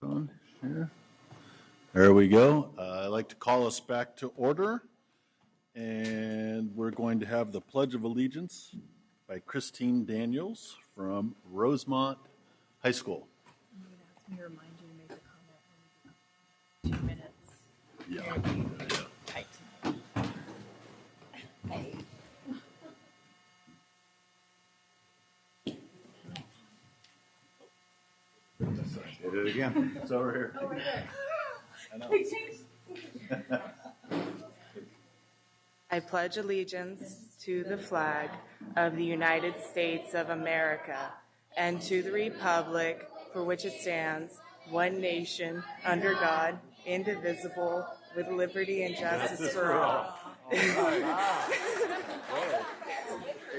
On here. There we go. I'd like to call us back to order, and we're going to have the Pledge of Allegiance by Christine Daniels from Rosemont High School. I'm going to ask me to remind you to make a comment in 2 minutes. Yeah. Tight tonight. Hey. Did it again. It's over here. Oh, right there. I know. I pledge allegiance to the flag of the United States of America and to the republic for which it stands, one nation, under God, indivisible, with liberty and justice for all. Hey,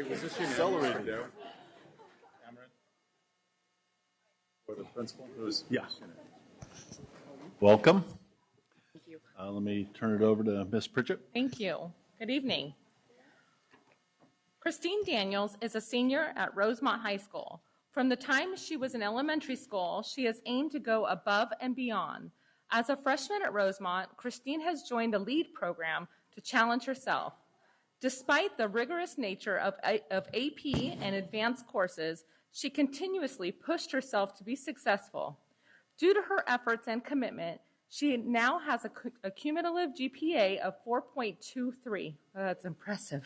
was this accelerated there? For the principal? It was, yeah. Welcome. Thank you. Let me turn it over to Miss Pritchett. Thank you. Good evening. Christine Daniels is a senior at Rosemont High School. From the time she was in elementary school, she has aimed to go above and beyond. As a freshman at Rosemont, Christine has joined the LEAD program to challenge herself. Despite the rigorous nature of AP and advanced courses, she continuously pushed herself to be successful. Due to her efforts and commitment, she now has a cumulative GPA of 4.23. That's impressive.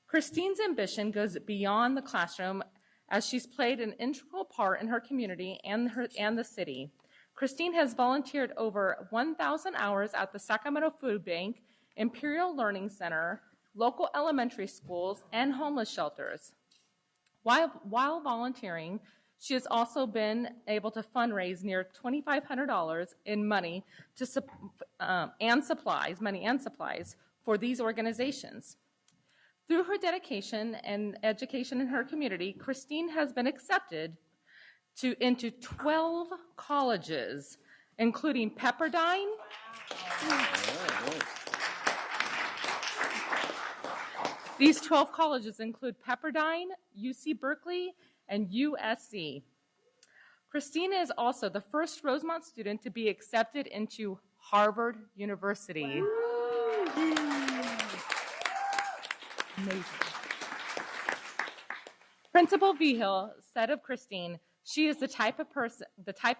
Christine's ambition goes beyond the classroom as she's played an integral part in her community and the city. Christine has volunteered over 1,000 hours at the Sacramento Food Bank, Imperial Learning Center, local elementary schools, and homeless shelters. While volunteering, she has also been able to fundraise near $2,500 in money and supplies for these organizations. Through her dedication and education in her community, Christine has been accepted into 12 colleges, including Pepperdine. These 12 colleges include Pepperdine, UC Berkeley, and USC. Christine is also the first Rosemont student to be accepted into Harvard University. Amazing. Principal Vigil said of Christine, she is the type of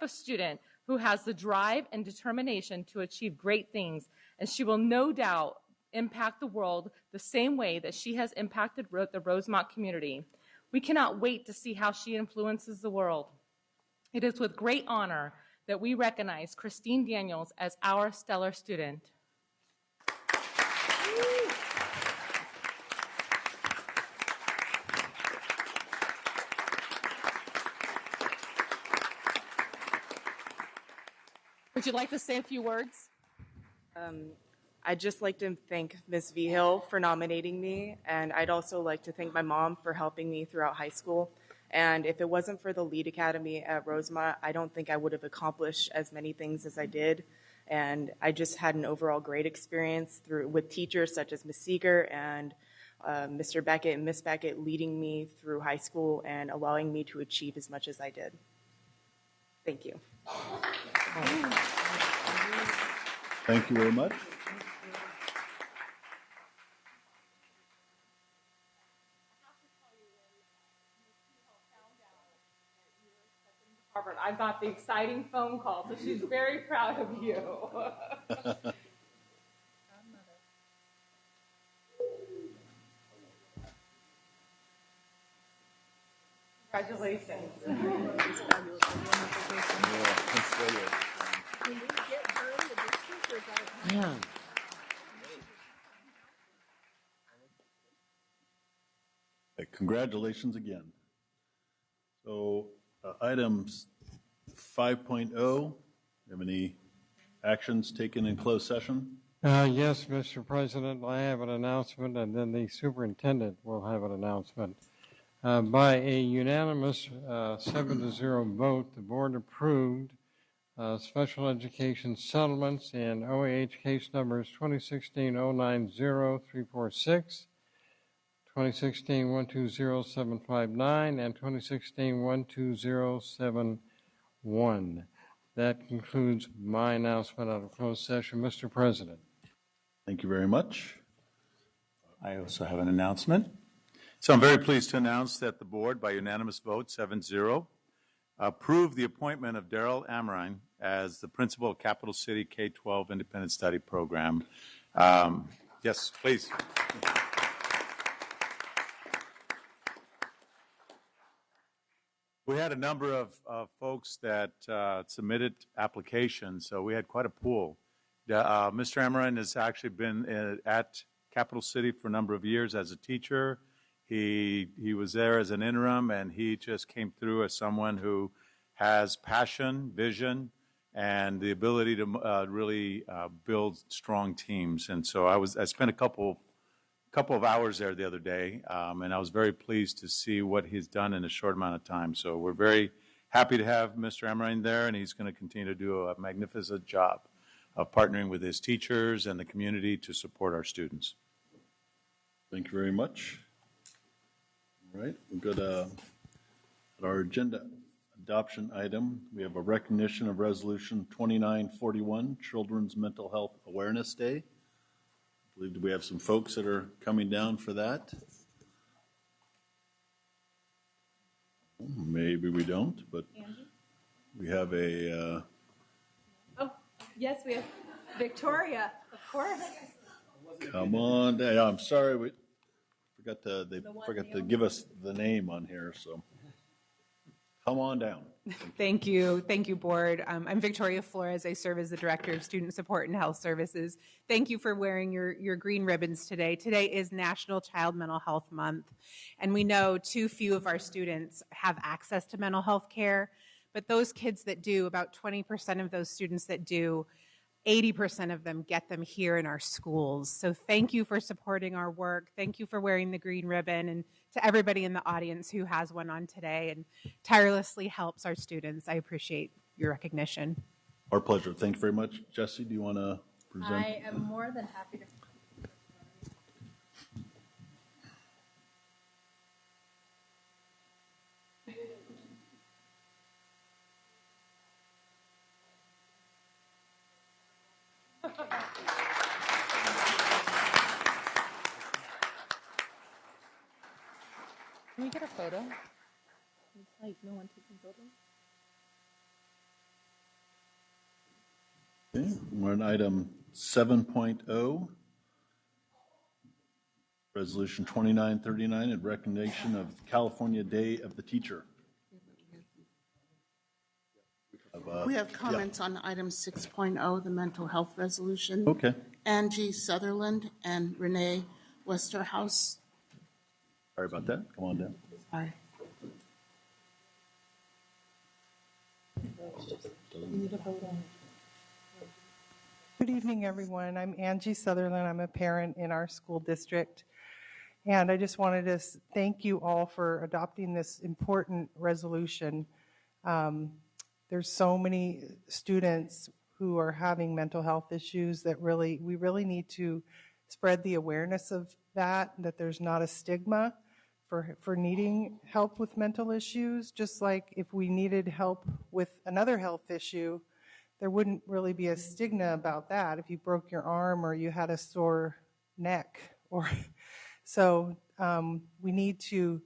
student who has the drive and determination to achieve great things, and she will no doubt impact the world the same way that she has impacted the Rosemont community. We cannot wait to see how she influences the world. It is with great honor that we recognize Christine Daniels as our stellar student. Would you like to say a few words? I'd just like to thank Ms. Vigil for nominating me, and I'd also like to thank my mom for helping me throughout high school. And if it wasn't for the LEAD Academy at Rosemont, I don't think I would have accomplished as many things as I did. And I just had an overall great experience with teachers such as Ms. Seeger and Mr. Beckett and Ms. Beckett leading me through high school and allowing me to achieve as much as I did. Thank you. Thank you very much. I got the exciting phone call, so she's very proud of you. Congratulations. Can we get her into the speakers? Yeah. Congratulations again. So items 5.0, have any actions taken in closed session? Yes, Mr. President, I have an announcement, and then the superintendent will have an announcement. By a unanimous 7-0 vote, the board approved special education settlements in OAH case numbers 2016-090-346, 2016-120759, and 2016-120710. 1. That concludes my announcement out of closed session. Mr. President. Thank you very much. I also have an announcement. So I'm very pleased to announce that the board, by unanimous vote, 7-0, approved the appointment of Daryl Amrine as the principal of Capital City K-12 Independent Study Program. Yes, please. We had a number of folks that submitted applications, so we had quite a pool. Mr. Amrine has actually been at Capital City for a number of years as a teacher. He was there as an interim, and he just came through as someone who has passion, vision, and the ability to really build strong teams. And so I spent a couple of hours there the other day, and I was very pleased to see what he's done in a short amount of time. So we're very happy to have Mr. Amrine there, and he's going to continue to do a magnificent job of partnering with his teachers and the community to support our students. Thank you very much. All right, we'll go to our agenda adoption item. We have a recognition of Resolution 2941, Children's Mental Health Awareness Day. I believe we have some folks that are coming down for that. Maybe we don't, but we have a... Oh, yes, we have Victoria, of course. Come on down. I'm sorry, we forgot to give us the name on here, so come on down. Thank you, Board. I'm Victoria Flores. I serve as the Director of Student Support and Health Services. Thank you for wearing your green ribbons today. Today is National Child Mental Health Month, and we know too few of our students have access to mental health care, but those kids that do, about 20% of those students that do, 80% of them get them here in our schools. So thank you for supporting our work. Thank you for wearing the green ribbon, and to everybody in the audience who has one on today and tirelessly helps our students. I appreciate your recognition. Our pleasure. Thank you very much. Jesse, do you want to present? I am more than happy to. Can we get a photo? It's like no one taking photos. Okay, we're on item 7.0, Resolution 2939, in recognition of California Day of the Teacher. We have comments on item 6.0, the mental health resolution. Okay. Angie Sutherland and Renee Westerhouse. Sorry about that. Come on down. Sorry. Good evening, everyone. I'm Angie Sutherland. I'm a parent in our school district. And I just wanted to thank you all for adopting this important resolution. There's so many students who are having mental health issues that we really need to spread the awareness of that there's not a stigma for needing help with mental issues. Just like if we needed help with another health issue, there wouldn't really be a stigma about that if you broke your arm or you had a sore neck. So we need to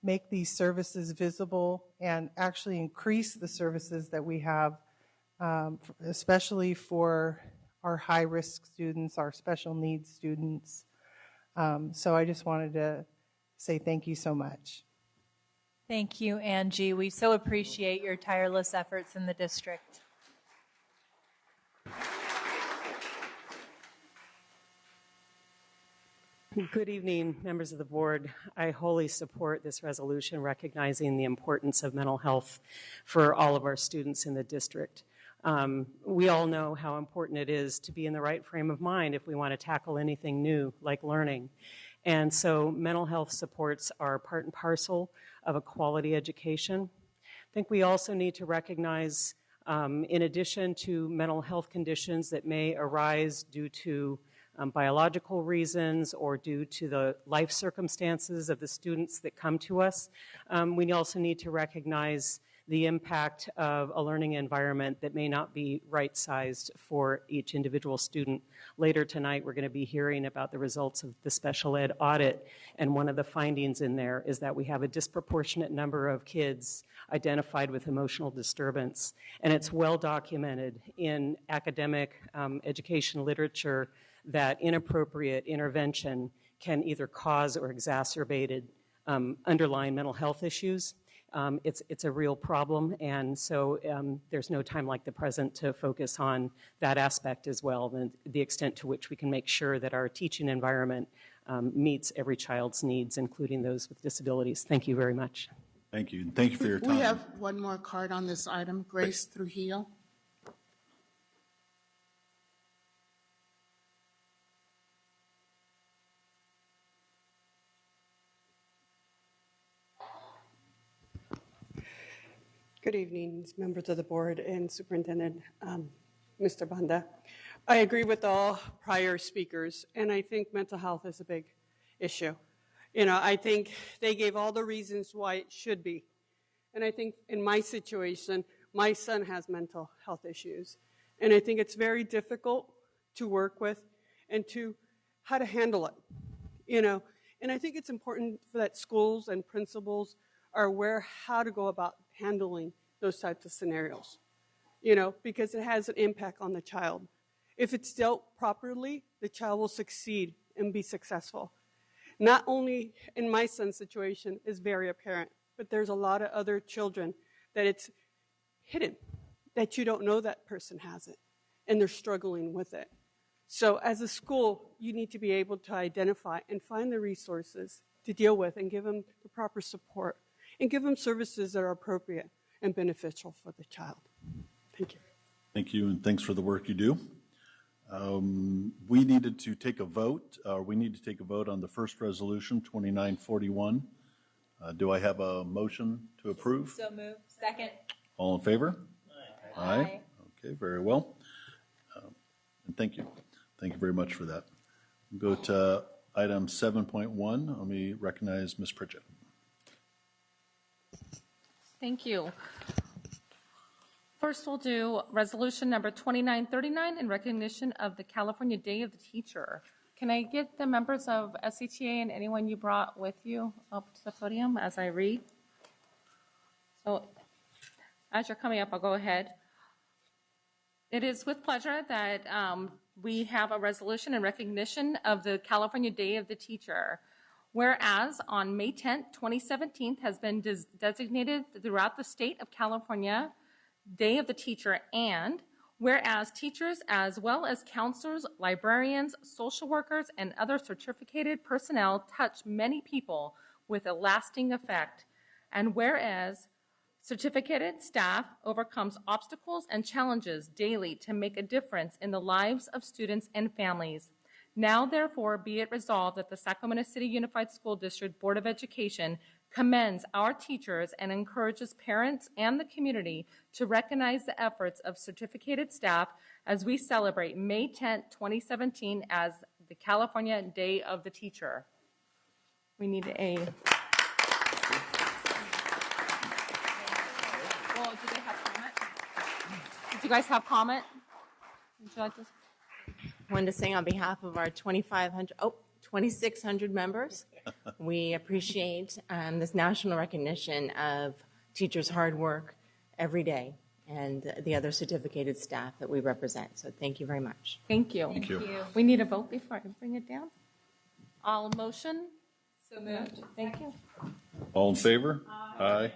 make these services visible and actually increase the services that we have, especially for our high-risk students, our special needs students. So I just wanted to say thank you so much. Thank you, Angie. We so appreciate your tireless efforts in the district. Good evening, members of the board. I wholly support this resolution recognizing the importance of mental health for all of our students in the district. We all know how important it is to be in the right frame of mind if we want to tackle anything new like learning. And so mental health supports are part and parcel of a quality education. I think we also need to recognize, in addition to mental health conditions that may arise due to biological reasons or due to the life circumstances of the students that come to us, we also need to recognize the impact of a learning environment that may not be right-sized for each individual student. Later tonight, we're going to be hearing about the results of the special ed audit, and one of the findings in there is that we have a disproportionate number of kids identified with emotional disturbance, and it's well documented in academic education literature that inappropriate intervention can either cause or exacerbate underlying mental health issues. It's a real problem, and so there's no time like the present to focus on that aspect as well, and the extent to which we can make sure that our teaching environment meets every child's needs, including those with disabilities. Thank you very much. Thank you. And thank you for your time. We have one more card on this item. Grace Trujillo. Good evening, members of the board and Superintendent Mr. Banda. I agree with all prior speakers, and I think mental health is a big issue. You know, I think they gave all the reasons why it should be. And I think in my situation, my son has mental health issues. And I think it's very difficult to work with and to how to handle it, you know. And I think it's important that schools and principals are aware how to go about handling those types of scenarios, you know, because it has an impact on the child. If it's dealt properly, the child will succeed and be successful. Not only in my son's situation is very apparent, but there's a lot of other children that it's hidden, that you don't know that person has it, and they're struggling with it. So as a school, you need to be able to identify and find the resources to deal with and give them the proper support and give them services that are appropriate and beneficial for the child. Thank you. Thank you, and thanks for the work you do. We needed to take a vote. We need to take a vote on the first resolution, 2941. Do I have a motion to approve? So moved. Second. All in favor? Aye. Okay, very well. And thank you. Thank you very much for that. We'll go to item 7.1. Let me recognize Ms. Pritchett. Thank you. First, we'll do resolution number 2939 in recognition of the California Day of the Teacher. Can I get the members of SCTA and anyone you brought with you up to the podium as I read? So as you're coming up, I'll go ahead. It is with pleasure that we have a resolution in recognition of the California Day of the Teacher. Whereas on May 10th, 2017 has been designated throughout the state of California Day of the Teacher, and whereas teachers as well as counselors, librarians, social workers, and other certificated personnel touch many people with a lasting effect, and whereas certificated staff overcomes obstacles and challenges daily to make a difference in the lives of students and families. Now, therefore, be it resolved that the Sacramento City Unified School District Board of Education commends our teachers and encourages parents and the community to recognize the efforts of certificated staff as we celebrate May 10th, 2017 as the California Day of the Teacher. We need a... Well, do they have comment? Did you guys have comment? Would you like to... Wanted to say on behalf of our 2,600 members, we appreciate this national recognition of teachers' hard work every day and the other certificated staff that we represent. So thank you very much. Thank you. Thank you. We need a vote before I bring it down. All in motion? So moved. Thank you. All in favor? Aye.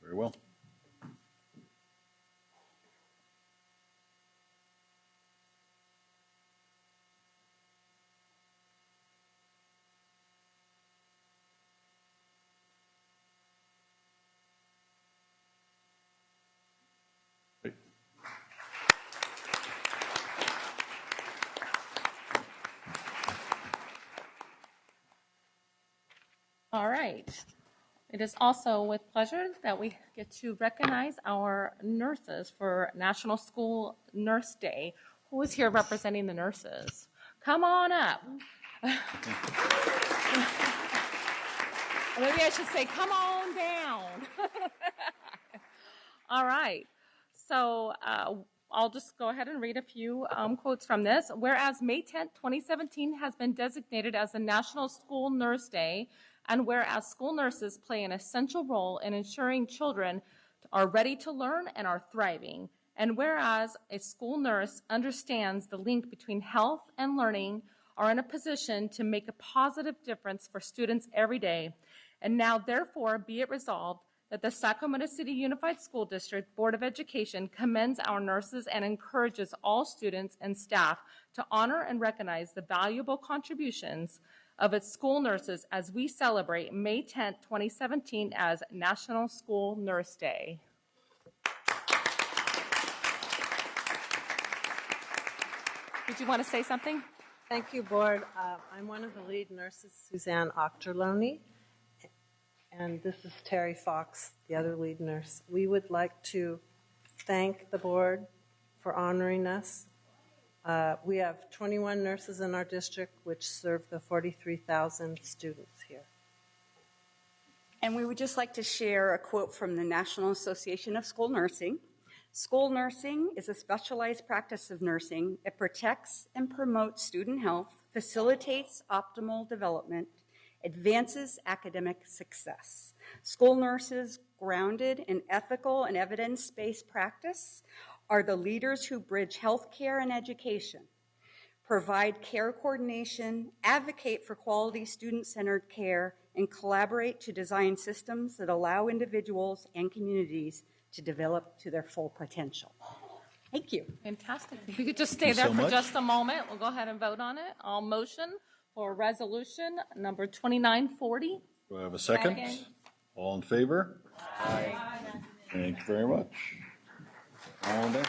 Very well. All right. It is also with pleasure that we get to recognize our nurses for National School Nurse Day. Who is here representing the nurses? Come on up. Maybe I should say, come on down. All right. So I'll just go ahead and read a few quotes from this. Whereas May 10th, 2017 has been designated as the National School Nurse Day, and whereas school nurses play an essential role in ensuring children are ready to learn and are thriving, and whereas a school nurse understands the link between health and learning, are in a position to make a positive difference for students every day, and now therefore be it resolved that the Sacramento City Unified School District Board of Education commends our nurses and encourages all students and staff to honor and recognize the valuable contributions of its school nurses as we celebrate May 10th, 2017 as National School Nurse Day. Did you want to say something? Thank you, Board. I'm one of the lead nurses, Suzanne Ochterlony, and this is Terry Fox, the other lead nurse. We would like to thank the Board for honoring us. We have 21 nurses in our district, which serve the 43,000 students here. And we would just like to share a quote from the National Association of School Nursing. School nursing is a specialized practice of nursing. It protects and promotes student health, facilitates optimal development, advances academic success. School nurses, grounded in ethical and evidence-based practice, are the leaders who bridge healthcare and education, provide care coordination, advocate for quality student-centered care, and collaborate to design systems that allow individuals and communities to develop to their full potential. Thank you. Fantastic. If you could just stay there for just a moment, we'll go ahead and vote on it. I'll motion for resolution number 2940. Do I have a second? All in favor? Aye. Thank you very much. All day.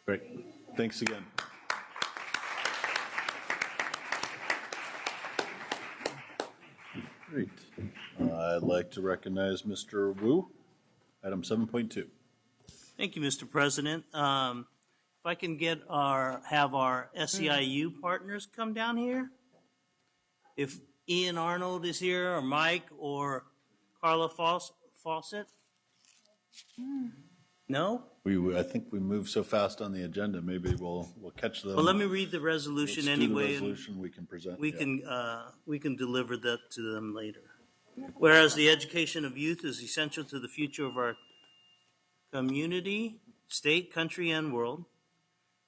Great. Thanks again. Great. I'd like to recognize Mr. Wu, item 7.2. Thank you, Mr. President. If I can have our SEIU partners come down here. If Ian Arnold is here, or Mike, or Carla Fawcett. No? I think we moved so fast on the agenda. Maybe we'll catch them. Well, let me read the resolution anyway. The resolution we can present. We can deliver that to them later. Whereas the education of youth is essential to the future of our community, state, country, and world.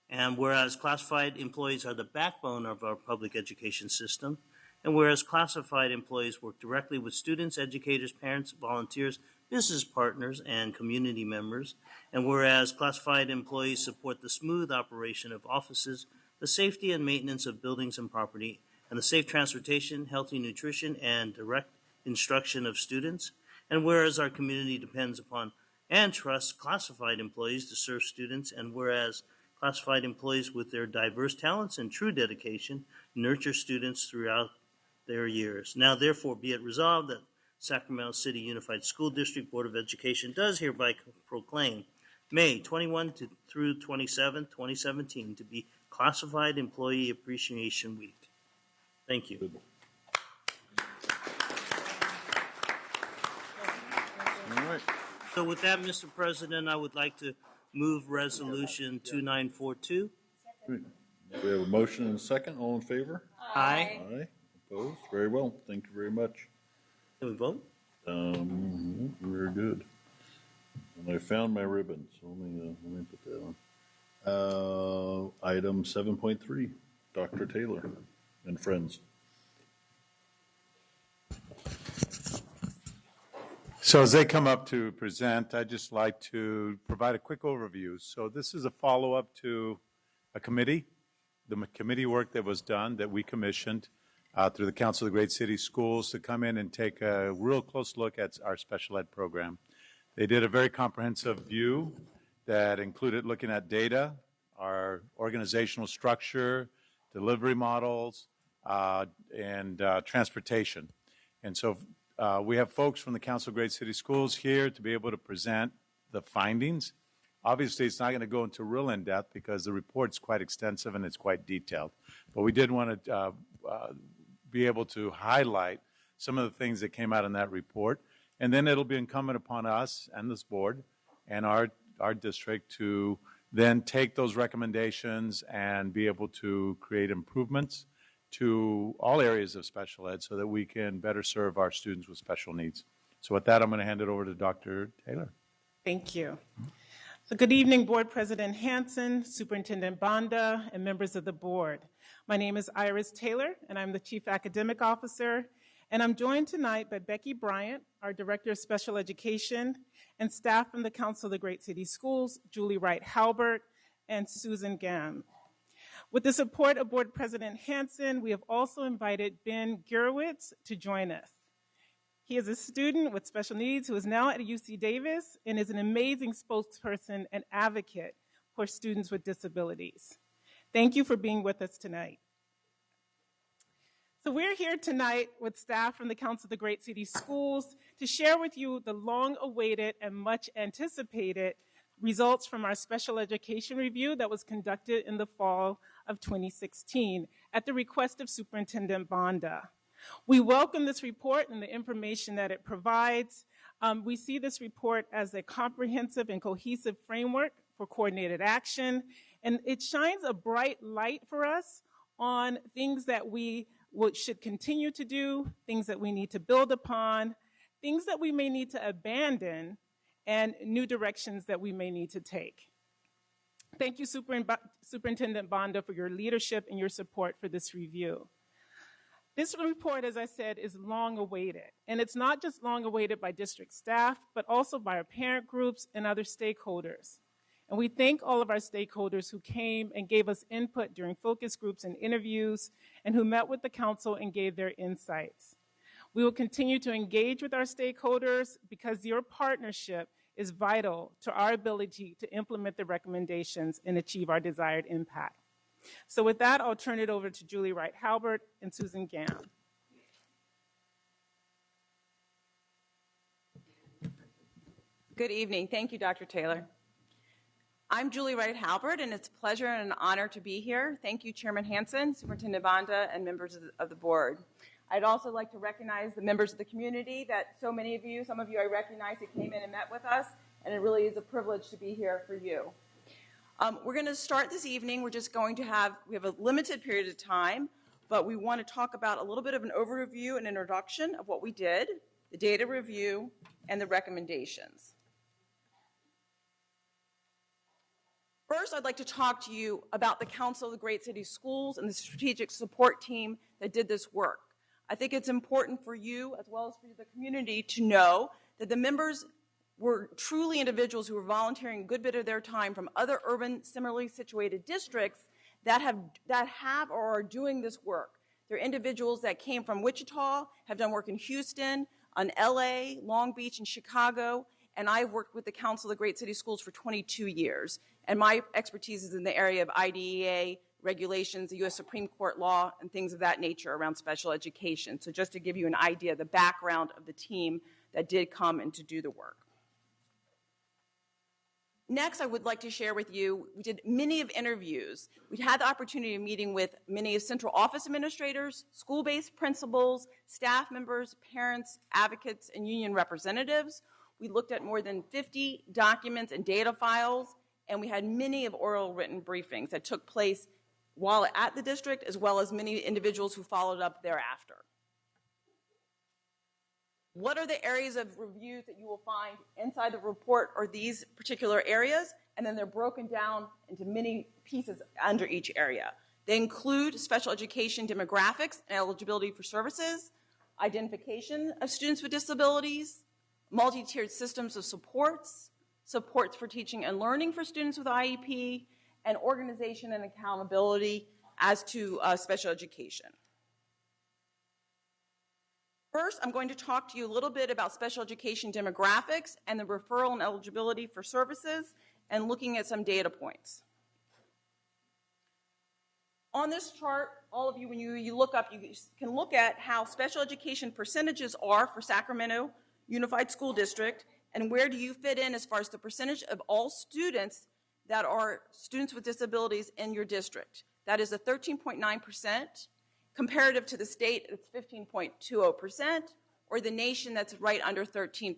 And whereas classified employees are the backbone of our public education system. And whereas classified employees work directly with students, educators, parents, volunteers, business partners, and community members. And whereas classified employees support the smooth operation of offices, the safety and maintenance of buildings and property, and the safe transportation, healthy nutrition, and direct instruction of students. And whereas our community depends upon and trusts classified employees to serve students, and whereas classified employees with their diverse talents and true dedication nurture students throughout their years. Now, therefore, be it resolved that Sacramento City Unified School District Board of Education does hereby proclaim May 21 through 27, 2017 to be Classified Employee Appreciation Week. Thank you. All right. So with that, Mr. President, I would like to move resolution 2942. Great. We have a motion and a second. All in favor? Aye. Aye. Opposed? Very well. Thank you very much. Can we vote? Very good. And I found my ribbon, so let me put that on. Item 7.3, Dr. Taylor and friends. So as they come up to present, I'd just like to provide a quick overview. So this is a follow-up to a committee, the committee work that was done that we commissioned through the Council of the Great City Schools to come in and take a real close look at our special ed program. They did a very comprehensive view that included looking at data, our organizational structure, delivery models, and transportation. And so we have folks from the Council of Great City Schools here to be able to present the findings. Obviously, it's not going to go into real in-depth because the report's quite extensive and it's quite detailed. But we did want to be able to highlight some of the things that came out in that report. And then it'll be incumbent upon us and this board and our district to then take those recommendations and be able to create improvements to all areas of special ed so that we can better serve our students with special needs. So with that, I'm going to hand it over to Dr. Taylor. Thank you. So good evening, Board President Hansen, Superintendent Banda, and members of the board. My name is Iris Taylor, and I'm the Chief Academic Officer, and I'm joined tonight by Becky Bryant, our Director of Special Education, and staff from the Council of the Great City Schools, Julie Wright-Halbert, and Susan Gamm. With the support of Board President Hansen, we have also invited Ben Gurewitz to join us. He is a student with special needs who is now at UC Davis and is an amazing spokesperson and advocate for students with disabilities. Thank you for being with us tonight. So we're here tonight with staff from the Council of the Great City Schools to share with you the long-awaited and much-anticipated results from our special education review that was conducted in the fall of 2016 at the request of Superintendent Banda. We welcome this report and the information that it provides. We see this report as a comprehensive and cohesive framework for coordinated action, and it shines a bright light for us on things that we should continue to do, things that we need to build upon, things that we may need to abandon, and new directions that we may need to take. Thank you, Superintendent Banda, for your leadership and your support for this review. This report, as I said, is long awaited, and it's not just long awaited by district staff, but also by our parent groups and other stakeholders. And we thank all of our stakeholders who came and gave us input during focus groups and interviews, and who met with the council and gave their insights. We will continue to engage with our stakeholders because your partnership is vital to our ability to implement the recommendations and achieve our desired impact. So with that, I'll turn it over to Julie Wright-Halbert and Susan Gamm. Good evening. Thank you, Dr. Taylor. I'm Julie Wright-Halbert, and it's a pleasure and an honor to be here. Thank you, Chairman Hansen, Superintendent Banda, and members of the board. I'd also like to recognize the members of the community that some of you I recognize that came in and met with us, and it really is a privilege to be here for you. We're going to start this evening. We have a limited period of time, but we want to talk about a little bit of an overview and introduction of what we did, the data review, and the recommendations. First, I'd like to talk to you about the Council of the Great City Schools and the strategic support team that did this work. I think it's important for you, as well as for the community, to know that the members were truly individuals who were volunteering a good bit of their time from other urban, similarly situated districts that have or are doing this work. They're individuals that came from Wichita, have done work in Houston, on LA, Long Beach, and Chicago, and I've worked with the Council of the Great City Schools for 22 years. And my expertise is in the area of IDEA, regulations, the U.S. Supreme Court law, and things of that nature around special education. So just to give you an idea of the background of the team that did come and to do the work. Next, I would like to share with you, we did many of interviews. We had the opportunity of meeting with many of central office administrators, school-based principals, staff members, parents, advocates, and union representatives. We looked at more than 50 documents and data files, and we had many of oral written briefings that took place while at the district, as well as many individuals who followed up thereafter. What are the areas of review that you will find inside the report are these particular areas, and then they're broken down into many pieces under each area. They include special education demographics and eligibility for services, identification of students with disabilities, multi-tiered systems of supports for teaching and learning for students with IEP, and organization and accountability as to special education. First, I'm going to talk to you a little bit about special education demographics and the referral and eligibility for services, and looking at some data points. On this chart, all of you, when you look up, you can look at how special education percentages are for Sacramento Unified School District, And where do you fit in as far as the percentage of all students that are students with disabilities in your district? That is a 13.9%. Comparative to the state, it's 15.20%, or the nation, that's right under 13%.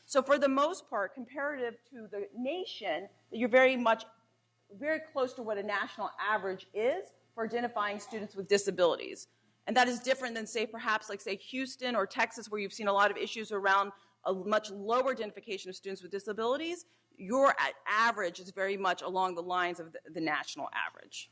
So for the most part, comparative to the nation, you're very close to what a national average is for identifying students with disabilities. And that is different than, say, perhaps like, say, Houston or Texas, where you've seen a lot of issues around a much lower identification of students with disabilities. Your average is very much along the lines of the national average.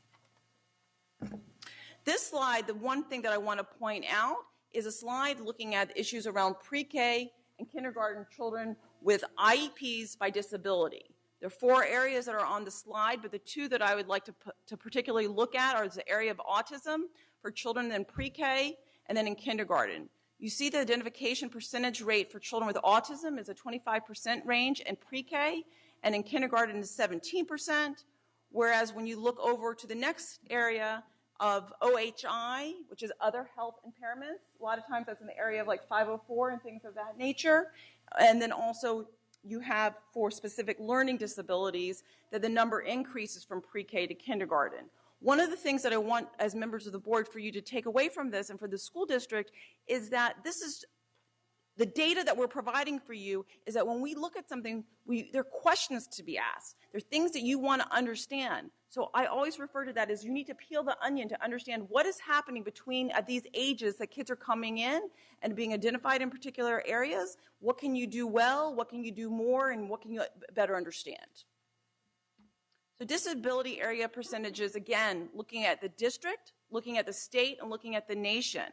This slide, the one thing that I want to point out is a slide looking at issues around pre-K and kindergarten children with IEPs by disability. There are 4 areas that are on the slide, but the 2 that I would like to particularly look at are the area of autism for children in pre-K and then in kindergarten. You see the identification percentage rate for children with autism is a 25% range in pre-K, and in kindergarten is 17%, whereas when you look over to the next area of OHI, which is other health impairments, a lot of times that's in the area of like 504 and things of that nature, and then also you have for specific learning disabilities that the number increases from pre-K to kindergarten. One of the things that I want as members of the board for you to take away from this and for the school district is that this is the data that we're providing for you is that when we look at something, there are questions to be asked. There are things that you want to understand. So I always refer to that as you need to peel the onion to understand what is happening between at these ages that kids are coming in and being identified in particular areas. What can you do well? What can you do more? And what can you better understand? So disability area percentages, again, looking at the district, looking at the state, and looking at the nation,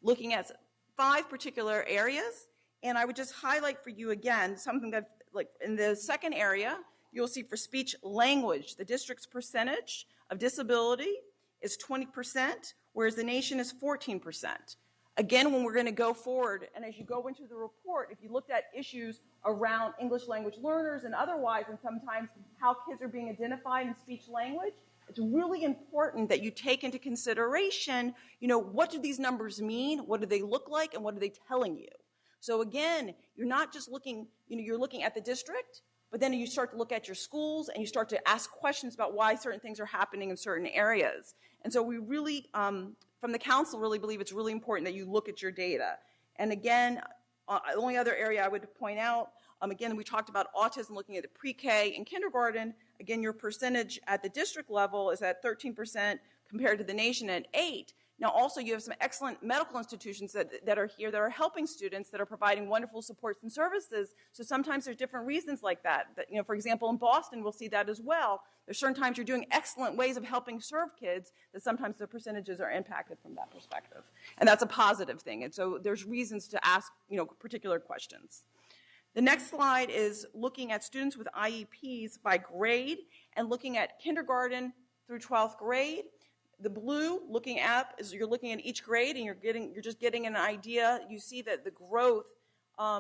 looking at 5 particular areas. And I would just highlight for you again something that, like in the second area, you'll see for speech language, the district's percentage of disability is 20%, whereas the nation is 14%. Again, when we're going to go forward, and as you go into the report, if you looked at issues around English language learners and otherwise, and sometimes how kids are being identified in speech language, it's really important that you take into consideration, what do these numbers mean? What do they look like? And what are they telling you? So again, you're not just looking, you're looking at the district, but then you start to look at your schools and you start to ask questions about why certain things are happening in certain areas. And so we really, from the council, really believe it's really important that you look at your data. And again, the only other area I would point out, again, we talked about autism, looking at the pre-K and kindergarten. Again, your percentage at the district level is at 13% compared to the nation at 8%. Now, also, you have some excellent medical institutions that are here that are helping students, that are providing wonderful supports and services. So sometimes there's different reasons like that. For example, in Boston, we'll see that as well. There's certain times you're doing excellent ways of helping serve kids that sometimes the percentages are impacted from that perspective. And that's a positive thing. And so there's reasons to ask, particular questions. The next slide is looking at students with IEPs by grade and looking at kindergarten through 12th grade. The blue looking up is you're looking at each grade and you're just getting an idea. You see that the growth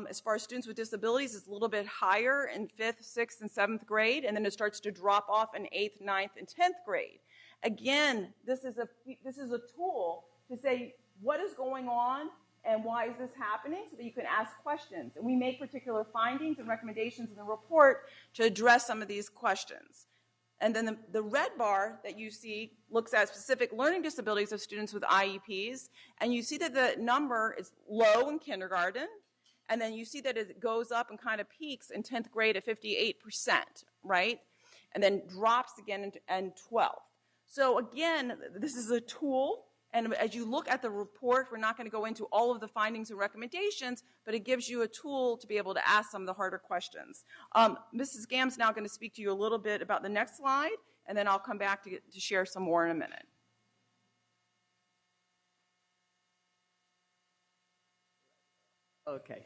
as far as students with disabilities is a little bit higher in 5th, 6th, and 7th grade, and then it starts to drop off in 8th, 9th, and 10th grade. Again, this is a tool to say what is going on and why is this happening so that you can ask questions. And we make particular findings and recommendations in the report to address some of these questions. And then the red bar that you see looks at specific learning disabilities of students with IEPs, and you see that the number is low in kindergarten, and then you see that it goes up and kind of peaks in 10th grade at 58%, right? And then drops again in 12th. So again, this is a tool, and as you look at the report, we're not going to go into all of the findings and recommendations, but it gives you a tool to be able to ask some of the harder questions. Mrs. Gamm's now going to speak to you a little bit about the next slide, and then I'll come back to share some more in a minute. Okay.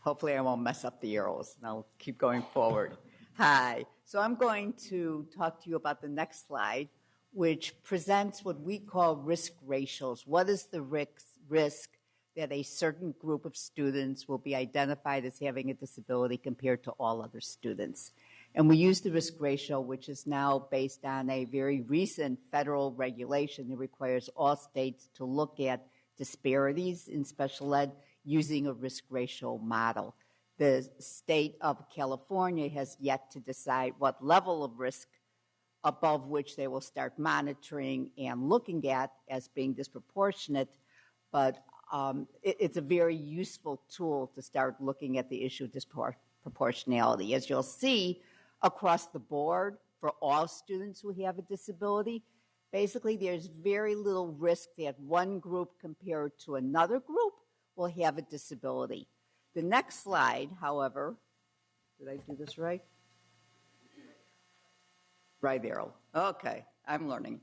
Hopefully I won't mess up the arrows, and I'll keep going forward. Hi. So I'm going to talk to you about the next slide, which presents what we call risk ratios. What is the risk that a certain group of students will be identified as having a disability compared to all other students? And we use the risk ratio, which is now based on a very recent federal regulation that requires all states to look at disparities in special ed using a risk ratio model. The state of California has yet to decide what level of risk above which they will start monitoring and looking at as being disproportionate, but it's a very useful tool to start looking at the issue of disproportionality. As you'll see, across the board for all students who have a disability, basically there's very little risk that one group compared to another group will have a disability. The next slide, however, did I do this right? Right arrow. Okay, I'm learning.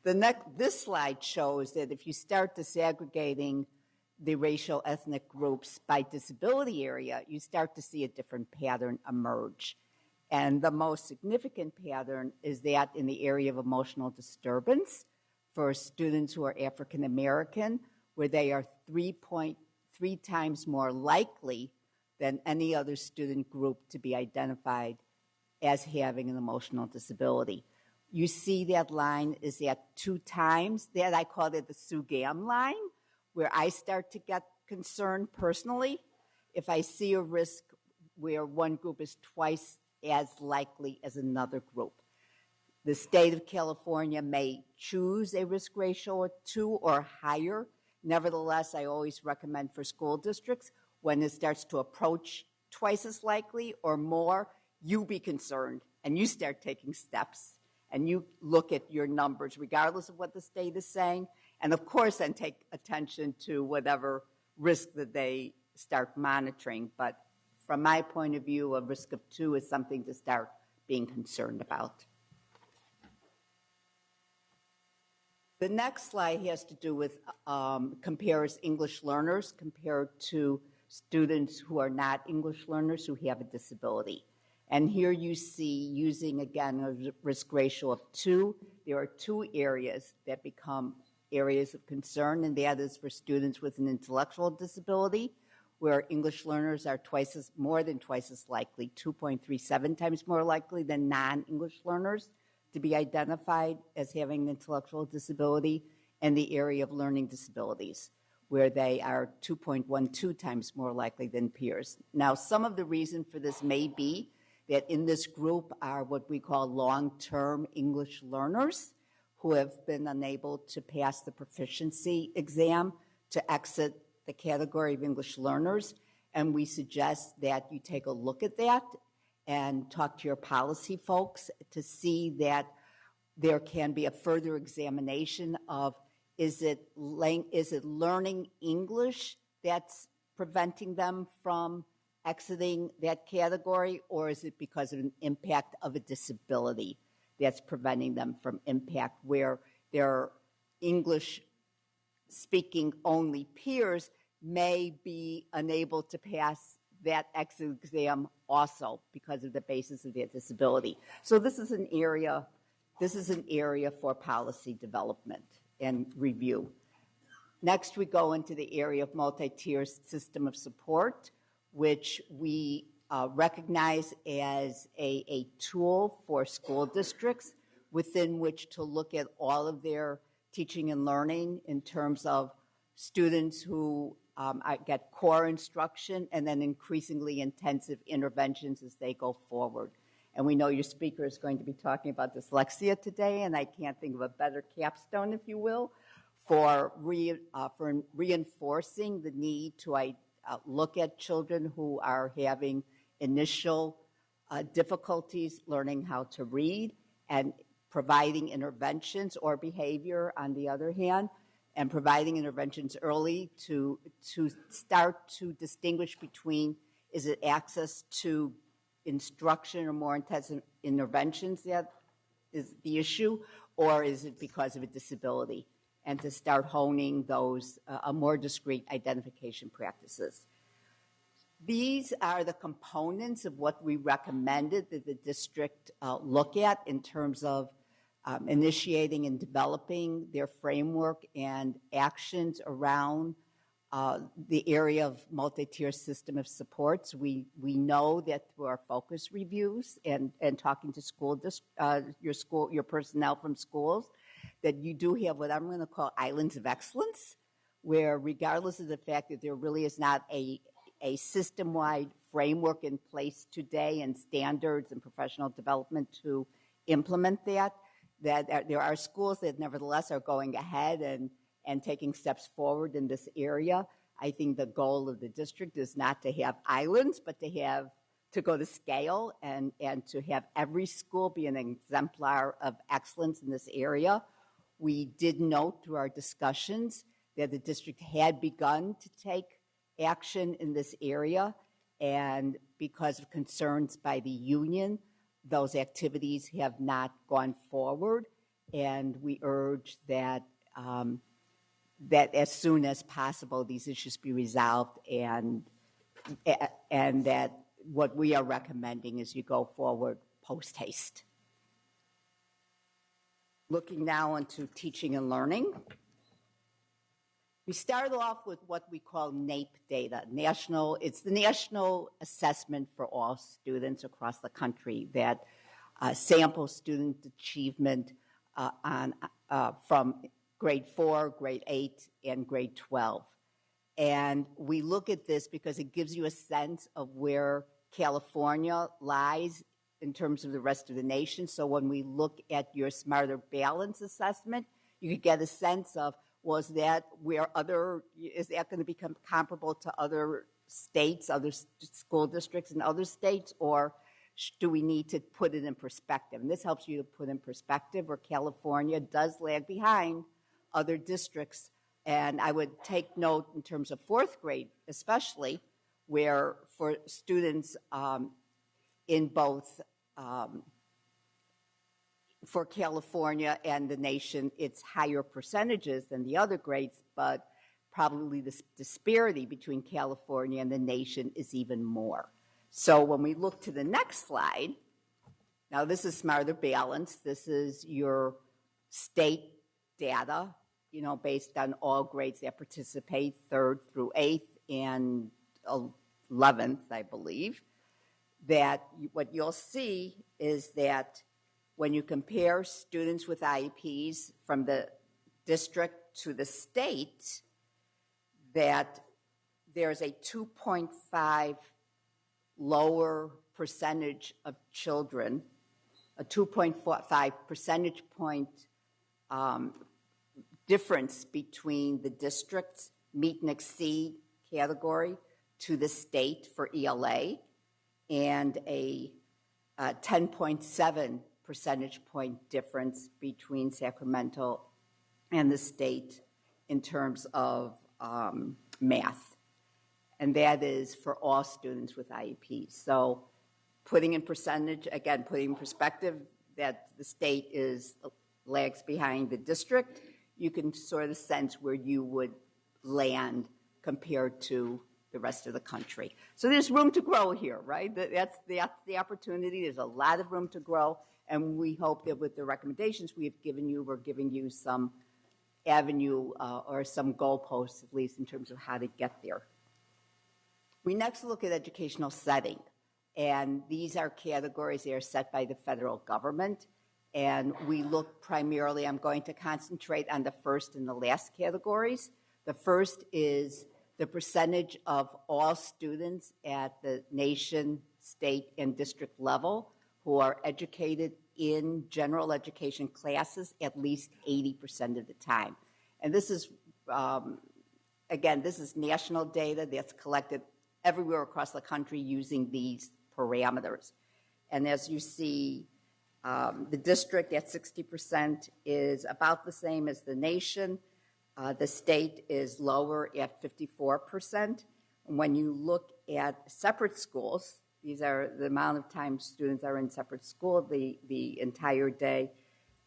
This slide shows that if you start disaggregating the racial ethnic groups by disability area, you start to see a different pattern emerge. And the most significant pattern is that in the area of emotional disturbance for students who are African American, where they are 3.3 times more likely than any other student group to be identified as having an emotional disability. You see that line is at 2 times. That I call it the Sue Gam line, where I start to get concerned personally if I see a risk where one group is twice as likely as another group. The state of California may choose a risk ratio of 2 or higher. Nevertheless, I always recommend for school districts, when it starts to approach twice as likely or more, you be concerned and you start taking steps and you look at your numbers regardless of what the state is saying, and of course then take attention to whatever risk that they start monitoring. But from my point of view, a risk of 2 is something to start being concerned about. The next slide has to do with compares English learners compared to students who are not English learners who have a disability. And here you see, using again a risk ratio of 2, there are 2 areas that become areas of concern, and that is for students with an intellectual disability, where English learners are more than twice as likely, 2.37 times more likely than non-English learners to be identified as having an intellectual disability, and the area of learning disabilities, where they are 2.12 times more likely than peers. Now, some of the reason for this may be that in this group are what we call long-term English learners who have been unable to pass the proficiency exam to exit the category of English learners. And we suggest that you take a look at that and talk to your policy folks to see that there can be a further examination of is it learning English that's preventing them from exiting that category, or is it because of an impact of a disability that's preventing them from impact, where their English speaking only peers may be unable to pass that exit exam also because of the basis of their disability. So this is an area for policy development and review. Next, we go into the area of multi-tier system of support, which we recognize as a tool for school districts within which to look at all of their teaching and learning in terms of students who get core instruction and then increasingly intensive interventions as they go forward. And we know your speaker is going to be talking about dyslexia today, and I can't think of a better capstone, if you will, for reinforcing the need to look at children who are having initial difficulties learning how to read and providing interventions, or behavior on the other hand, and providing interventions early to start to distinguish between, is it access to instruction or more intensive interventions that is the issue, or is it because of a disability, and to start honing those more discrete identification practices. These are the components of what we recommended that the district look at in terms of initiating and developing their framework and actions around the area of multi-tier system of supports. We know that through our focus reviews and talking to your personnel from schools, that you do have what I'm going to call islands of excellence, where regardless of the fact that there really is not a a system-wide framework in place today and standards and professional development to implement that. That there are schools that nevertheless are going ahead and taking steps forward in this area. I think the goal of the district is not to have islands, but to go to scale and to have every school be an exemplar of excellence in this area. We did note through our discussions that the district had begun to take action in this area, and because of concerns by the union, those activities have not gone forward, and we urge that that as soon as possible these issues be resolved, and that what we are recommending is you go forward post haste. Looking now into teaching and learning. We started off with what we call NAEP data. It's the national assessment for all students across the country that samples student achievement from grade 4, grade 8, and grade 12. And we look at this because it gives you a sense of where California lies in terms of the rest of the nation. So when we look at your Smarter Balance assessment, you could get a sense of, is that going to become comparable to other states, other school districts in other states, or do we need to put it in perspective? And this helps you to put in perspective where California does lag behind other districts. And I would take note in terms of fourth grade, especially, where for students in both for California and the nation, it's higher percentages than the other grades, but probably the disparity between California and the nation is even more. So when we look to the next slide, now this is Smarter Balance. This is your state data, based on all grades that participate, 3rd through 8th and 11th, I believe. That what you'll see is that when you compare students with IEPs from the district to the state, that there's a 2.5 lower percentage of children, a 2.5 percentage point difference between the district's meet and exceed category to the state for ELA, and a 10.7 percentage point difference between Sacramento and the state in terms of math. And that is for all students with IEPs. So putting in perspective that the state lags behind the district, you can sort of sense where you would land compared to the rest of the country. So there's room to grow here, right? That's the opportunity. There's a lot of room to grow, and we hope that with the recommendations we have given you, we're giving you some avenue or some goalposts, at least in terms of how to get there. We next look at educational setting, and these are categories that are set by the federal government, and we look primarily, I'm going to concentrate on the first and the last categories. The first is the percentage of all students at the nation, state, and district level who are educated in general education classes at least 80% of the time. And this is, again, this is national data that's collected everywhere across the country using these parameters. And as you see, the district at 60% is about the same as the nation. The state is lower at 54%. And when you look at separate schools, these are the amount of time students are in separate school the entire day.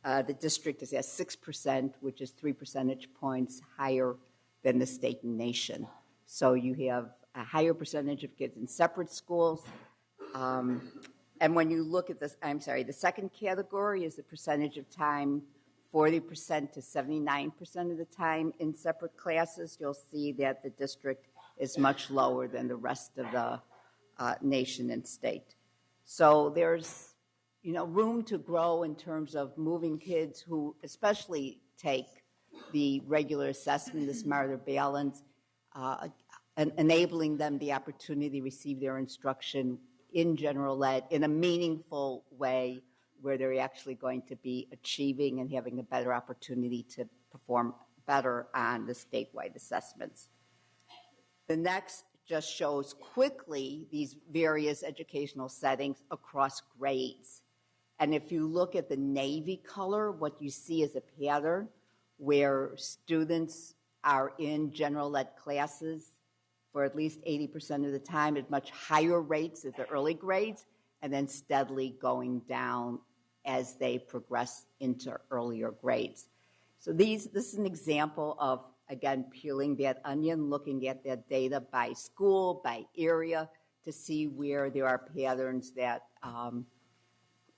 The district is at 6%, which is 3 percentage points higher than the state and nation. So you have a higher percentage of kids in separate schools. And when you look at this, the second category is the percentage of time, 40% to 79% of the time in separate classes. You'll see that the district is much lower than the rest of the nation and state. So there's room to grow in terms of moving kids who especially take the regular assessment, the Smarter Balance, and enabling them the opportunity to receive their instruction in general ed in a meaningful way where they're actually going to be achieving and having a better opportunity to perform better on the statewide assessments. The next just shows quickly these various educational settings across grades. And if you look at the navy color, what you see is a pattern where students are in general ed classes for at least 80% of the time at much higher rates at the early grades, and then steadily going down as they progress into earlier grades. So this is an example of, again, peeling that onion, looking at that data by school, by area, to see where there are patterns that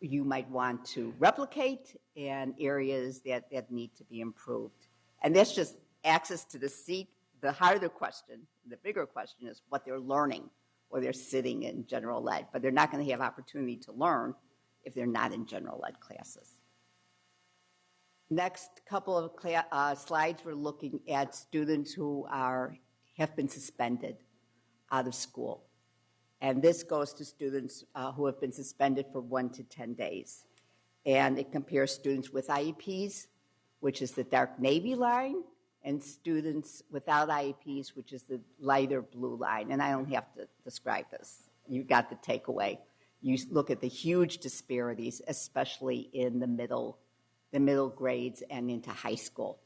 you might want to replicate and areas that need to be improved. And that's just access to the seat. The harder question, the bigger question is what they're learning or they're sitting in general ed, but they're not going to have opportunity to learn if they're not in general ed classes. Next couple of slides, we're looking at students who have been suspended out of school. And this goes to students who have been suspended for 1 to 10 days. And it compares students with IEPs, which is the dark navy line, and students without IEPs, which is the lighter blue line. And I don't have to describe this. You got the takeaway. You look at the huge disparities, especially in the middle grades and into high school.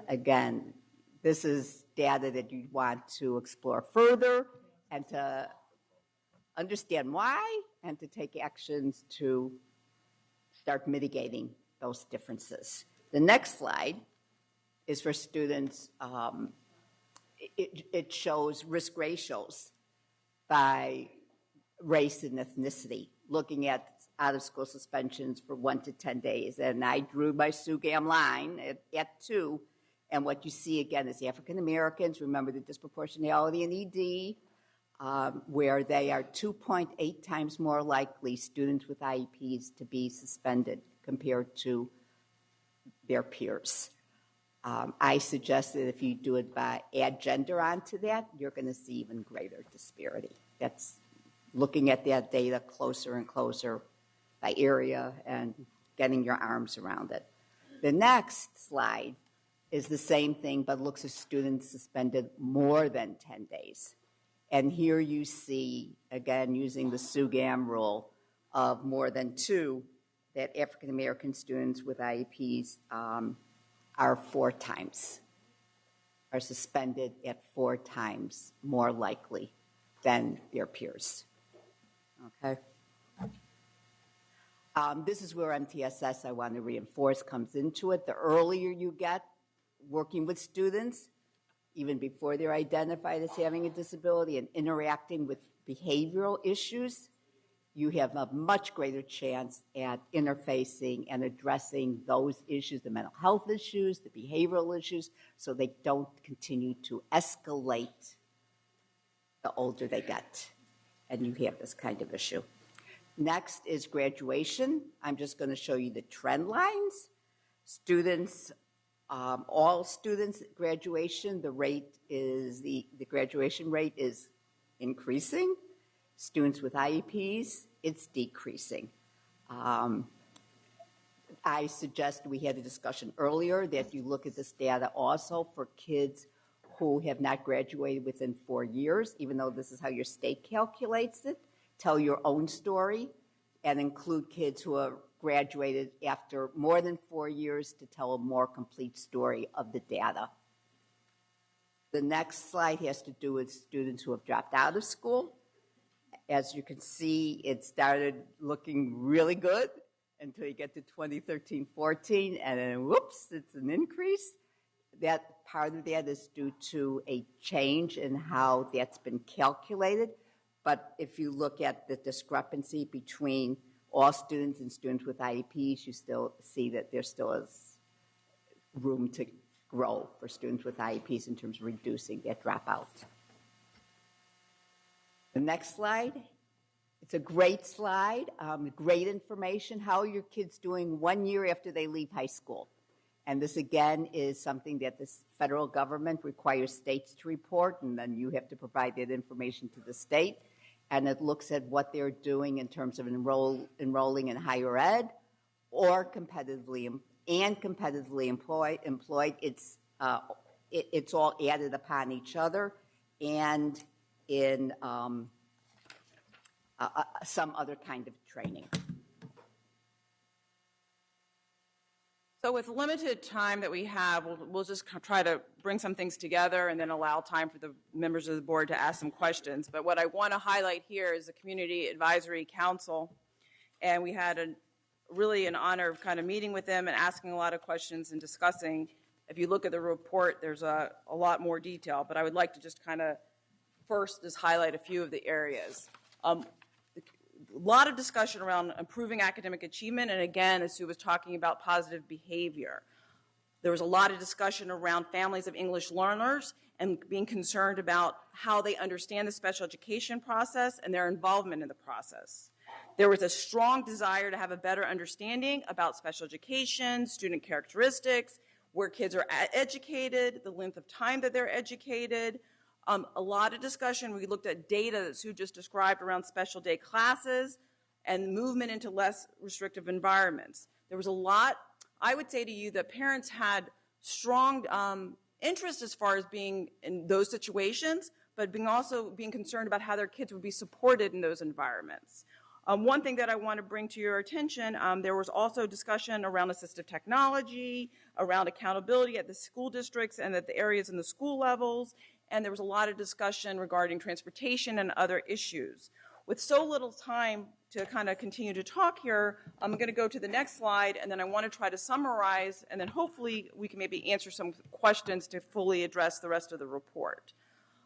Again, this is data that you want to explore further and to understand why and to take actions to start mitigating those differences. The next slide is for students. It shows risk ratios by race and ethnicity, looking at out-of-school suspensions for 1 to 10 days. And I drew my SUGAM line at 2. And what you see, again, is African Americans. Remember the disproportionality in ED, where they are 2.8 times more likely, students with IEPs, to be suspended compared to their peers. I suggest that if you do it by add gender onto that, you're going to see even greater disparity. That's looking at that data closer and closer by area and getting your arms around it. The next slide is the same thing, but looks at students suspended more than 10 days. And here you see, again, using the SUGAM rule of more than 2, that African American students with IEPs are suspended at 4 times more likely than their peers. Okay. This is where MTSS, I want to reinforce, comes into it. The earlier you get working with students, even before they're identified as having a disability and interacting with behavioral issues, you have a much greater chance at interfacing and addressing those issues, the mental health issues, the behavioral issues, so they don't continue to escalate the older they get, and you have this kind of issue. Next is graduation. I'm just going to show you the trend lines. Students, all students at graduation, the graduation rate is increasing. Students with IEPs, it's decreasing. I suggest we had a discussion earlier that you look at this data also for kids who have not graduated within 4 years, even though this is how your state calculates it. Tell your own story and include kids who have graduated after more than 4 years to tell a more complete story of the data. The next slide has to do with students who have dropped out of school. As you can see, it started looking really good until you get to 2013-14, and then whoops, it's an increase. That part of that is due to a change in how that's been calculated. But if you look at the discrepancy between all students and students with IEPs, you still see that there still is room to grow for students with IEPs in terms of reducing that dropout. The next slide. It's a great slide, great information. How are your kids doing 1 year after they leave high school? And this, again, is something that the federal government requires states to report, and then you have to provide that information to the state. And it looks at what they're doing in terms of enrolling in higher ed or competitively employed. It's all added upon each other, and in some other kind of training. So with limited time that we have, we'll just try to bring some things together and then allow time for the members of the board to ask some questions. But what I want to highlight here is the Community Advisory Council. And we had really an honor of kind of meeting with them and asking a lot of questions and discussing. If you look at the report, there's a lot more detail. But I would like to just kind of first just highlight a few of the areas. A lot of discussion around improving academic achievement, and again, as Sue was talking about, positive behavior. There was a lot of discussion around families of English learners and being concerned about how they understand the special education process and their involvement in the process. There was a strong desire to have a better understanding about special education, student characteristics, where kids are educated, the length of time that they're educated. A lot of discussion. We looked at data that Sue just described around special day classes and movement into less restrictive environments. There was a lot. I would say to you that parents had strong interest as far as being in those situations, but also being concerned about how their kids would be supported in those environments. One thing that I want to bring to your attention, there was also discussion around assistive technology, around accountability at the school districts and at the areas in the school levels, and there was a lot of discussion regarding transportation and other issues. With so little time to kind of continue to talk here, I'm going to go to the next slide, and then I want to try to summarize, and then hopefully we can maybe answer some questions to fully address the rest of the report.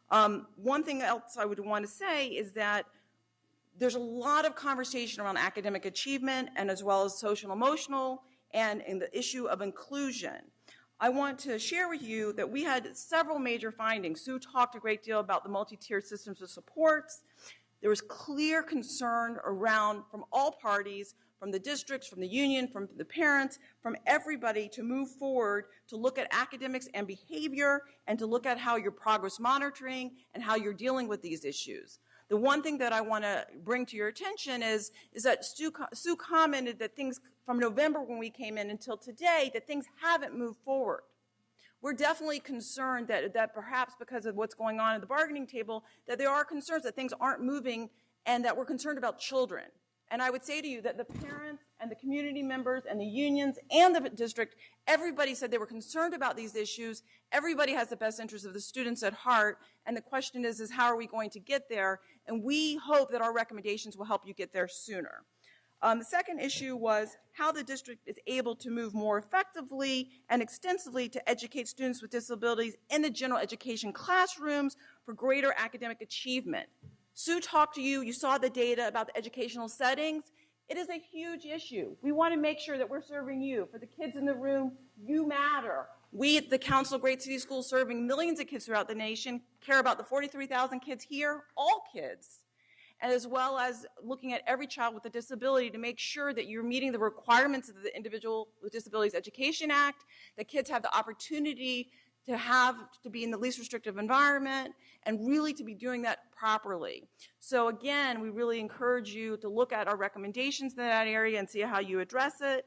One thing else I would want to say is that there's a lot of conversation around academic achievement and as well as social emotional and in the issue of inclusion. I want to share with you that we had several major findings. Sue talked a great deal about the multi-tiered systems of supports. There was clear concern around from all parties, from the districts, from the union, from the parents, from everybody to move forward to look at academics and behavior and to look at how you're progress monitoring and how you're dealing with these issues. The one thing that I want to bring to your attention is that Sue commented that things from November when we came in until today, that things haven't moved forward. We're definitely concerned that perhaps because of what's going on at the bargaining table, that there are concerns that things aren't moving and that we're concerned about children. And I would say to you that the parents and the community members and the unions and the district, everybody said they were concerned about these issues. Everybody has the best interest of the students at heart. And the question is how are we going to get there? And we hope that our recommendations will help you get there sooner. The second issue was how the district is able to move more effectively and extensively to educate students with disabilities in the general education classrooms for greater academic achievement. Sue talked to you. You saw the data about the educational settings. It is a huge issue. We want to make sure that we're serving you. For the kids in the room, you matter. We at the Council of Great City Schools, serving millions of kids throughout the nation, care about the 43,000 kids here, all kids, and as well as looking at every child with a disability to make sure that you're meeting the requirements of the Individual with Disabilities Education Act, that kids have the opportunity to be in the least restrictive environment and really to be doing that properly. So again, we really encourage you to look at our recommendations in that area and see how you address it.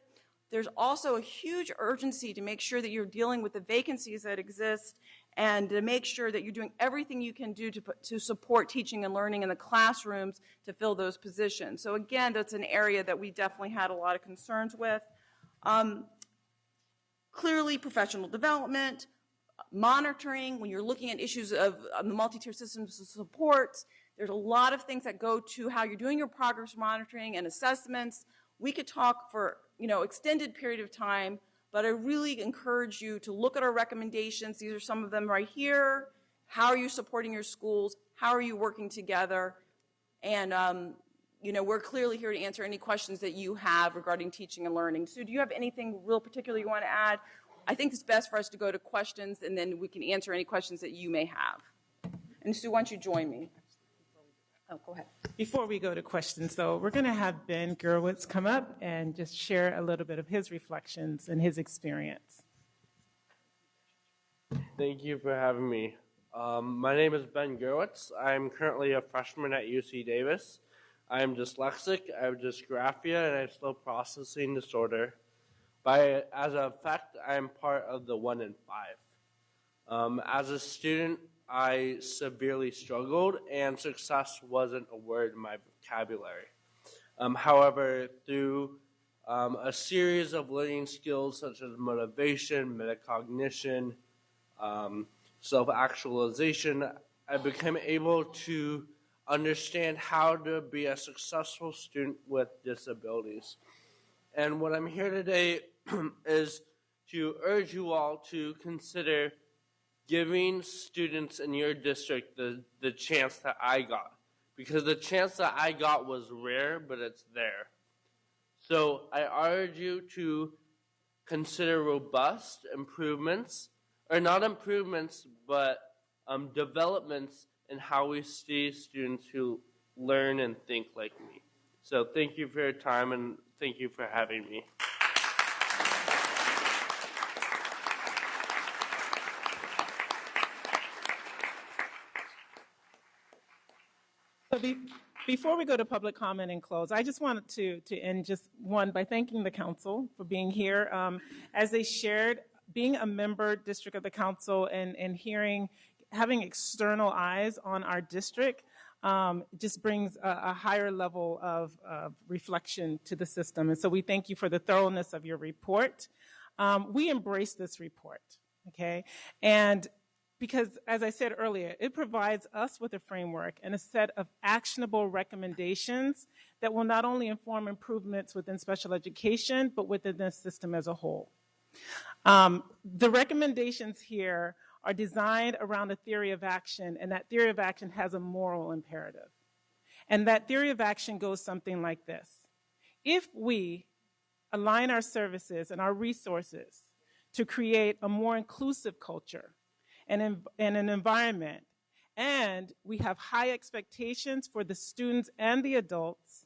There's also a huge urgency to make sure that you're dealing with the vacancies that exist and to make sure that you're doing everything you can do to support teaching and learning in the classrooms to fill those positions. So again, that's an area that we definitely had a lot of concerns with. Clearly, professional development, monitoring, when you're looking at issues of the multi-tier systems of supports, there's a lot of things that go to how you're doing your progress monitoring and assessments. We could talk for extended period of time, but I really encourage you to look at our recommendations. These are some of them right here. How are you supporting your schools? How are you working together? And we're clearly here to answer any questions that you have regarding teaching and learning. Sue, do you have anything real particular you want to add? I think it's best for us to go to questions, and then we can answer any questions that you may have. And Sue, why don't you join me? Oh, go ahead. Before we go to questions, though, we're going to have Ben Gerwitz come up and just share a little bit of his reflections and his experience. Thank you for having me. My name is Ben Gerwitz. I'm currently a freshman at UC Davis. I am dyslexic, I have dysgraphia, and I have slow processing disorder. As a fact, I am part of the 1 in 5. As a student, I severely struggled, and success wasn't a word in my vocabulary. However, through a series of learning skills such as motivation, metacognition, self-actualization, I became able to understand how to be a successful student with disabilities. And what I'm here today is to urge you all to consider giving students in your district the chance that I got. Because the chance that I got was rare, but it's there. So I urge you to consider robust improvements, or not improvements, but developments in how we see students who learn and think like me. So thank you for your time, and thank you for having me. So before we go to public comment and close, I just wanted to end just one by thanking the council for being here. As they shared, being a member district of the council and having external eyes on our district just brings a higher level of reflection to the system. And so we thank you for the thoroughness of your report. We embrace this report, okay? And because, as I said earlier, it provides us with a framework and a set of actionable recommendations that will not only inform improvements within special education, but within the system as a whole. The recommendations here are designed around a theory of action, and that theory of action has a moral imperative. And that theory of action goes something like this. If we align our services and our resources to create a more inclusive culture and an environment, and we have high expectations for the students and the adults,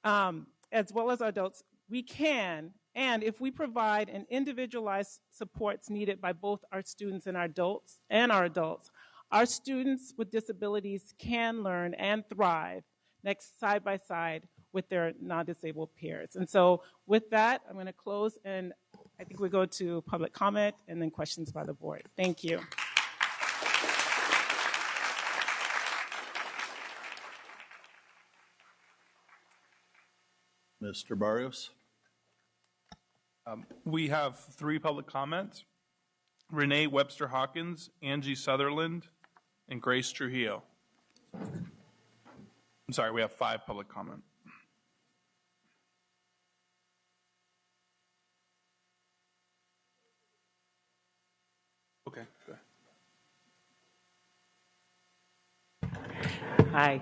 as well as adults, we can, and if we provide an individualized supports needed by both our students and our adults, our students with disabilities can learn and thrive next side by side with their non-disabled peers. And so with that, I'm going to close, and I think we go to public comment and then questions by the board. Thank you. Mr. Barrios. We have 3 public comments. Renee Webster Hawkins, Angie Sutherland, and Grace Trujillo. I'm sorry, we have 5 public comment. Okay, go ahead. Hi.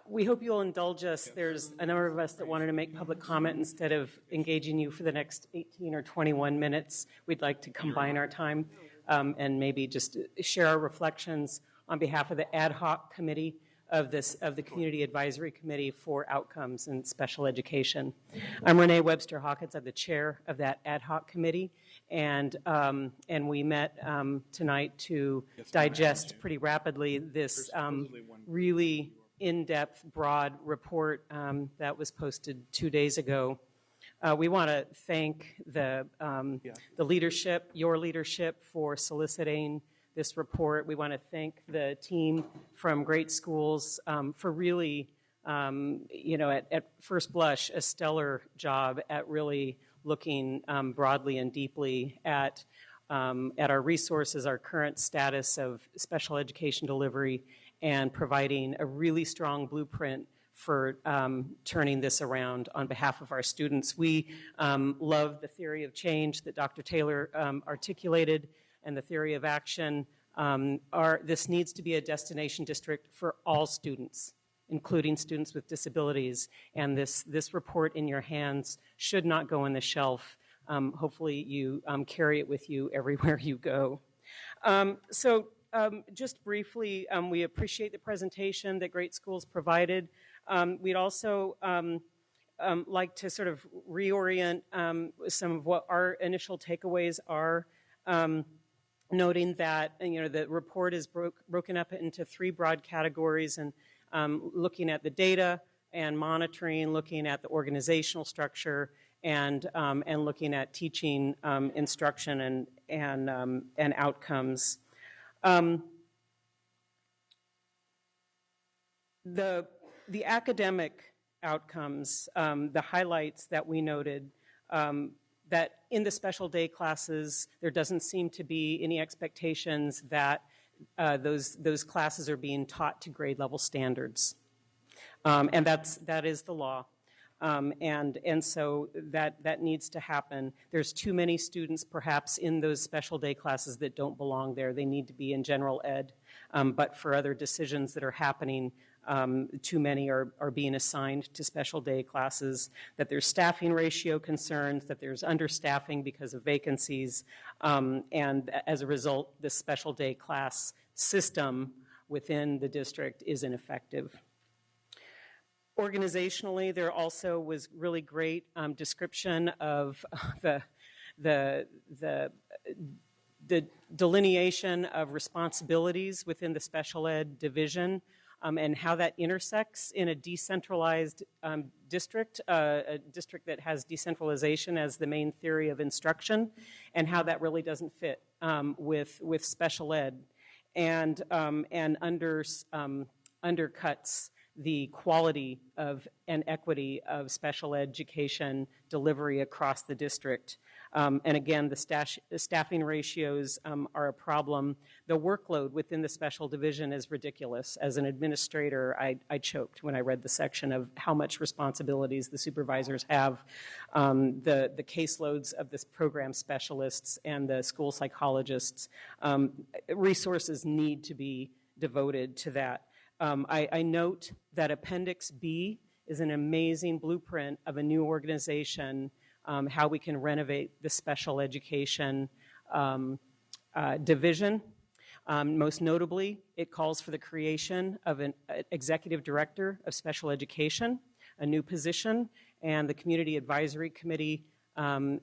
We hope you'll indulge us. There's a number of us that wanted to make public comment instead of engaging you for the next 18 or 21 minutes. We'd like to combine our time and maybe just share our reflections on behalf of the ad hoc committee of the Community Advisory Committee for Outcomes in Special Education. I'm Renee Webster Hawkins. I'm the chair of that ad hoc committee, and we met tonight to digest pretty rapidly this really in-depth, broad report that was posted 2 days ago. We want to thank the leadership, your leadership, for soliciting this report. We want to thank the team from Great Schools for really, at first blush, a stellar job at really looking broadly and deeply at our resources, our current status of special education delivery, and providing a really strong blueprint for turning this around on behalf of our students. We love the theory of change that Dr. Taylor articulated and the theory of action. This needs to be a destination district for all students, including students with disabilities. And this report in your hands should not go on the shelf. Hopefully you carry it with you everywhere you go. Just briefly, we appreciate the presentation that Great Schools provided. We'd also like to sort of reorient some of what our initial takeaways are, noting that the report is broken up into three broad categories, and looking at the data and monitoring, looking at the organizational structure, and looking at teaching, instruction, and outcomes. The academic outcomes, the highlights that we noted, that in the special day classes, there doesn't seem to be any expectations that those classes are being taught to grade level standards. And that is the law. And so that needs to happen. There's too many students perhaps in those special day classes that don't belong there. They need to be in general ed. But for other decisions that are happening, too many are being assigned to special day classes, that there's staffing ratio concerns, that there's understaffing because of vacancies, and as a result, the special day class system within the district is ineffective. Organizationally, there also was really great description of the delineation of responsibilities within the special ed division, and how that intersects in a decentralized district, a district that has decentralization as the main theory of instruction, and how that really doesn't fit with special ed, and undercuts the quality of and equity of special education delivery across the district. And again, the staffing ratios are a problem. The workload within the special division is ridiculous. As an administrator, I choked when I read the section of how much responsibilities the supervisors have. The caseloads of this program specialists and the school psychologists, resources need to be devoted to that. I note that Appendix B is an amazing blueprint of a new organization, how we can renovate the special education division. Most notably, it calls for the creation of an executive director of special education, a new position, and the Community Advisory Committee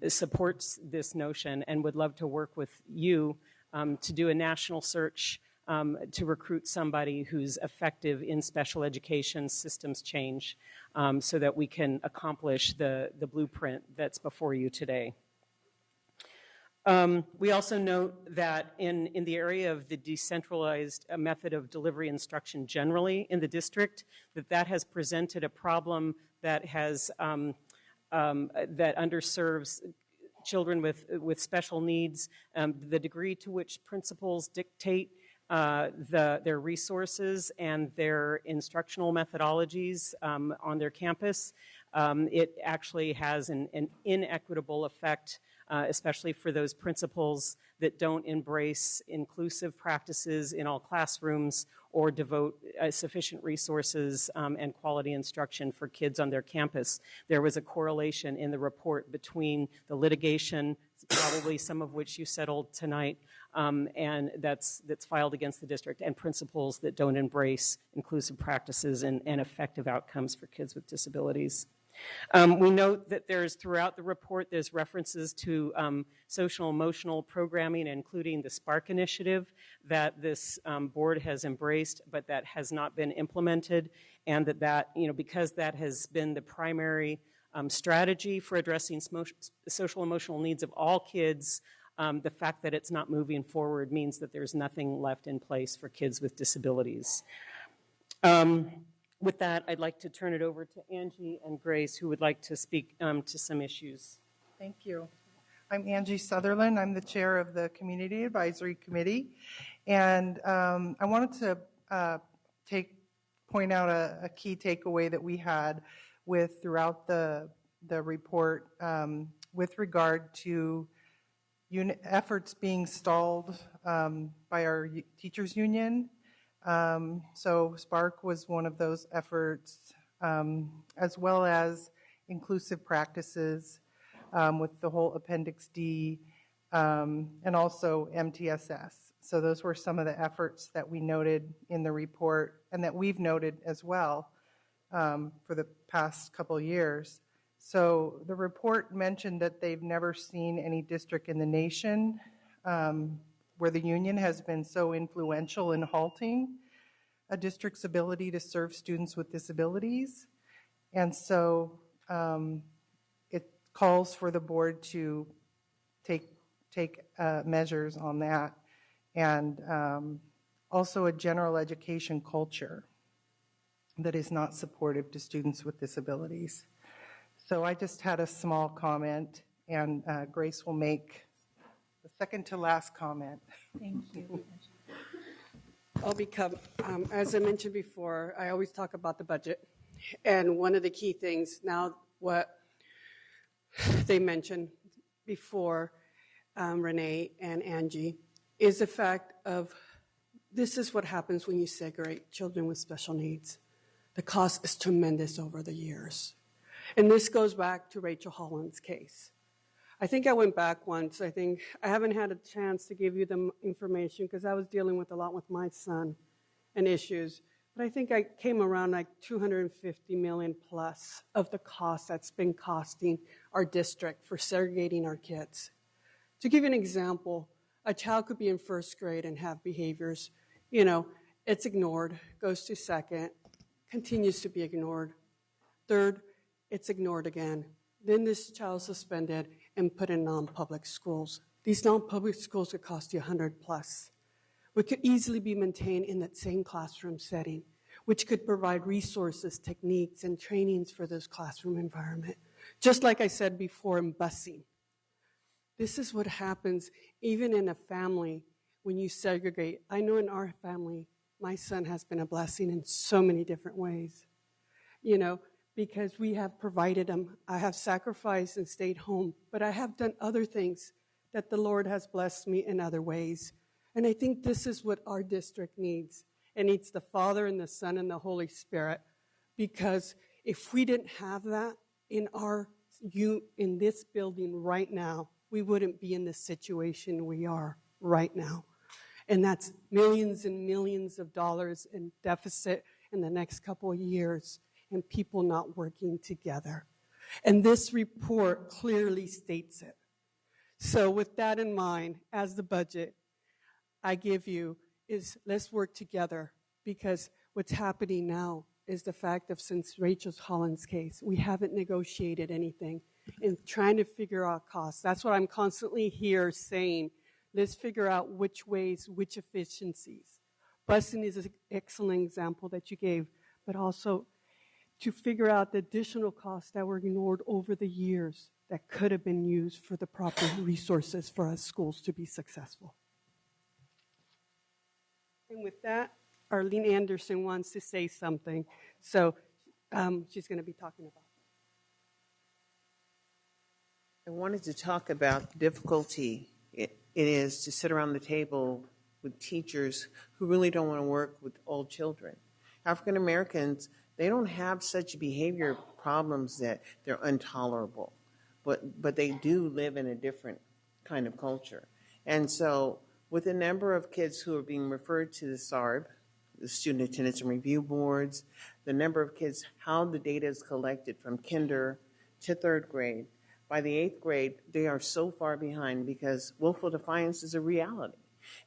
supports this notion and would love to work with you to do a national search to recruit somebody who's effective in special education systems change, so that we can accomplish the blueprint that's before you today. We also note that in the area of the decentralized method of delivery instruction generally in the district, that has presented a problem that has that underserves children with special needs. The degree to which principals dictate their resources and their instructional methodologies on their campus, it actually has an inequitable effect, especially for those principals that don't embrace inclusive practices in all classrooms or devote sufficient resources and quality instruction for kids on their campus. There was a correlation in the report between the litigation, probably some of which you settled tonight, and that's filed against the district, and principals that don't embrace inclusive practices and effective outcomes for kids with disabilities. We note that throughout the report, there's references to social emotional programming, including the SPARK initiative that this board has embraced, but that has not been implemented, and that because that has been the primary strategy for addressing social emotional needs of all kids, the fact that it's not moving forward means that there's nothing left in place for kids with disabilities. With that, I'd like to turn it over to Angie and Grace, who would like to speak to some issues. Thank you. I'm Angie Sutherland. I'm the chair of the Community Advisory Committee. And I wanted to point out a key takeaway that we had throughout the report with regard to efforts being stalled by our teachers union. So SPARK was one of those efforts, as well as inclusive practices with the whole Appendix D, and also MTSS. So those were some of the efforts that we noted in the report and that we've noted as well for the past couple years. So the report mentioned that they've never seen any district in the nation where the union has been so influential in halting a district's ability to serve students with disabilities. And so it calls for the board to take measures on that, and also a general education culture that is not supportive to students with disabilities. So I just had a small comment, and Grace will make the second to last comment. Thank you. I'll become, as I mentioned before, I always talk about the budget. And one of the key things now, what they mentioned before, Renee and Angie, is the fact of this is what happens when you segregate children with special needs. The cost is tremendous over the years. And this goes back to Rachel Holland's case. I think I went back once. I haven't had a chance to give you the information because I was dealing with a lot with my son and issues. But I think I came around like $250 million plus of the cost that's been costing our district for segregating our kids. To give you an example, a child could be in first grade and have behaviors, it's ignored, goes to second, continues to be ignored. Third, it's ignored again. Then this child's suspended and put in non-public schools. These non-public schools could cost you $100 plus, which could easily be maintained in that same classroom setting, which could provide resources, techniques, and trainings for this classroom environment. Just like I said before in busing. This is what happens even in a family when you segregate. I know in our family, my son has been a blessing in so many different ways, because we have provided him. I have sacrificed and stayed home, but I have done other things that the Lord has blessed me in other ways. And I think this is what our district needs. It needs the Father and the Son and the Holy Spirit, because if we didn't have that in this building right now, we wouldn't be in the situation we are right now. And that's millions and millions of dollars in deficit in the next couple of years and people not working together. And this report clearly states it. So with that in mind, as the budget I give you is let's work together, because what's happening now is the fact of since Rachel Holland's case, we haven't negotiated anything in trying to figure out costs. That's what I'm constantly here saying. Let's figure out which ways, which efficiencies. Busing is an excellent example that you gave, but also to figure out the additional costs that were ignored over the years that could have been used for the proper resources for us schools to be successful. And with that, Arlene Anderson wants to say something. So she's going to be talking about. I wanted to talk about the difficulty it is to sit around the table with teachers who really don't want to work with all children. African Americans, they don't have such behavior problems that they're intolerable, but they do live in a different kind of culture. And so with the number of kids who are being referred to the SARB, the Student Attendance and Review Boards, the number of kids, how the data is collected from kinder to third grade, by the 8th grade, they are so far behind because willful defiance is a reality.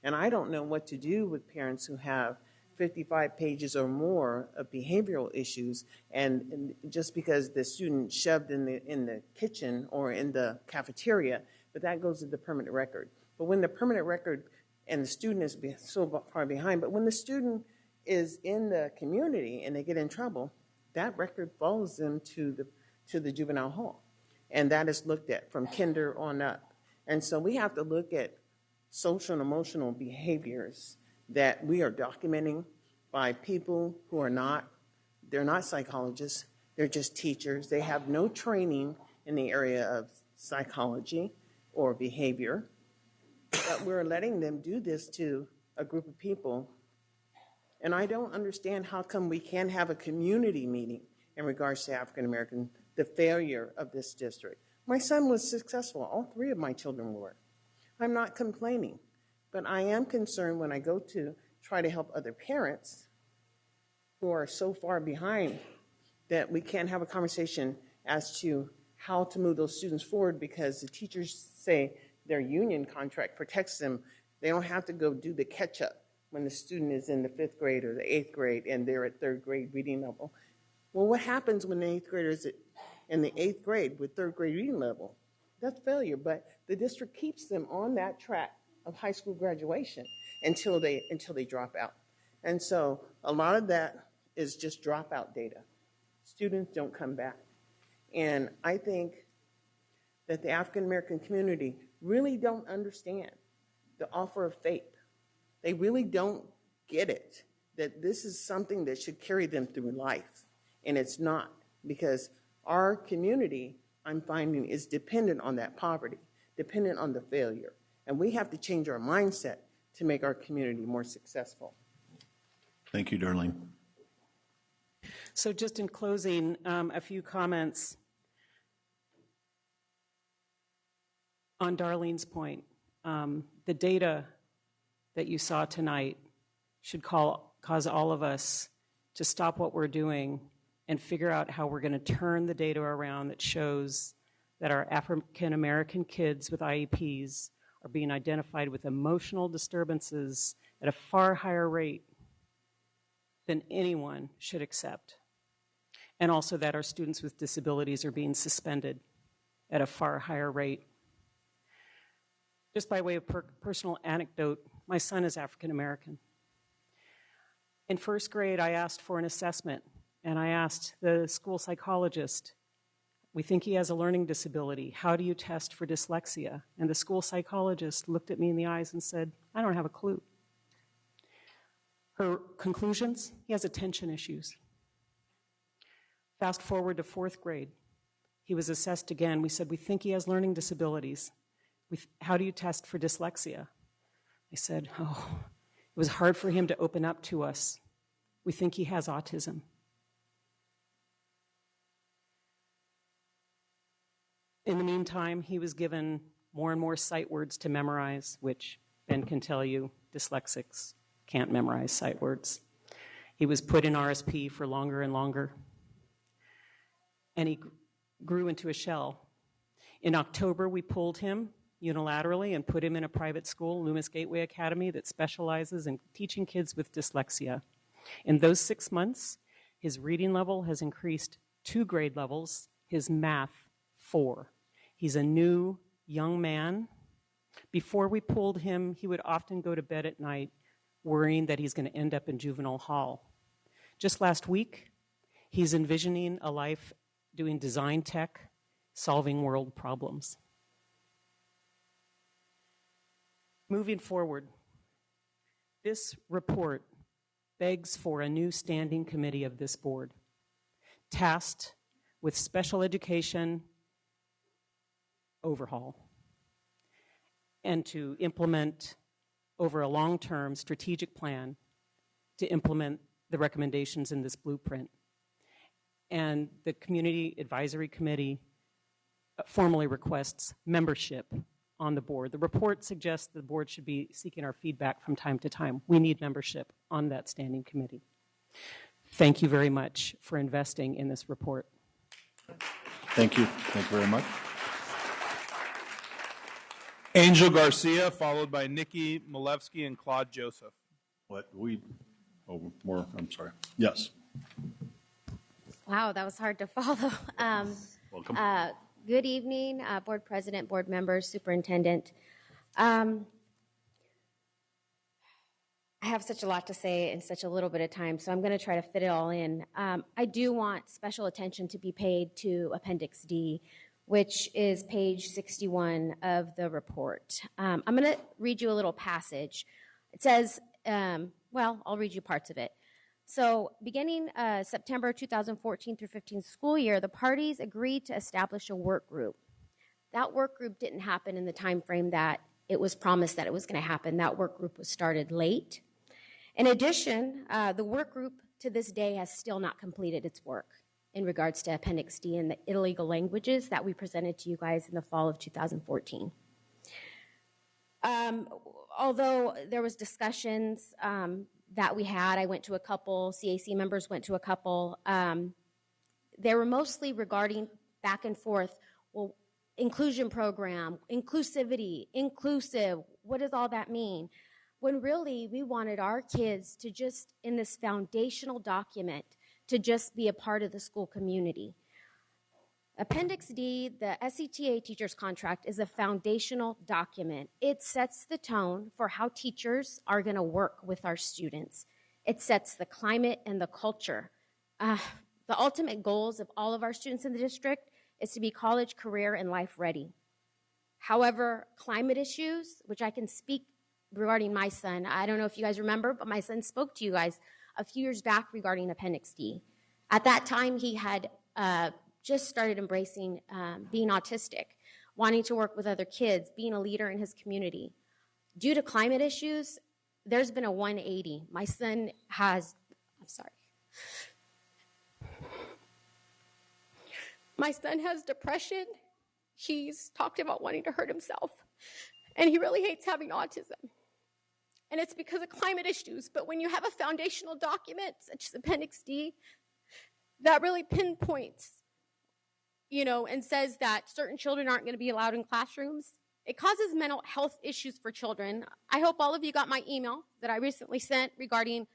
And I don't know what to do with parents who have 55 pages or more of behavioral issues, and just because the student shoved in the kitchen or in the cafeteria, but that goes to the permanent record. But when the permanent record and the student is so far behind, but when the student is in the community and they get in trouble, that record follows them to the juvenile hall. And that is looked at from kinder on up. And so we have to look at social and emotional behaviors that we are documenting by people who are they're not psychologists, they're just teachers. They have no training in the area of psychology or behavior, but we're letting them do this to a group of people. And I don't understand how come we can't have a community meeting in regards to African American, the failure of this district. My son was successful. All 3 of my children were. I'm not complaining, but I am concerned when I go to try to help other parents who are so far behind that we can't have a conversation as to how to move those students forward because the teachers say their union contract protects them. They don't have to go do the catch-up when the student is in the 5th grade or the 8th grade and they're at 3rd grade reading level. Well, what happens when the 8th grader is in the 8th grade with 3rd grade reading level? That's failure, but the district keeps them on that track of high school graduation until they drop out. And so a lot of that is just dropout data. Students don't come back. And I think that the African American community really don't understand the offer of faith. They really don't get it, that this is something that should carry them through life. And it's not, because our community, I'm finding, is dependent on that poverty, dependent on the failure. And we have to change our mindset to make our community more successful. Thank you, Darlene. So just in closing, a few comments on Darlene's point. The data that you saw tonight should cause all of us to stop what we're doing and figure out how we're going to turn the data around that shows that our African American kids with IEPs are being identified with emotional disturbances at a far higher rate than anyone should accept. And also that our students with disabilities are being suspended at a far higher rate. Just by way of personal anecdote, my son is African American. In 1st grade, I asked for an assessment, and I asked the school psychologist, we think he has a learning disability. How do you test for dyslexia? And the school psychologist looked at me in the eyes and said, I don't have a clue. Her conclusions, he has attention issues. Fast forward to 4th grade. He was assessed again. We said, we think he has learning disabilities. How do you test for dyslexia? I said, it was hard for him to open up to us. We think he has autism. In the meantime, he was given more and more sight words to memorize, which Ben can tell you, dyslexics can't memorize sight words. He was put in RSP for longer and longer. And he grew into a shell. In October, we pulled him unilaterally and put him in a private school, Loomis Gateway Academy, that specializes in teaching kids with dyslexia. In those 6 months, his reading level has increased 2 grade levels, his math 4. He's a new young man. Before we pulled him, he would often go to bed at night worrying that he's going to end up in juvenile hall. Just last week, he's envisioning a life doing design tech, solving world problems. Moving forward, this report begs for a new standing committee of this board, tasked with special education overhaul and to implement over a long-term strategic plan to implement the recommendations in this blueprint. And the Community Advisory Committee formally requests membership on the board. The report suggests the board should be seeking our feedback from time to time. We need membership on that standing committee. Thank you very much for investing in this report. Thank you. Thank you very much. Angel Garcia, followed by Nikki Malevsky and Claude Joseph. I'm sorry. Yes. Wow, that was hard to follow. Welcome. Good evening, board president, board members, superintendent. I have such a lot to say in such a little bit of time, so I'm going to try to fit it all in. I do want special attention to be paid to Appendix D, which is page 61 of the report. I'm going to read you a little passage. It says, I'll read you parts of it. So beginning September 2014 through 15 school year, the parties agreed to establish a work group. That work group didn't happen in the time frame that it was promised that it was going to happen. That work group was started late. In addition, the work group to this day has still not completed its work in regards to Appendix D and the illegal languages that we presented to you guys in the fall of 2014. Although there was discussions that we had, I went to a couple, CAC members went to a couple. They were mostly regarding back and forth well, inclusion program, inclusivity, inclusive, what does all that mean? When really we wanted our kids to just, in this foundational document, to just be a part of the school community. Appendix D, the SETA teacher's contract, is a foundational document. It sets the tone for how teachers are going to work with our students. It sets the climate and the culture. The ultimate goals of all of our students in the district is to be college, career, and life ready. However, climate issues, which I can speak regarding my son, I don't know if you guys remember, but my son spoke to you guys a few years back regarding Appendix D. At that time, he had just started embracing being autistic, wanting to work with other kids, being a leader in his community. Due to climate issues, there's been a 180. My son has, I'm sorry. My son has depression. He's talked about wanting to hurt himself. And he really hates having autism. And it's because of climate issues. But when you have a foundational document, such as Appendix D, that really pinpoints, and says that certain children aren't going to be allowed in classrooms, it causes mental health issues for children. I hope all of you got my email that I recently sent regarding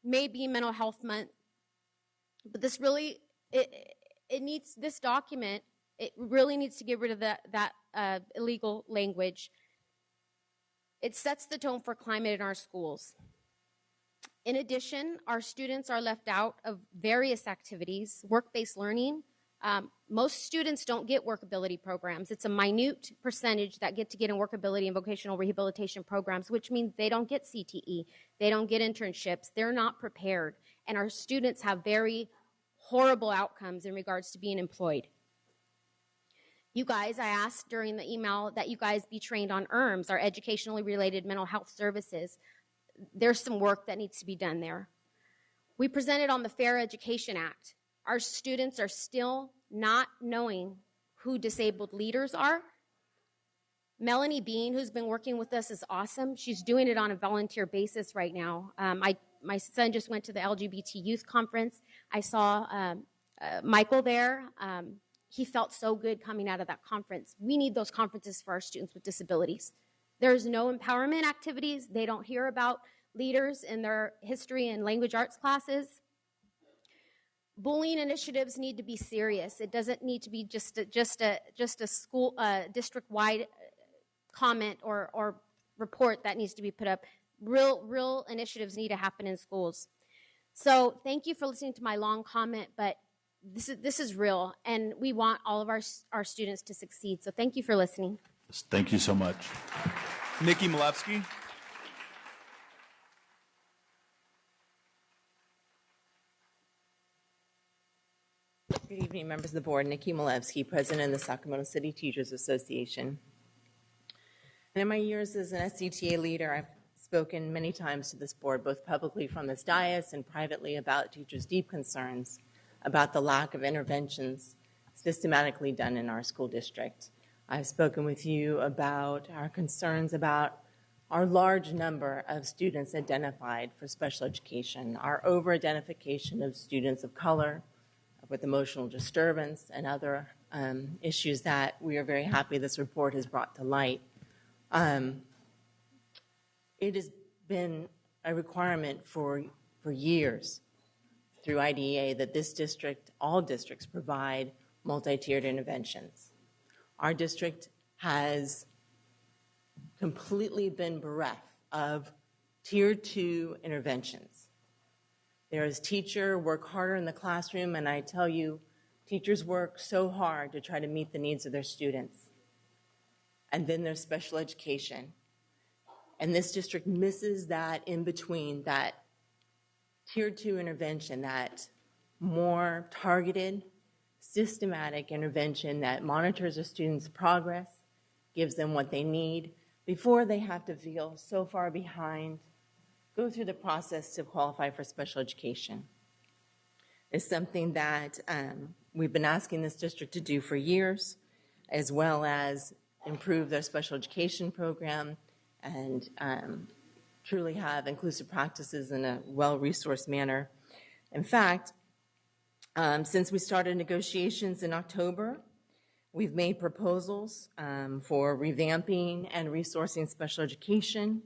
maybe Mental Health Month. But this really, it needs, this document, it really needs to get rid of that illegal language. It sets the tone for climate in our schools. In addition, our students are left out of various activities, work-based learning. Most students don't get workability programs. It's a minute percentage that get in workability and vocational rehabilitation programs, which means they don't get CTE, they don't get internships, they're not prepared. And our students have very horrible outcomes in regards to being employed. You guys, I asked during the email that you guys be trained on ERMS, our educationally related mental health services. There's some work that needs to be done there. We presented on the Fair Education Act. Our students are still not knowing who disabled leaders are. Melanie Bean, who's been working with us, is awesome. She's doing it on a volunteer basis right now. My son just went to the LGBT Youth Conference. I saw Michael there. He felt so good coming out of that conference. We need those conferences for our students with disabilities. There's no empowerment activities. They don't hear about leaders in their history and language arts classes. Bullying initiatives need to be serious. It doesn't need to be just a school district-wide comment or report that needs to be put up. Real initiatives need to happen in schools. So thank you for listening to my long comment, but this is real, and we want all of our students to succeed. So thank you for listening. Thank you so much. Nikki Malevsky. Good evening, members of the board. Nikki Malevsky, president of the Sacramento City Teachers Association. And in my years as an SCTA leader, I've spoken many times to this board, both publicly from this dais and privately, about teachers' deep concerns about the lack of interventions systematically done in our school district. I've spoken with you about our concerns about our large number of students identified for special education, our over-identification of students of color with emotional disturbance and other issues that we are very happy this report has brought to light. It has been a requirement for years through IDEA that this district, all districts, provide multi-tiered interventions. Our district has completely been bereft of Tier 2 interventions. There is teacher work harder in the classroom, and I tell you, teachers work so hard to try to meet the needs of their students. And then there's special education. And this district misses that in between, that Tier 2 intervention, that more targeted, systematic intervention that monitors a student's progress, gives them what they need before they have to feel so far behind, go through the process to qualify for special education. It's something that we've been asking this district to do for years, as well as improve their special education program and truly have inclusive practices in a well-resourced manner. In fact, since we started negotiations in October, We've made proposals for revamping and resourcing special education,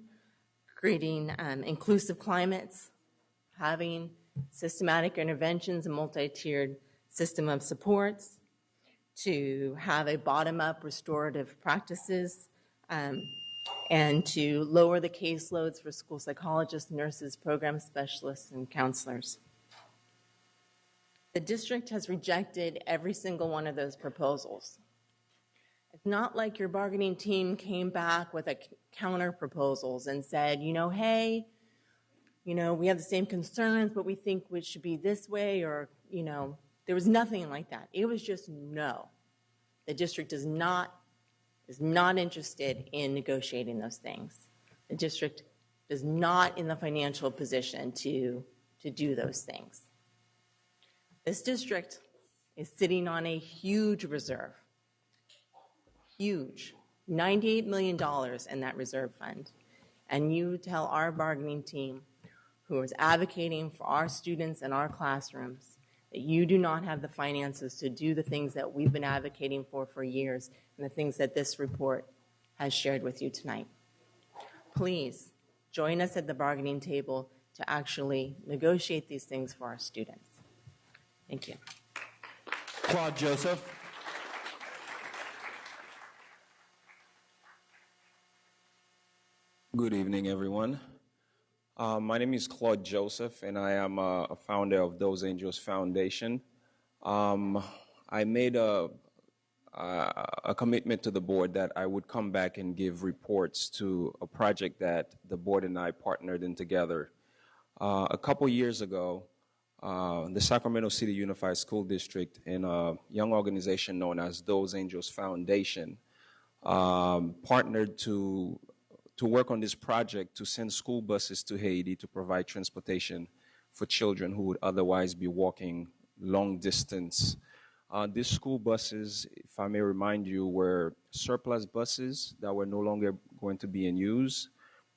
creating inclusive climates, having systematic interventions and multi-tiered system of supports, to have a bottom-up restorative practices, and to lower the caseloads for school psychologists, nurses, program specialists, and counselors. The district has rejected every single one of those proposals. It's not like your bargaining team came back with a counter proposals and said, hey, we have the same concerns, but we think it should be this way, or, there was nothing like that. It was just no. The district is not interested in negotiating those things. The district is not in the financial position to do those things. This district is sitting on a huge reserve, huge, $98 million in that reserve fund. And you tell our bargaining team, who is advocating for our students in our classrooms, that you do not have the finances to do the things that we've been advocating for years, and the things that this report has shared with you tonight. Please join us at the bargaining table to actually negotiate these things for our students. Thank you. Claude Joseph. Good evening, everyone. My name is Claude Joseph, and I am a founder of Those Angels Foundation. I made a commitment to the board that I would come back and give reports to a project that the board and I partnered in together. A couple years ago, the Sacramento City Unified School District and a young organization known as Those Angels Foundation partnered to work on this project to send school buses to Haiti to provide transportation for children who would otherwise be walking long distance. These school buses, if I may remind you, were surplus buses that were no longer going to be in use.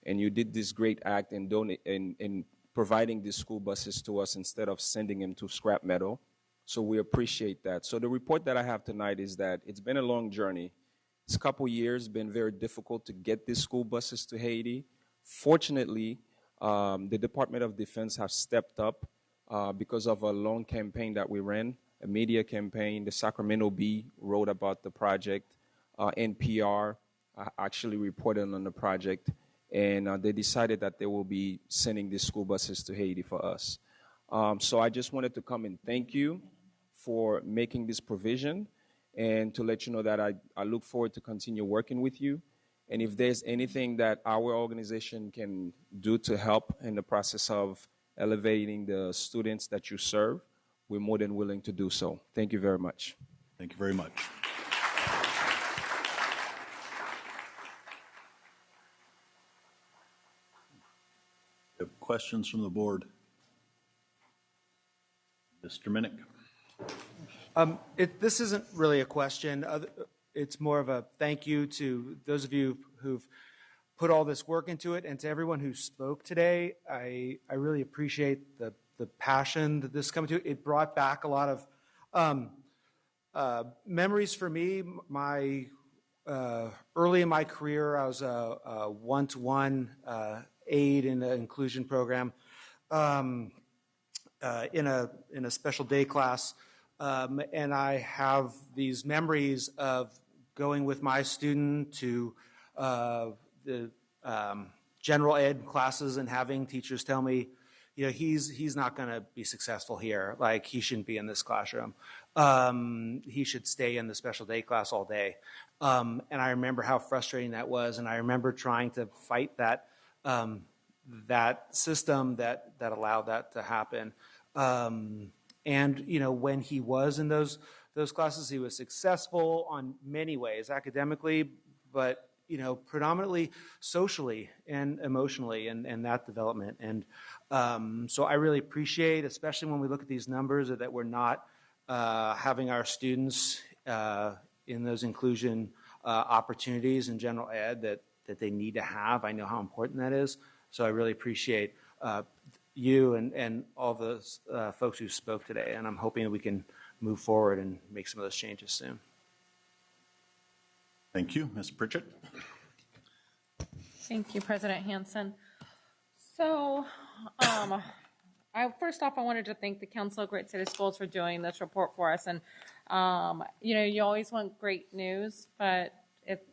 And you did this great act in providing these school buses to us instead of sending them to scrap metal. So we appreciate that. So the report that I have tonight is that it's been a long journey. It's a couple years, been very difficult to get these school buses to Haiti. Fortunately, the Department of Defense has stepped up because of a long campaign that we ran, a media campaign. The Sacramento Bee wrote about the project. NPR actually reported on the project. And they decided that they will be sending these school buses to Haiti for us. So I just wanted to come and thank you for making this provision, and to let you know that I look forward to continue working with you. And if there's anything that our organization can do to help in the process of elevating the students that you serve, we're more than willing to do so. Thank you very much. Thank you very much. We have questions from the board. Mr. Minnick. This isn't really a question. It's more of a thank you to those of you who've put all this work into it, and to everyone who spoke today. I really appreciate the passion that this comes to. It brought back a lot of memories for me. Early in my career, I was a one-to-one aide in the inclusion program in a special day class. And I have these memories of going with my student to the general ed classes and having teachers tell me, he's not going to be successful here. Like, he shouldn't be in this classroom. He should stay in the special day class all day. And I remember how frustrating that was. And I remember trying to fight that system that allowed that to happen. And, when he was in those classes, he was successful on many ways, academically, but, predominantly socially and emotionally and that development. And so I really appreciate, especially when we look at these numbers, that we're not having our students in those inclusion opportunities in general ed that they need to have. I know how important that is. So I really appreciate you and all those folks who spoke today, and I'm hoping that we can move forward and make some of those changes soon. Thank you. Ms. Pritchett? Thank you, President Hansen. So, first off, I wanted to thank the Council of Great City Schools for doing this report for us. And, you always want great news, but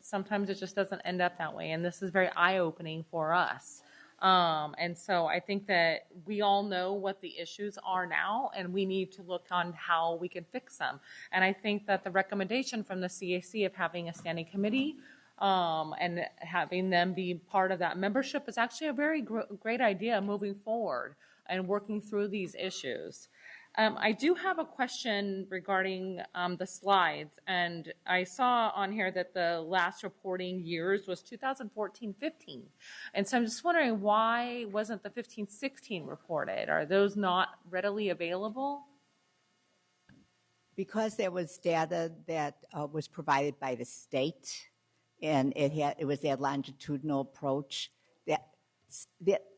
sometimes it just doesn't end up that way. And this is very eye-opening for us. And so I think that we all know what the issues are now, and we need to look on how we can fix them. And I think that the recommendation from the CAC of having a standing committee and having them be part of that membership is actually a very great idea moving forward and working through these issues. I do have a question regarding the slides, and I saw on here that the last reporting years was 2014-15. And so I'm just wondering, why wasn't the 15-16 reported? Are those not readily available? Because there was data that was provided by the state, and it was that longitudinal approach.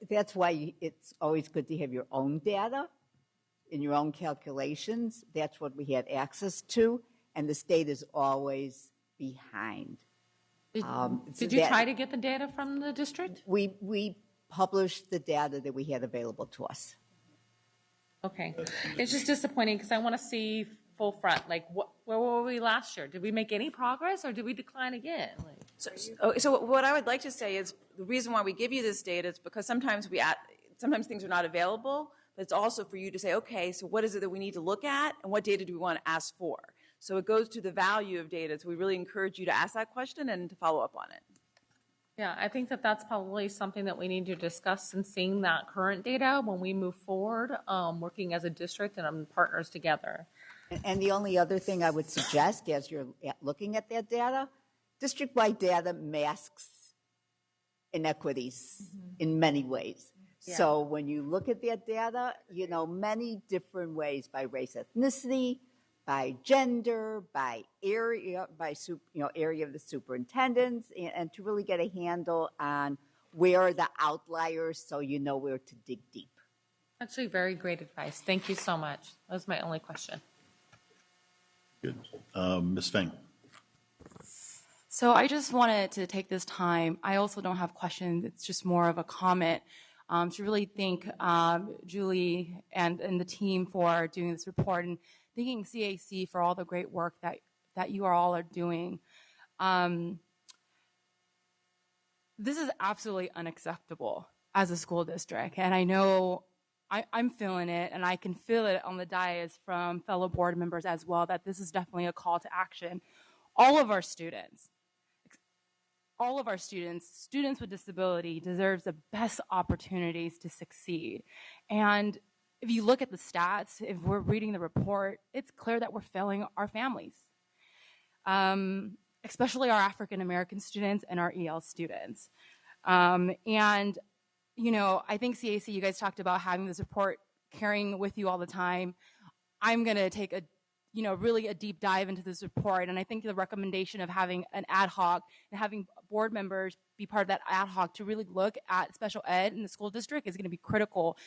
That's why it's always good to have your own data in your own calculations. That's what we had access to, and the state is always behind. Did you try to get the data from the district? We published the data that we had available to us. Okay. It's just disappointing because I want to see full front. Like, where were we last year? Did we make any progress, or did we decline again? So what I would like to say is the reason why we give you this data is because sometimes things are not available, but it's also for you to say, okay, so what is it that we need to look at, and what data do we want to ask for? So it goes to the value of data. So we really encourage you to ask that question and to follow up on it. Yeah, I think that that's probably something that we need to discuss and seeing that current data when we move forward, working as a district and partners together. And the only other thing I would suggest as you're looking at that data, district-wide data masks inequities in many ways. Yeah. So when you look at that data, many different ways, by race, ethnicity, by gender, by area, area of the superintendents, and to really get a handle on where are the outliers so you know where to dig deep. Actually, very great advice. Thank you so much. That was my only question. Good. Ms. Feng. So I just wanted to take this time. I also don't have questions. It's just more of a comment to really thank Julie and the team for doing this report, and thanking CAC for all the great work that you all are doing. This is absolutely unacceptable as a school district, and I know I'm feeling it, and I can feel it on the dais from fellow board members as well, that this is definitely a call to action. All of our students students with disability deserves the best opportunities to succeed. And if you look at the stats, if we're reading the report, it's clear that we're failing our families, especially our African-American students and our EL students. And, I think CAC, you guys talked about having this report carrying with you all the time. I'm going to take really a deep dive into this report. And I think the recommendation of having an ad hoc and having board members be part of that ad hoc to really look at special ed in the school district is going to be critical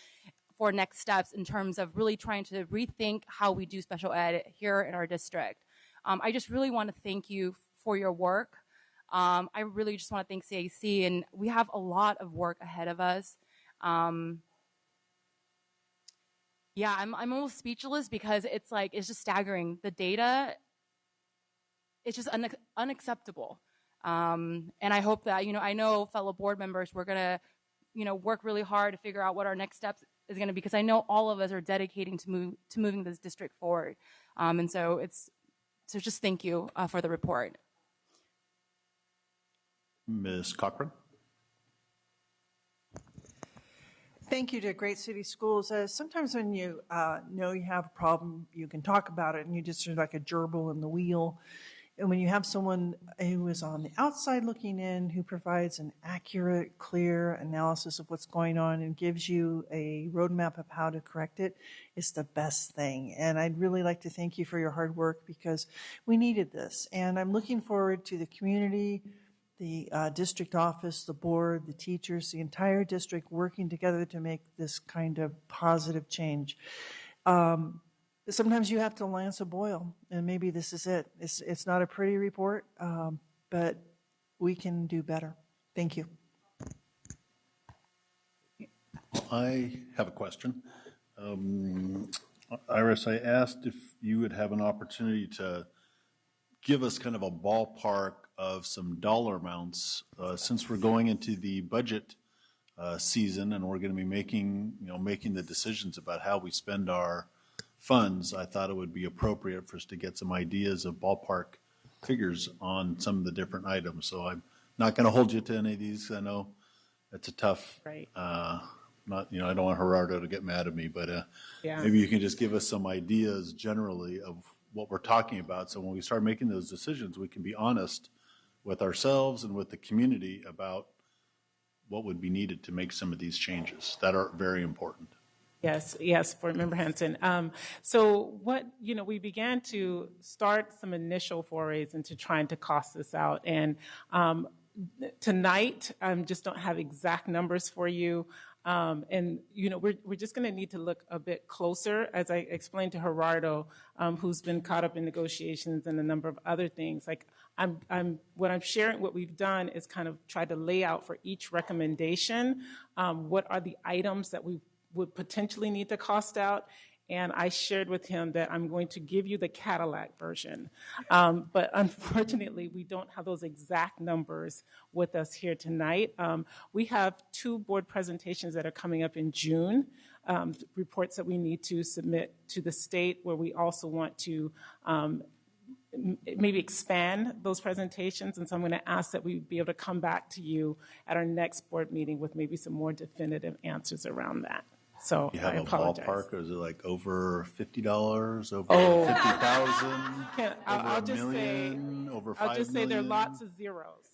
for next steps in terms of really trying to rethink how we do special ed here in our district. I just really want to thank you for your work. I really just want to thank CAC, and we have a lot of work ahead of us. Yeah, I'm almost speechless because it's just staggering. The data, it's just unacceptable. And I hope that, I know fellow board members, we're going to, work really hard to figure out what our next steps is going to be, because I know all of us are dedicating to moving this district forward. And so just thank you for the report. Ms. Cochran. Thank you to Great City Schools. Sometimes when you know you have a problem, you can talk about it, and you just are like a gerbil in the wheel. And when you have someone who is on the outside looking in, who provides an accurate, clear analysis of what's going on and gives you a roadmap of how to correct it, it's the best thing. And I'd really like to thank you for your hard work, because we needed this. And I'm looking forward to the community, the district office, the board, the teachers, the entire district working together to make this kind of positive change. Sometimes you have to lance a boil, and maybe this is it. It's not a pretty report, but we can do better. Thank you. I have a question. Iris, I asked if you would have an opportunity to give us kind of a ballpark of some dollar amounts, since we're going into the budget season and we're going to be making the decisions about how we spend our funds. I thought it would be appropriate for us to get some ideas of ballpark figures on some of the different items. So I'm not going to hold you to any of these. I know it's a tough, Right. not, I don't want Gerardo to get mad at me, but Yeah. maybe you can just give us some ideas generally of what we're talking about. So when we start making those decisions, we can be honest with ourselves and with the community about what would be needed to make some of these changes that are very important. Yes, Board Member Hanson. So we began to start some initial forays into trying to cost this out. And tonight, just don't have exact numbers for you. We're just going to need to look a bit closer, as I explained to Gerardo, who's been caught up in negotiations and a number of other things. Like what I'm sharing, what we've done is kind of try to lay out for each recommendation what are the items that we would potentially need to cost out. And I shared with him that I'm going to give you the Cadillac version. But unfortunately, we don't have those exact numbers with us here tonight. We have 2 board presentations that are coming up in June, reports that we need to submit to the state, where we also want to maybe expand those presentations. And so I'm going to ask that we be able to come back to you at our next board meeting with maybe some more definitive answers around that. So You have I a apologize. ballpark, or is it like over $50, over Oh. 50,000, I'll over a just million, over 5 I'll just say there are million? lots of zeros.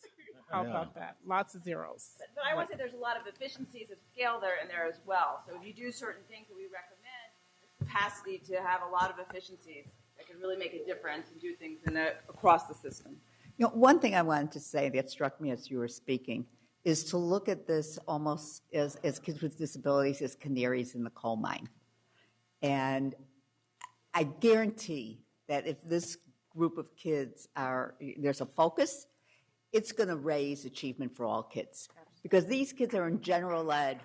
How Yeah. about that? Lots of zeros. But I want to say there's a lot of efficiencies of scale there in there as well. So if you do certain things that we recommend, there's capacity to have a lot of efficiencies that can really make a difference and do things across the system. One thing I wanted to say that struck me as you were speaking is to look at this almost as kids with disabilities as canaries in the coal mine. And I guarantee that if this group of kids there's a focus, it's going to raise achievement for all kids. Because these kids are in general ed.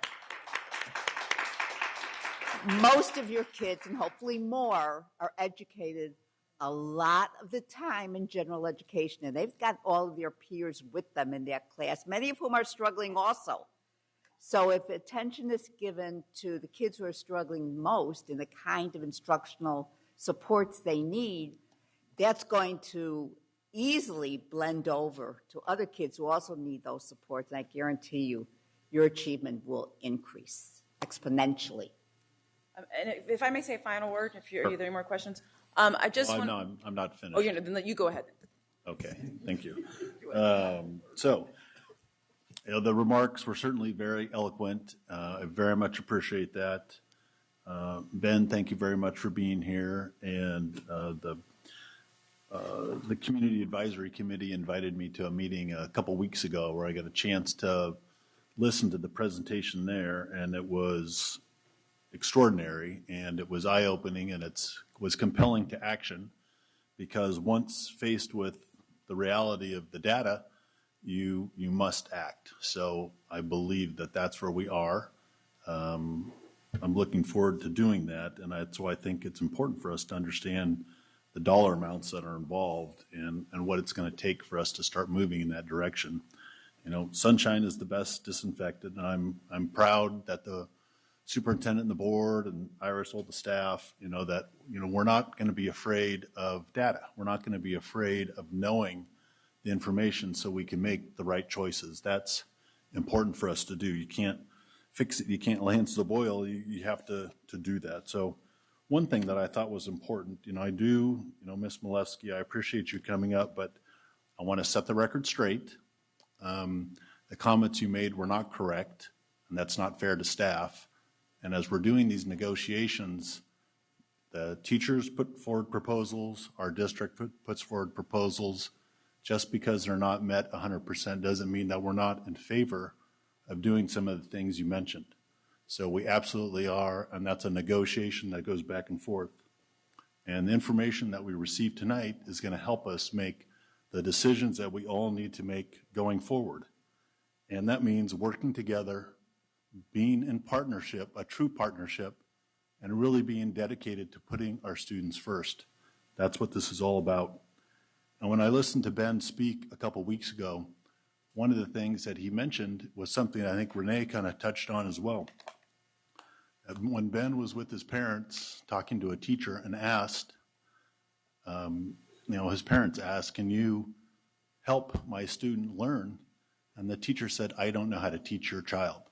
Most of your kids, and hopefully more, are educated a lot of the time in general education, and they've got all of their peers with them in that class, many of whom are struggling also. So if attention is given to the kids who are struggling most and the kind of instructional supports they need, that's going to easily blend over to other kids who also need those supports, and I guarantee you, your achievement will increase exponentially. And if I may say a final word, if you have any more questions, I just want. No, I'm not finished. Oh, then you go ahead. Okay, thank you. The remarks were certainly very eloquent. I very much appreciate that. Ben, thank you very much for being here. And the Community Advisory Committee invited me to a meeting a couple weeks ago where I got a chance to listen to the presentation there, and it was extraordinary, and it was eye-opening, and it was compelling to action, because once faced with the reality of the data, you must act. So I believe that that's where we are. I'm looking forward to doing that, and that's why I think it's important for us to understand the dollar amounts that are involved and what it's going to take for us to start moving in that direction. Sunshine is the best disinfectant, and I'm proud that the superintendent and the board and Iris told the staff, that, we're not going to be afraid of data. We're not going to be afraid of knowing the information so we can make the right choices. That's important for us to do. You can't fix it. You can't lance the boil. You have to do that. So one thing that I thought was important, I do, Ms. Milewski, I appreciate you coming up, but I want to set the record straight. The comments you made were not correct, and that's not fair to staff. And as we're doing these negotiations, the teachers put forward proposals, our district puts forward proposals. Just because they're not met 100% doesn't mean that we're not in favor of doing some of the things you mentioned. So we absolutely are, and that's a negotiation that goes back and forth. And the information that we received tonight is going to help us make the decisions that we all need to make going forward. And that means working together, being in partnership, a true partnership, and really being dedicated to putting our students first. That's what this is all about. And when I listened to Ben speak a couple weeks ago, one of the things that he mentioned was something I think Renee kind of touched on as well. When Ben was with his parents talking to a teacher and asked, his parents asked, "Can you help my student learn?" And the teacher said, "I don't know how to teach your child."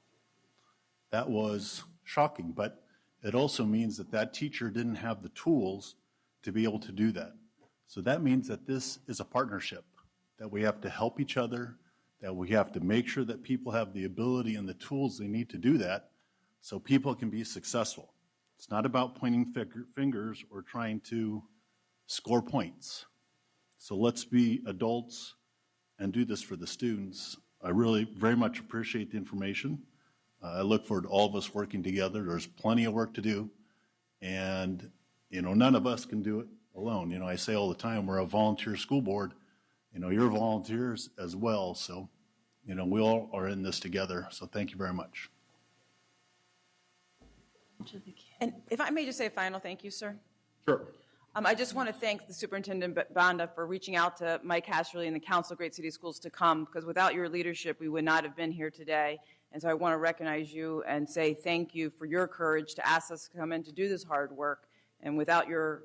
That was shocking, but it also means that that teacher didn't have the tools to be able to do that. So that means that this is a partnership, that we have to help each other, that we have to make sure that people have the ability and the tools they need to do that so people can be successful. It's not about pointing fingers or trying to score points. So let's be adults and do this for the students. I really very much appreciate the information. I look forward to all of us working together. There's plenty of work to do, and none of us can do it alone. I say all the time, we're a volunteer school board. You're volunteers as well, so we all are in this together. So thank you very much. And if I may just say a final thank you, sir. Sure. I just want to thank the Superintendent Banda for reaching out to Mike Hasserly and the Council of Great City Schools to come, because without your leadership, we would not have been here today. And so I want to recognize you and say thank you for your courage to ask us to come in to do this hard work. And without your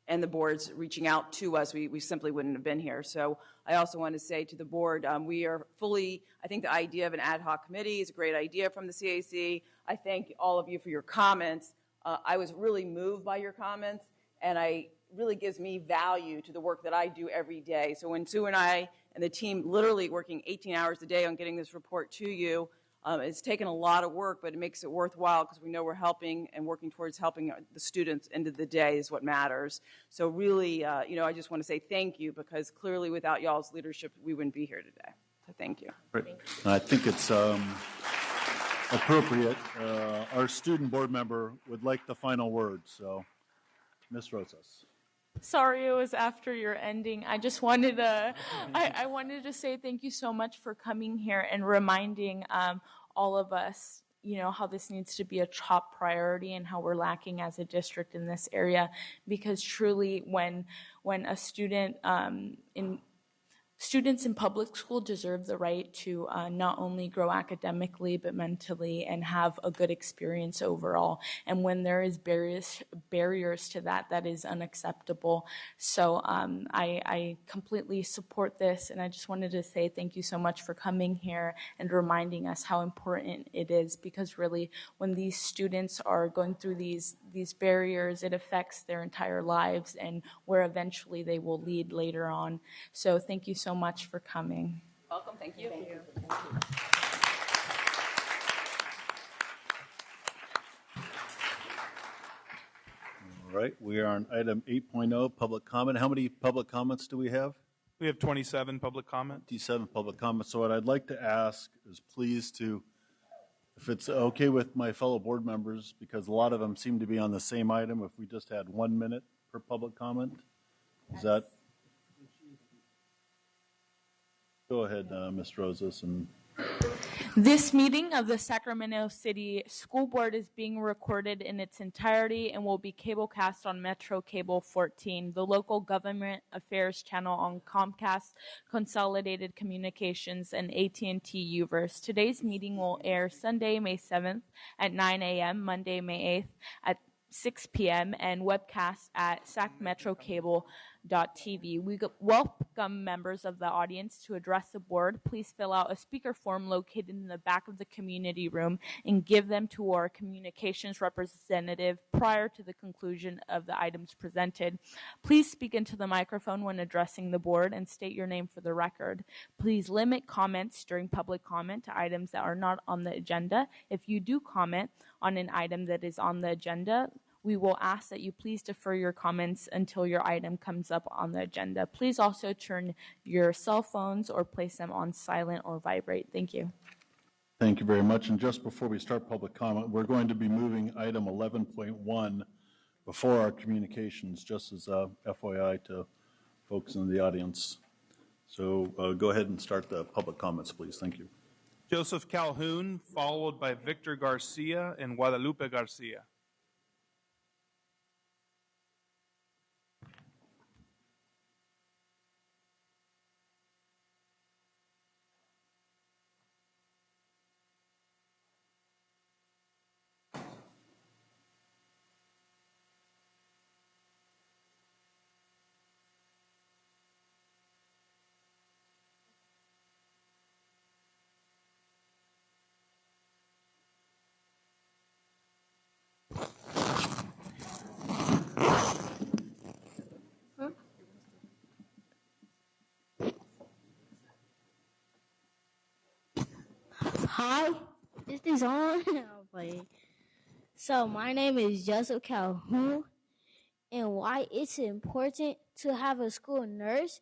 and the boards reaching out to us, we simply wouldn't have been here. So I also want to say to the board, we are fully, I think the idea of an ad hoc committee is a great idea from the CAC. I thank all of you for your comments. I was really moved by your comments, and it really gives me value to the work that I do every day. So when Sue and I and the team literally working 18 hours a day on getting this report to you, it's taken a lot of work, but it makes it worthwhile because we know we're helping and working towards helping the students. End of the day is what matters. So really, I just want to say thank you, because clearly without y'all's leadership, we wouldn't be here today. So thank you. Right. I think it's appropriate. Our student board member would like the final word, so Ms. Rosas. Sorry, it was after your ending. I just wanted to, I wanted to say thank you so much for coming here and reminding all of us, how this needs to be a top priority and how we're lacking as a district in this area. Because truly, when a students in public school deserve the right to not only grow academically but mentally and have a good experience overall. And when there is barriers to that is unacceptable. So I completely support this, and I just wanted to say thank you so much for coming here and reminding us how important it is, because really when these students are going through these barriers, it affects their entire lives and where eventually they will lead later on. So thank you so much for coming. Welcome. Thank you. Thank you. All right, we are on item 8.0, public comment. How many public comments do we have? We have 27 public comments. 27 public comments. So what I'd like to ask is please to, if it's okay with my fellow board members, because a lot of them seem to be on the same item, if we just had 1 minute per public comment, is that? Go ahead, Ms. Rosas. This meeting of the Sacramento City School Board is being recorded in its entirety and will be cablecast on Metro Cable 14, the local government affairs channel on Comcast, Consolidated Communications, and AT&T Uverse. Today's meeting will air Sunday, May 7th at 9 a.m., Monday, May 8th at 6 p.m., and webcast at sacmetrocable.tv. We welcome members of the audience to address the board. Please fill out a speaker form located in the back of the community room and give them to our communications representative prior to the conclusion of the items presented. Please speak into the microphone when addressing the board and state your name for the record. Please limit comments during public comment to items that are not on the agenda. If you do comment on an item that is on the agenda, we will ask that you please defer your comments until your item comes up on the agenda. Please also turn your cell phones or place them on silent or vibrate. Thank you. Thank you very much. And just before we start public comment, we're going to be moving item 11.1 before our communications, just as FYI to folks in the audience. So go ahead and start the public comments, please. Thank you. Joseph Calhoun, followed by Victor Garcia and Guadalupe Garcia. Hi, is this on? I'm playing. So my name is Joseph Calhoun, and why it's important to have a school nurse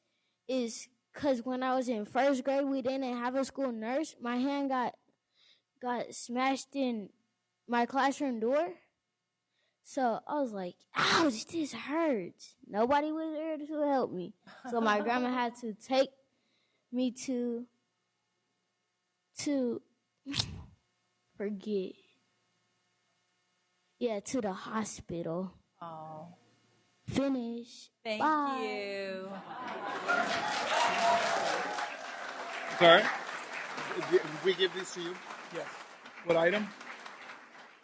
is because when I was in first grade, we didn't have a school nurse. My hand got smashed in my classroom door. So I was like, ouch, this hurts. Nobody was there to help me. So my grandma had to take me to forget. Yeah, to the hospital. Oh. Finish. Thank Bye. you. Sorry? Did we give these to you? Yes. What item?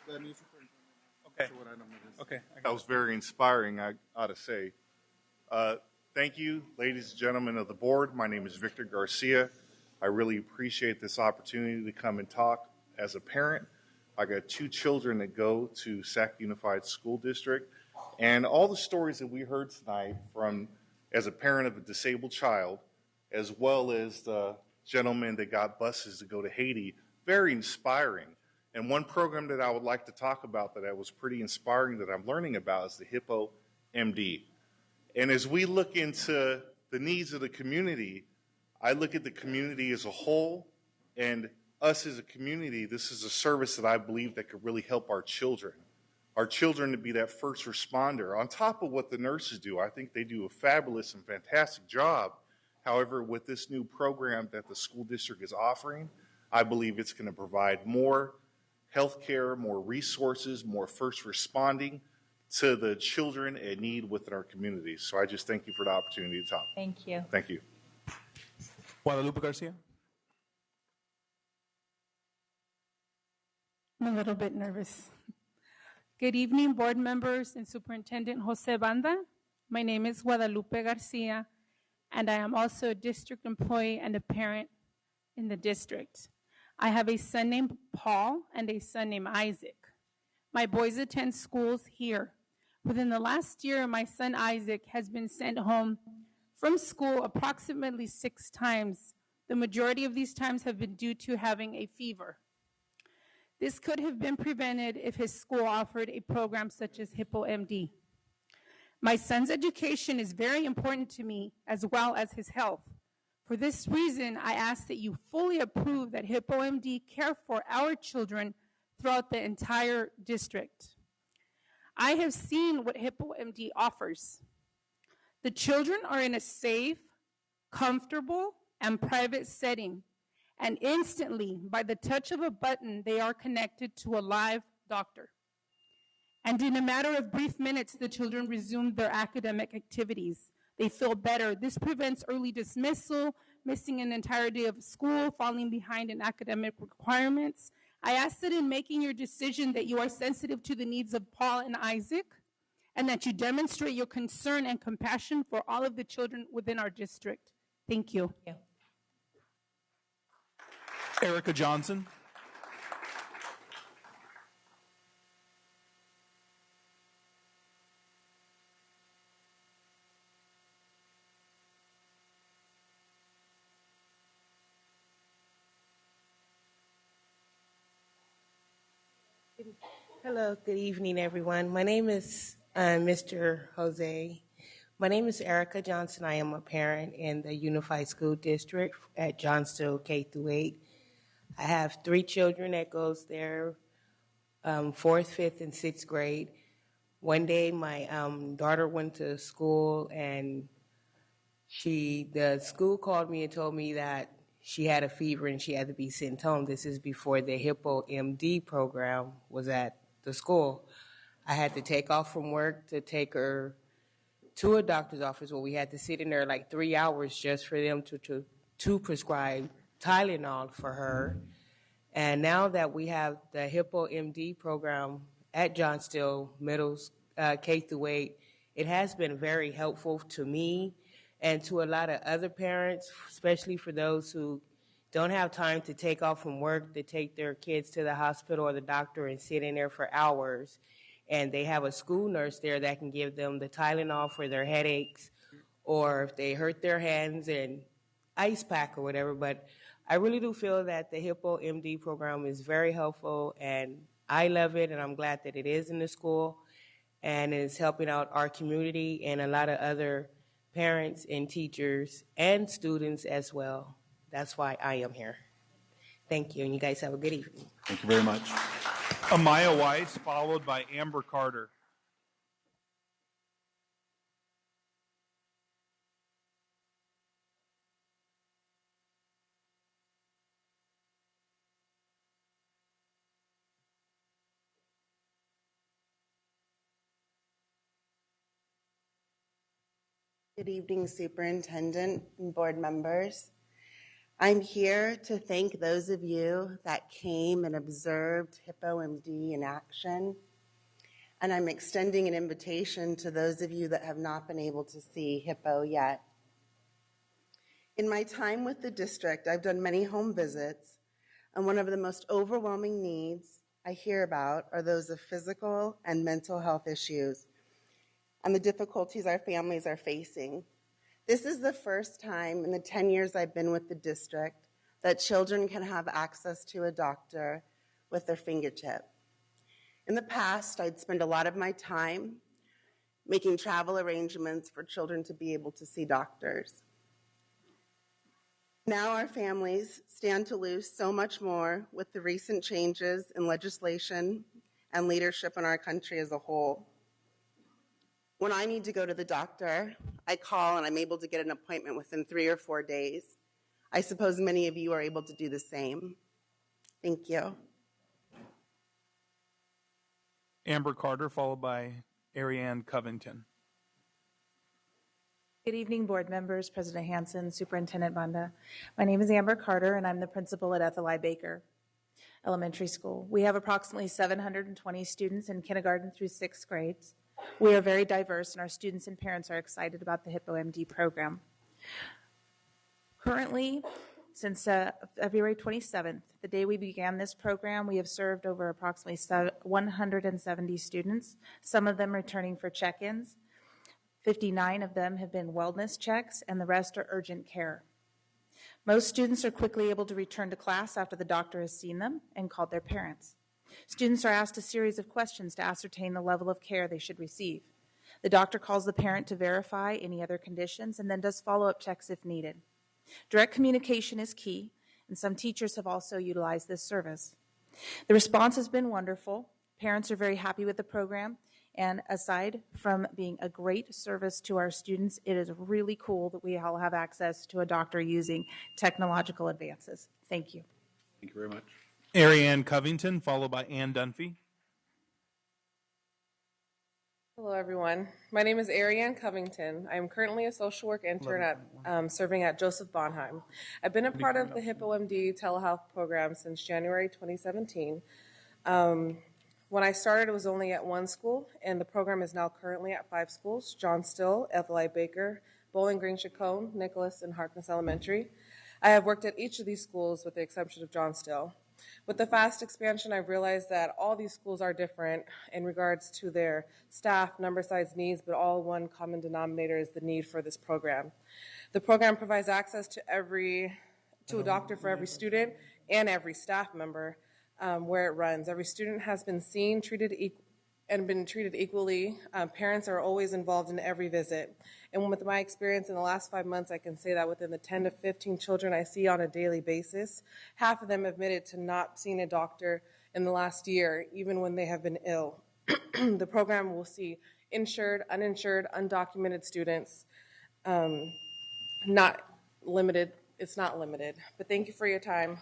The new superintendent. Okay. What item it is. Okay. That was very inspiring, I ought to say. Thank you, ladies and gentlemen of the board. My name is Victor Garcia. I really appreciate this opportunity to come and talk as a parent. I got 2 children that go to Sac Unified School District, and all the stories that we heard tonight from as a parent of a disabled child, as well as the gentleman that got buses to go to Haiti, very inspiring. And one program that I would like to talk about that I was pretty inspiring that I'm learning about is the Hippo MD. And as we look into the needs of the community, I look at the community as a whole, and us as a community, this is a service that I believe that could really help our children to be that first responder. On top of what the nurses do, I think they do a fabulous and fantastic job. However, with this new program that the school district is offering, I believe it's going to provide more health care, more resources, more first responding to the children in need within our communities. So I just thank you for the opportunity to talk. Thank you. Thank you. Guadalupe Garcia. I'm a little bit nervous. Good evening, board members and Superintendent Jose Banda. My name is Guadalupe Garcia, and I am also a district employee and a parent in the district. I have a son named Paul and a son named Isaac. My boys attend schools here. Within the last year, my son Isaac has been sent home from school approximately 6 times. The majority of these times have been due to having a fever. This could have been prevented if his school offered a program such as Hippo MD. My son's education is very important to me, as well as his health. For this reason, I ask that you fully approve that Hippo MD care for our children throughout the entire district. I have seen what Hippo MD offers. The children are in a safe, comfortable, and private setting, and instantly, by the touch of a button, they are connected to a live doctor. And in a matter of brief minutes, the children resume their academic activities. They feel better. This prevents early dismissal, missing an entire day of school, falling behind in academic requirements. I ask that in making your decision that you are sensitive to the needs of Paul and Isaac, and that you demonstrate your concern and compassion for all of the children within our district. Thank you. Thank you. Erica Johnson. Hello, good evening, everyone. My name is Mr. Jose. My name is Erica Johnson. I am a parent in the Unified School District at Johnston K-8. I have 3 children that goes there, 4th, 5th, and 6th grade. One day, my daughter went to school and The school called me and told me that she had a fever and she had to be sent home. This is before the Hippo MD program was at the school. I had to take off from work to take her to a doctor's office where we had to sit in there like 3 hours just for them to prescribe Tylenol for her. And now that we have the Hippo MD program at John Still Middle K through 8, it has been very helpful to me and to a lot of other parents, especially for those who don't have time to take off from work to take their kids to the hospital or the doctor and sit in there for hours. And they have a school nurse there that can give them the Tylenol for their headaches, or if they hurt their hands, and ice pack or whatever. But I really do feel that the Hippo MD program is very helpful, and I love it, and I'm glad that it is in the school, and it's helping out our community and a lot of other parents and teachers and students as well. That's why I am here. Thank you, and you guys have a good evening. Thank you very much. Amaya Weiss, followed by Amber Carter. Good evening, Superintendent and board members. I'm here to thank those of you that came and observed Hippo MD in action. And I'm extending an invitation to those of you that have not been able to see Hippo yet. In my time with the district, I've done many home visits, and one of the most overwhelming needs I hear about are those of physical and mental health issues and the difficulties our families are facing. This is the first time in the 10 years I've been with the district that children can have access to a doctor with their fingertip. In the past, I'd spend a lot of my time making travel arrangements for children to be able to see doctors. Now our families stand to lose so much more with the recent changes in legislation and leadership in our country as a whole. When I need to go to the doctor, I call and I'm able to get an appointment within 3 or 4 days. I suppose many of you are able to do the same. Thank you. Amber Carter, followed by Ariane Covington. Good evening, board members, President Hansen, Superintendent Banda. My name is Amber Carter, and I'm the principal at Ethel I. Baker Elementary School. We have approximately 720 students in kindergarten through 6th grades. We are very diverse, and our students and parents are excited about the Hippo MD program. Currently, since February 27th, the day we began this program, we have served over approximately 170 students, some of them returning for check-ins. 59 of them have been wellness checks, and the rest are urgent care. Most students are quickly able to return to class after the doctor has seen them and called their parents. Students are asked a series of questions to ascertain the level of care they should receive. The doctor calls the parent to verify any other conditions and then does follow-up checks if needed. Direct communication is key, and some teachers have also utilized this service. The response has been wonderful. Parents are very happy with the program, and aside from being a great service to our students, it is really cool that we all have access to a doctor using technological advances. Thank you. Thank you very much. Ariane Covington, followed by Ann Dunphy. Hello, everyone. My name is Ariane Covington. I am currently a social work intern serving at Joseph Bonheim. I've been a part of the Hippo MD telehealth program since January 2017. When I started, it was only at one school, and the program is now currently at 5 schools: John Still, Ethel I. Baker, Bowling Green, Chacon, Nicholas, and Harkness Elementary. I have worked at each of these schools with the exception of John Still. With the fast expansion, I've realized that all these schools are different in regards to their staff, number, size, needs, but all one common denominator is the need for this program. The program provides access to a doctor for every student and every staff member where it runs. Every student has been seen, treated equally. Parents are always involved in every visit. And with my experience in the last 5 months, I can say that within the 10 to 15 children I see on a daily basis, half of them admitted to not seeing a doctor in the last year, even when they have been ill. The program will see insured, uninsured, undocumented students. not limited. It's not limited. But thank you for your time.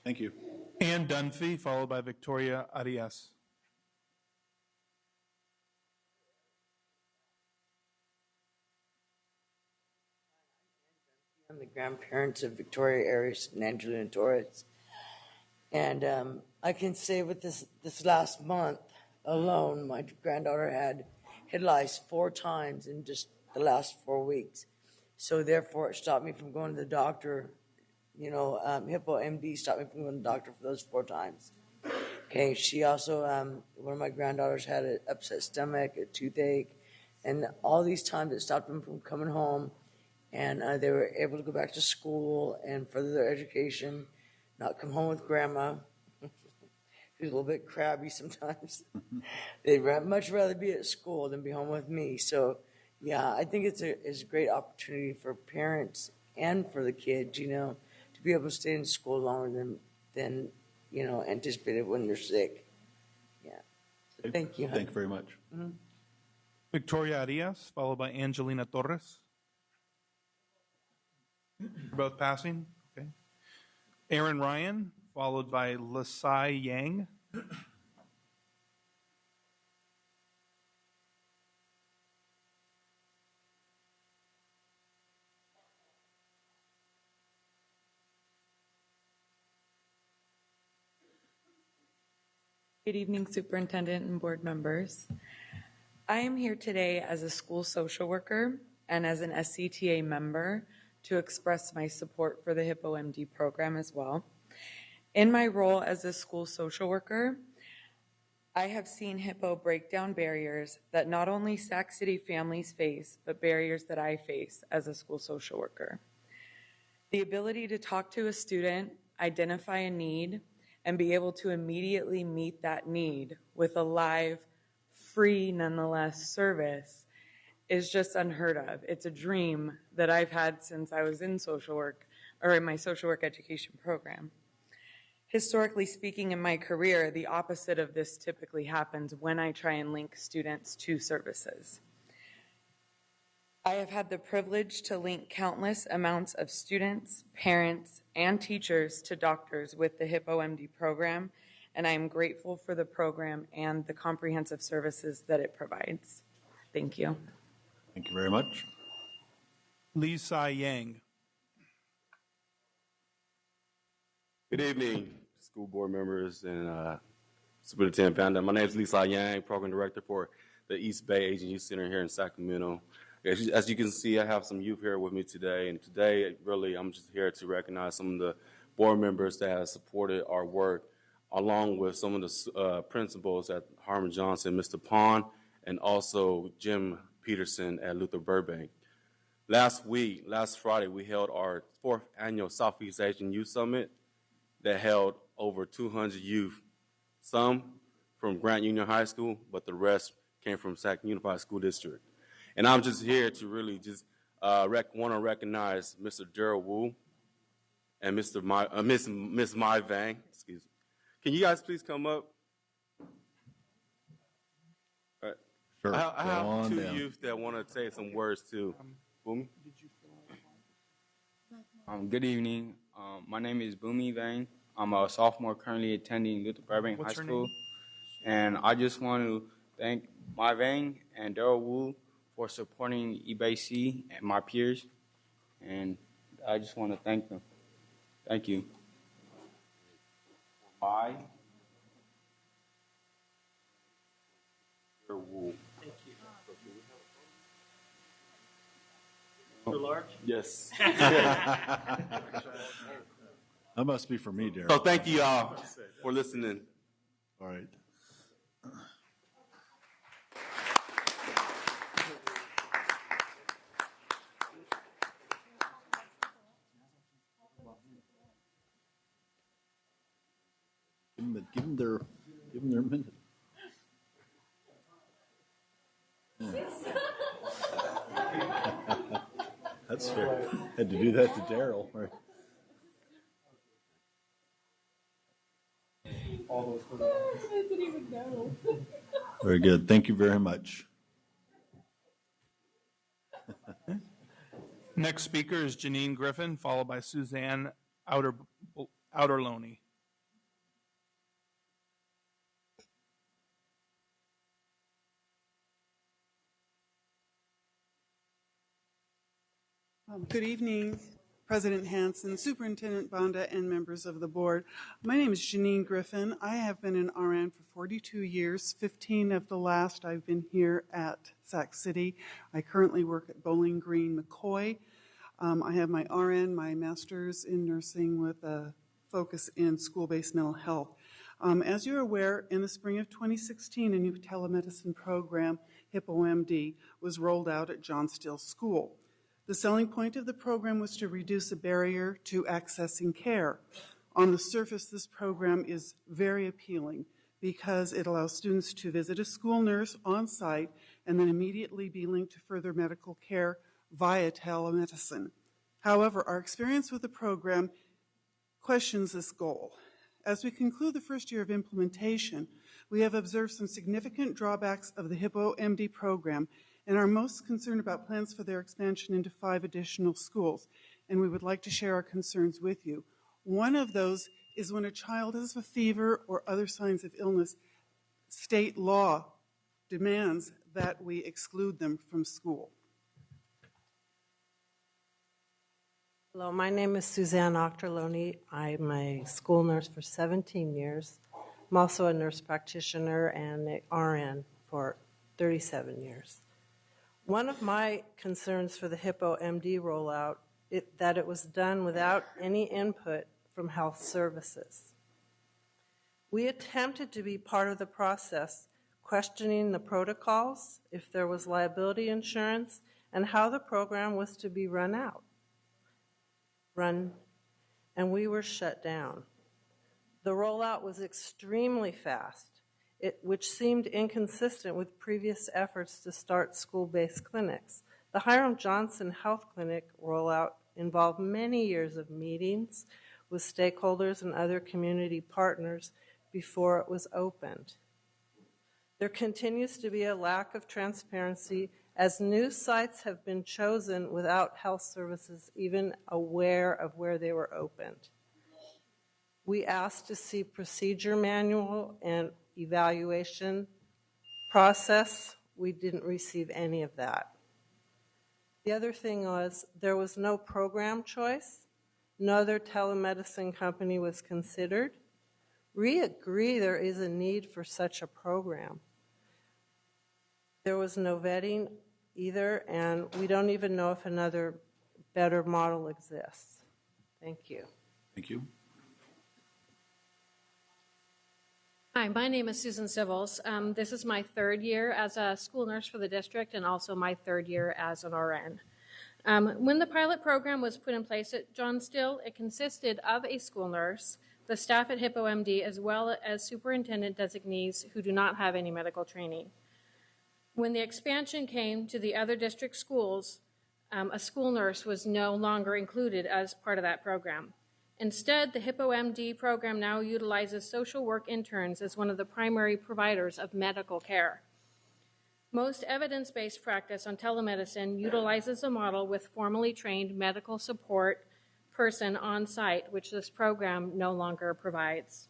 Thank you. Ann Dunphy, followed by Victoria Arias. I'm the grandparents of Victoria Arias and Angelina Torres. And I can say with this last month alone, my granddaughter had head lice 4 times in just the last 4 weeks. So therefore, it stopped me from going to the doctor. You know, Hippo MD stopped me from going to the doctor for those 4 times. Okay, she also, one of my granddaughters had an upset stomach, a toothache, and all these times it stopped them from coming home. And they were able to go back to school and further their education, not come home with grandma, who's a little bit crabby sometimes. They'd much rather be at school than be home with me. So, yeah, I think it's a great opportunity for parents and for the kids, you know, to be able to stay in school longer than you know, anticipated when you're sick. Yeah. So thank you. Thank you very much. Mm-hmm. Victoria Arias, followed by Angelina Torres. Both passing. Okay. Aaron Ryan, followed by Lasai Yang. Good evening, Superintendent and board members. I am here today as a school social worker and as an SCTA member to express my support for the Hippo MD program as well. In my role as a school social worker, I have seen Hippo break down barriers that not only Sac City families face, but barriers that I face as a school social worker. The ability to talk to a student, identify a need, and be able to immediately meet that need with a live, free, nonetheless, service is just unheard of. It's a dream that I've had since I was in social work, or in my social work education program. Historically speaking, in my career, the opposite of this typically happens when I try and link students to services. I have had the privilege to link countless amounts of students, parents, and teachers to doctors with the Hippo MD program, and I am grateful for the program and the comprehensive services that it provides. Thank you. Thank you very much. Lee Sai Yang. Good evening, school board members and Superintendent Panda. My name is Lee Sai Yang, Program Director for the East Bay Asian Youth Center here in Sacramento. As you can see, I have some youth here with me today, and today, really, I'm just here to recognize some of the board members that have supported our work, along with some of the principals at Harmon Johnson, Mr. Pond, and also Jim Peterson at Luther Burbank. Last Friday, we held our 4th annual Southeast Asian Youth Summit that held over 200 youth, some from Grant Union High School, but the rest came from Sac Unified School District. And I'm just here to really just want to recognize Mr. Daryl Wu and Miss Mai Vang. Excuse me. Can you guys please come up? All right. Sure. I have 2 down. youth that want to say some words too. Boomy? Good evening. My name is Boomy Vang. I'm a sophomore currently attending Luther Burbank What's High your School. name? And I just want to thank Mai Vang and Daryl Wu for supporting EBC and my peers. And I just want to thank them. Thank you. Bye. Daryl Wu. Thank you. Large? Yes. That must be for me, Darryl. So thank you all for listening. All right. Give them their minute. That's fair. Had to do that to Darryl. Right? I didn't even know. Very good. Thank you very much. Next speaker is Janine Griffin, followed by Suzanne Outerloney. Good evening, President Hansen, Superintendent Banda, and members of the board. My name is Janine Griffin. I have been an RN for 42 years. 15 of the last I've been here at Sac City. I currently work at Bowling Green McCoy. I have my RN, my master's in nursing with a focus in school-based mental health. As you're aware, in the spring of 2016, a new telemedicine program, HippoMD, was rolled out at John Still School. The selling point of the program was to reduce a barrier to accessing care. On the surface, this program is very appealing because it allows students to visit a school nurse on site and then immediately be linked to further medical care via telemedicine. However, our experience with the program questions this goal. As we conclude the first year of implementation, we have observed some significant drawbacks of the HippoMD program and are most concerned about plans for their expansion into 5 additional schools. And we would like to share our concerns with you. One of those is when a child has a fever or other signs of illness, state law demands that we exclude them from school. Hello, my name is Suzanne Outerloney. I'm a school nurse for 17 years. I'm also a nurse practitioner and an RN for 37 years. One of my concerns for the HippoMD rollout is that it was done without any input from health services. We attempted to be part of the process, questioning the protocols, if there was liability insurance, and how the program was to be run, and we were shut down. The rollout was extremely fast, which seemed inconsistent with previous efforts to start school-based clinics. The Hiram Johnson Health Clinic rollout involved many years of meetings with stakeholders and other community partners before it was opened. There continues to be a lack of transparency as new sites have been chosen without health services even aware of where they were opened. We asked to see procedure manual and evaluation process. We didn't receive any of that. The other thing was there was no program choice. No other telemedicine company was considered. We agree there is a need for such a program. There was no vetting either, and we don't even know if another better model exists. Thank you. Thank you. Hi, my name is Susan Civils. This is my 3rd year as a school nurse for the district and also my 3rd year as an RN. When the pilot program was put in place at John Still, it consisted of a school nurse, the staff at HippoMD, as well as superintendent designees who do not have any medical training. When the expansion came to the other district schools, a school nurse was no longer included as part of that program. Instead, the HippoMD program now utilizes social work interns as one of the primary providers of medical care. Most evidence-based practice on telemedicine utilizes a model with formally trained medical support person on site, which this program no longer provides.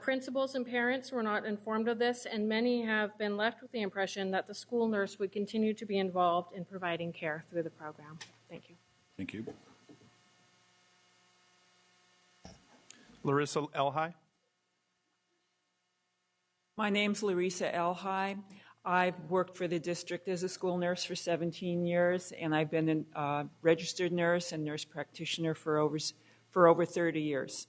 Principals and parents were not informed of this, and many have been left with the impression that the school nurse would continue to be involved in providing care through the program. Thank you. Thank you. Larissa Elhai. My name's Larissa Elhai. I've worked for the district as a school nurse for 17 years, and I've been a registered nurse and nurse practitioner for over 30 years.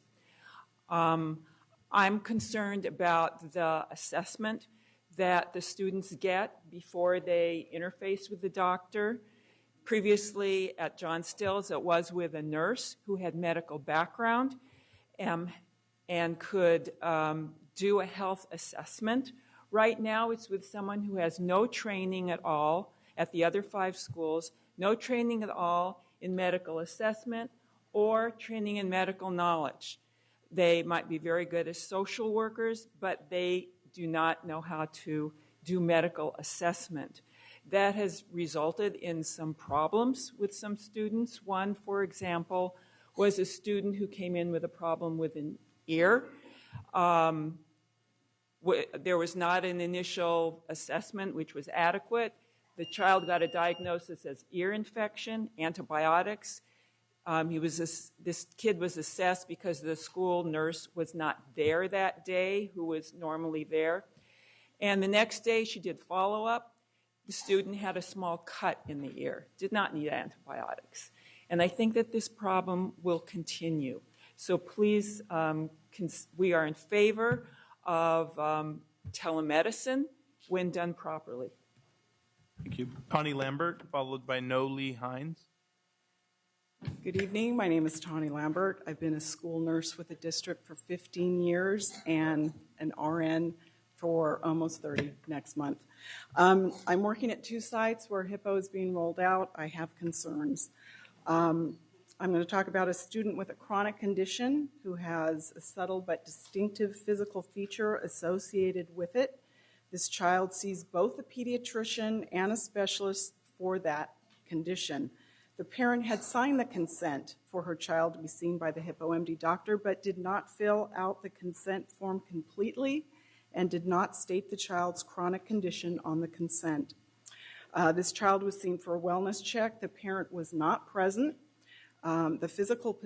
I'm concerned about the assessment that the students get before they interface with the doctor. Previously at John Stills, it was with a nurse who had medical background and could do a health assessment. Right now, it's with someone who has no training at all at the other 5 schools, no training at all in medical assessment or training in medical knowledge. They might be very good as social workers, but they do not know how to do medical assessment. That has resulted in some problems with some students. One, for example, was a student who came in with a problem with an ear. There was not an initial assessment which was adequate. The child got a diagnosis as ear infection, antibiotics. This kid was assessed because the school nurse was not there that day, who was normally there. And the next day she did follow-up. The student had a small cut in the ear, did not need antibiotics. And I think that this problem will continue. So please, we are in favor of telemedicine when done properly. Thank you. Connie Lambert, followed by Noli Hines. Good evening. My name is Tawny Lambert. I've been a school nurse with the district for 15 years and an RN for almost 30 next month. I'm working at 2 sites where HIPPO is being rolled out. I have concerns. I'm going to talk about a student with a chronic condition who has a subtle but distinctive physical feature associated with it. This child sees both a pediatrician and a specialist for that condition. The parent had signed the consent for her child to be seen by the HIPPO-MD doctor, but did not fill out the consent form completely and did not state the child's chronic condition on the consent. This child was seen for a wellness check. The parent was not present. The physical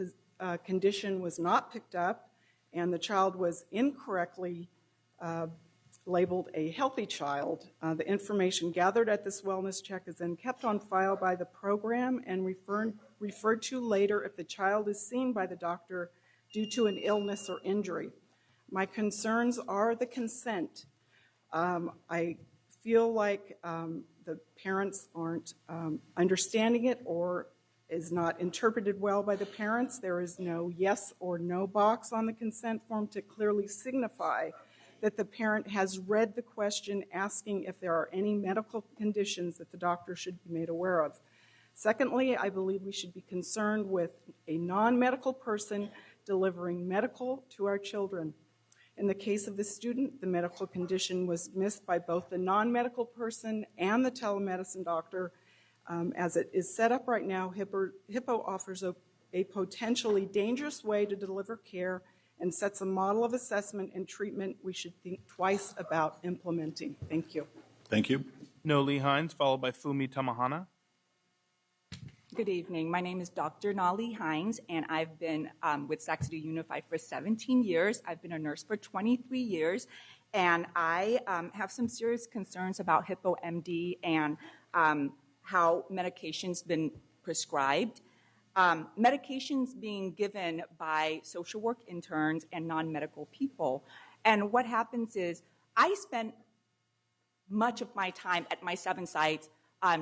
condition was not picked up, and the child was incorrectly labeled a healthy child. The information gathered at this wellness check is then kept on file by the program and referred to later if the child is seen by the doctor due to an illness or injury. My concerns are the consent. I feel like the parents aren't understanding it or is not interpreted well by the parents. There is no yes or no box on the consent form to clearly signify that the parent has read the question asking if there are any medical conditions that the doctor should be made aware of. Secondly, I believe we should be concerned with a non-medical person delivering medical to our children. In the case of this student, the medical condition was missed by both the non-medical person and the telemedicine doctor. As it is set up right now, HIPPO offers a potentially dangerous way to deliver care and sets a model of assessment and treatment we should think twice about implementing. Thank you. Thank you. Noli Hines, followed by Fumi Tamahana. Good evening. My name is Dr. Nolly Hines, and I've been with Sac City Unified for 17 years. I've been a nurse for 23 years, and I have some serious concerns about HIPPO-MD and how medication's been prescribed. Medications being given by social work interns and non-medical people. And what happens is I spend much of my time at my 7 sites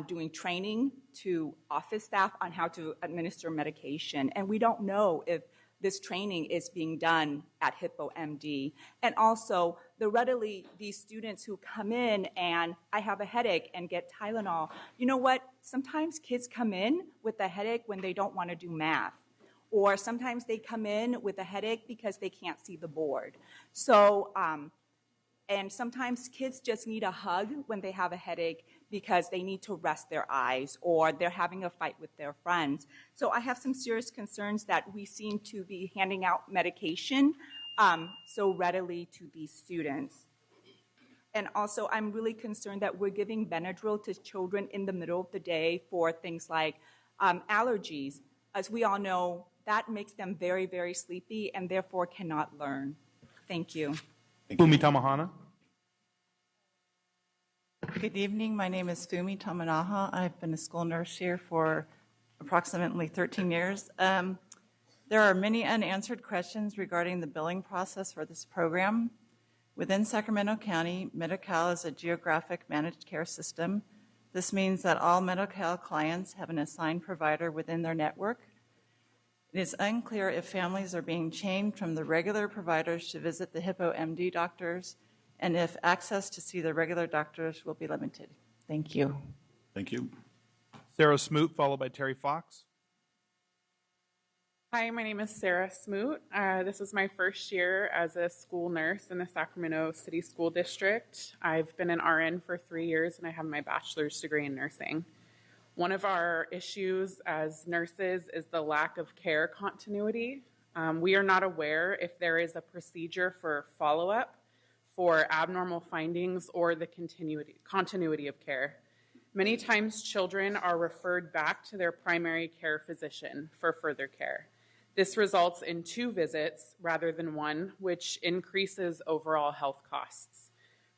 doing training to office staff on how to administer medication. And we don't know if this training is being done at HIPPO-MD. And also, these students who come in and I have a headache and get Tylenol. You know what? Sometimes kids come in with a headache when they don't want to do math. Or sometimes they come in with a headache because they can't see the board. So, and sometimes kids just need a hug when they have a headache because they need to rest their eyes or they're having a fight with their friends. So I have some serious concerns that we seem to be handing out medication so readily to these students. And also I'm really concerned that we're giving Benadryl to children in the middle of the day for things like allergies. As we all know, that makes them very, very sleepy and therefore cannot learn. Thank you. Fumi Tamahana. Good evening. My name is Fumi Tamanaha. I've been a school nurse here for approximately 13 years. There are many unanswered questions regarding the billing process for this program. Within Sacramento County, Medi-Cal is a geographic managed care system. This means that all Medi-Cal clients have an assigned provider within their network. It is unclear if families are being chained from the regular providers to visit the HIPPO-MD doctors, and if access to see the regular doctors will be limited. Thank you. Thank you. Sarah Smoot, followed by Terry Fox. Hi, my name is Sarah Smoot. This is my first year as a school nurse in the Sacramento City School District. I've been an RN for 3 years and I have my bachelor's degree in nursing. One of our issues as nurses is the lack of care continuity. We are not aware if there is a procedure for follow-up for abnormal findings or the continuity of care. Many times children are referred back to their primary care physician for further care. This results in 2 visits rather than 1, which increases overall health costs.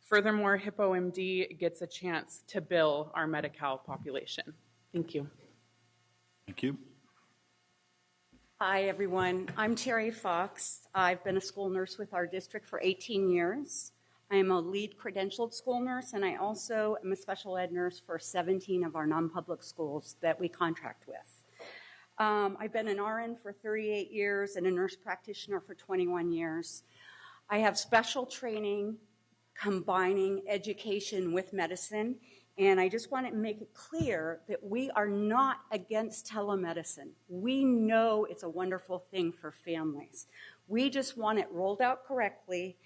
Furthermore, HippoMD gets a chance to bill our Medi-Cal population. Thank you. Thank you. Hi, everyone. I'm Terry Fox. I've been a school nurse with our district for 18 years. I am a lead credentialed school nurse, and I also am a special ed nurse for 17 of our non-public schools that we contract with. I've been an RN for 38 years and a nurse practitioner for 21 years. I have special training combining education with medicine, and I just want to make it clear that we are not against telemedicine. We know it's a wonderful thing for families. We just want it rolled out correctly,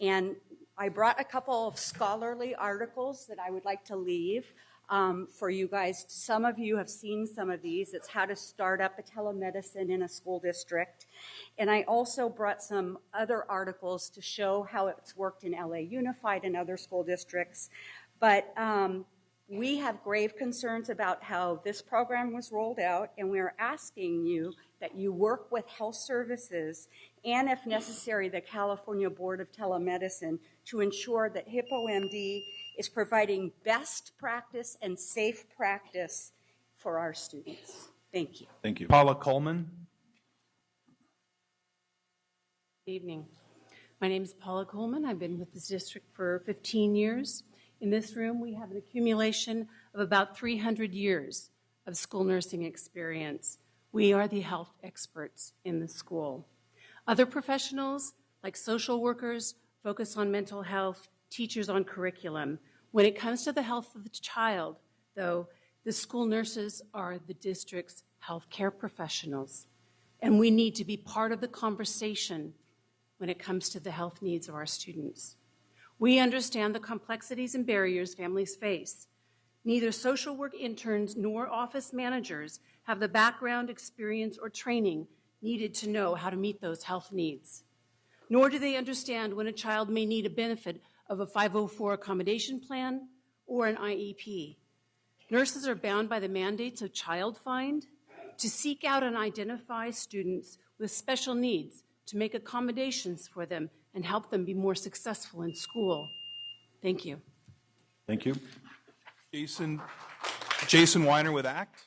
and I brought a couple of scholarly articles that I would like to leave for you guys. Some of you have seen some of these. It's how to start up a telemedicine in a school district. And I also brought some other articles to show how it's worked in LA Unified and other school districts. But we have grave concerns about how this program was rolled out, and we're asking you that you work with health services and, if necessary, the California Board of Telemedicine to ensure that HippoMD is providing best practice and safe practice for our students. Thank you. Thank you. Paula Coleman. Good evening. My name is Paula Coleman. I've been with this district for 15 years. In this room, we have an accumulation of about 300 years of school nursing experience. We are the health experts in the school. Other professionals, like social workers, focus on mental health, teachers on curriculum. When it comes to the health of the child, though, the school nurses are the district's healthcare professionals, and we need to be part of the conversation when it comes to the health needs of our students. We understand the complexities and barriers families face. Neither social work interns nor office managers have the background, experience, or training needed to know how to meet those health needs. Nor do they understand when a child may need a benefit of a 504 accommodation plan or an IEP. Nurses are bound by the mandates of Child Find to seek out and identify students with special needs to make accommodations for them and help them be more successful in school. Thank you. Thank you. Jason Weiner with ACT.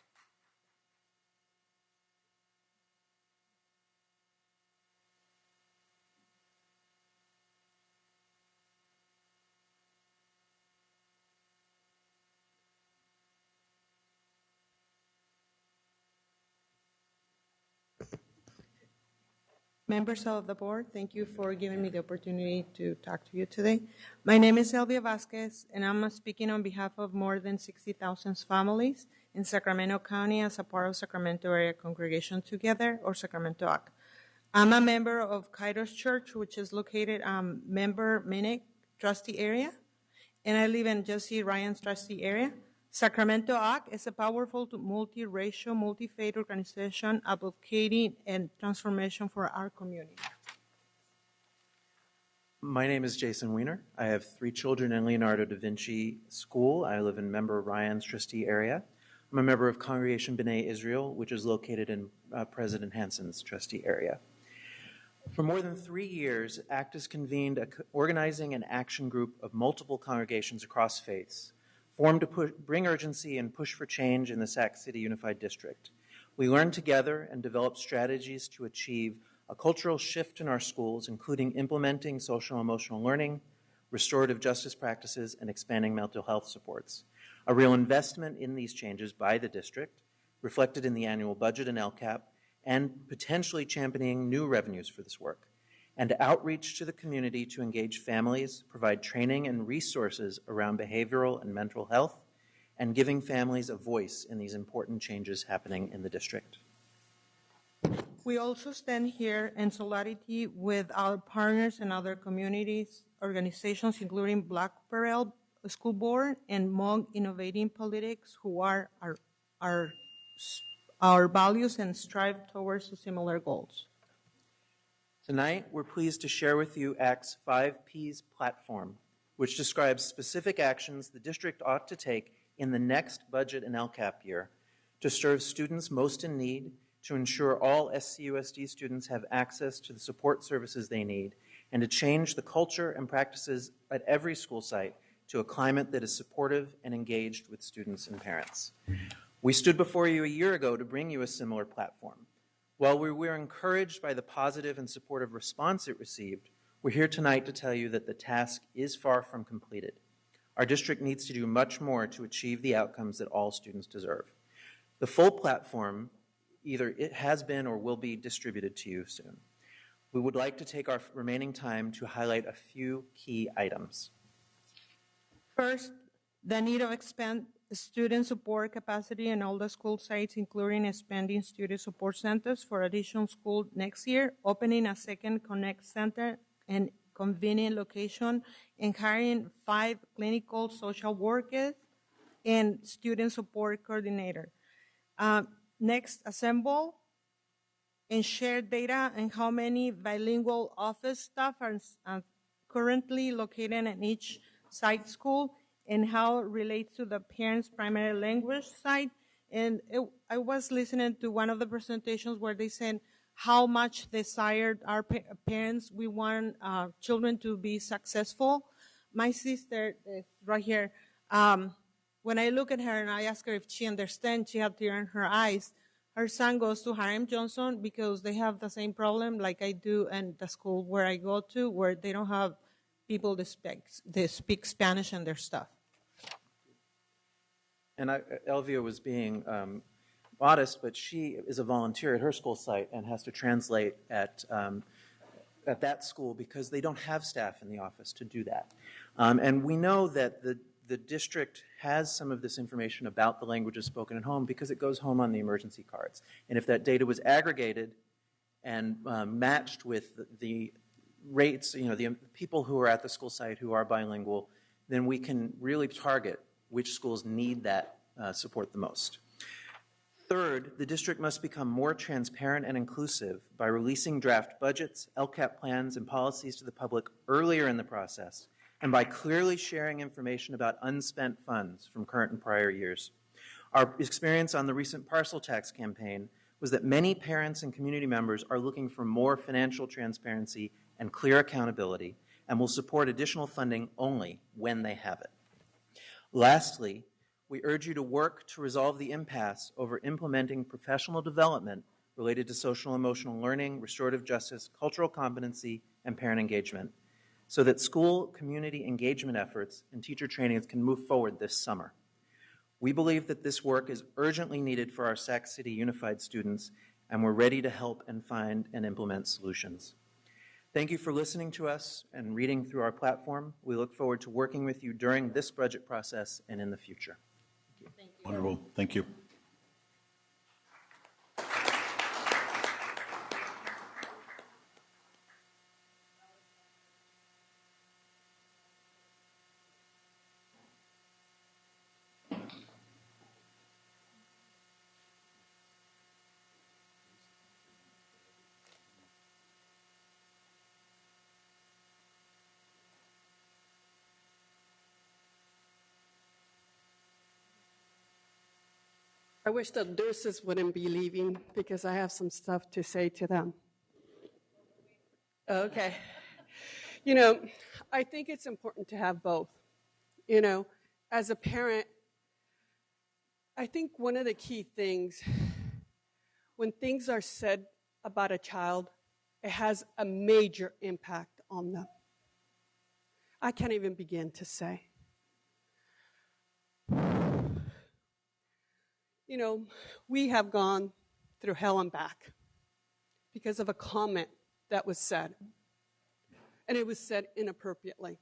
Members of the board, thank you for giving me the opportunity to talk to you today. My name is Elvia Vasquez, and I'm speaking on behalf of more than 60,000 families in Sacramento County as a part of Sacramento Area Congregation Together, or Sacramento AC. I'm a member of Kairos Church, which is located Member Minnick Trustee area, and I live in Jesse Ryan's Trustee area. Sacramento AC is a powerful multiracial, multi-faith organization advocating and transformation for our community. My name is Jason Weiner. I have 3 children in Leonardo da Vinci School. I live in Member Ryan's Trustee area. I'm a member of Congregation B'nai Israel, which is located in President Hanson's Trustee area. For more than 3 years, ACT has convened an organizing and action group of multiple congregations across faiths, formed to bring urgency and push for change in the Sac City Unified District. We learned together and developed strategies to achieve a cultural shift in our schools, including implementing social and emotional learning, restorative justice practices, and expanding mental health supports. A real investment in these changes by the district, reflected in the annual budget and LCAP, and potentially championing new revenues for this work, and outreach to the community to engage families, provide training and resources around behavioral and mental health, and giving families a voice in these important changes happening in the district. We also stand here in solidarity with our partners and other communities, organizations, including Black Perel School Board and Hmong Innovating Politics, who are our values and strive towards similar goals. Tonight, we're pleased to share with you ACT's 5 Ps platform, which describes specific actions the district ought to take in the next budget and LCAP year to serve students most in need, to ensure all SCUSD students have access to the support services they need, and to change the culture and practices at every school site to a climate that is supportive and engaged with students and parents. We stood before you a year ago to bring you a similar platform. While we were encouraged by the positive and supportive response it received, we're here tonight to tell you that the task is far from completed. Our district needs to do much more to achieve the outcomes that all students deserve. The full platform, either it has been or will be distributed to you soon. We would like to take our remaining time to highlight a few key items. First, the need to expand student support capacity in all the school sites, including expanding student support centers for additional school next year, opening a second Connect Center and convenient location, and hiring 5 clinical social workers and student support coordinator. Next, assemble and share data on how many bilingual office staff are currently located in each site school, and how it relates to the parents' primary language side. And I was listening to one of the presentations where they said how much desired our parents, we want children to be successful. My sister is right here. When I look at her and I ask her if she understands, she had tears in her eyes. Her son goes to Hiram Johnson because they have the same problem like I do in the school where I go to, where they don't have people that speak Spanish and their stuff. And Elvia was being modest, but she is a volunteer at her school site and has to translate at that school because they don't have staff in the office to do that. And we know that the district has some of this information about the languages spoken at home because it goes home on the emergency cards. And if that data was aggregated and matched with the rates, the people who are at the school site who are bilingual, then we can really target which schools need that support the most. Third, the district must become more transparent and inclusive by releasing draft budgets, LCAP plans, and policies to the public earlier in the process, and by clearly sharing information about unspent funds from current and prior years. Our experience on the recent parcel tax campaign was that many parents and community members are looking for more financial transparency and clear accountability, and will support additional funding only when they have it. Lastly, we urge you to work to resolve the impasse over implementing professional development related to social and emotional learning, restorative justice, cultural competency, and parent engagement, so that school community engagement efforts and teacher trainings can move forward this summer. We believe that this work is urgently needed for our Sac City Unified students, and we're ready to help and find and implement solutions. Thank you for listening to us and reading through our platform. We look forward to working with you during this budget process and in the future. Thank you. Wonderful. Thank you. I wish the nurses wouldn't be leaving because I have some stuff to say to them. Okay. I think it's important to have both. As a parent, I think one of the key things, when things are said about a child, it has a major impact on them. I can't even begin to say. We have gone through hell and back because of a comment that was said, and it was said inappropriately.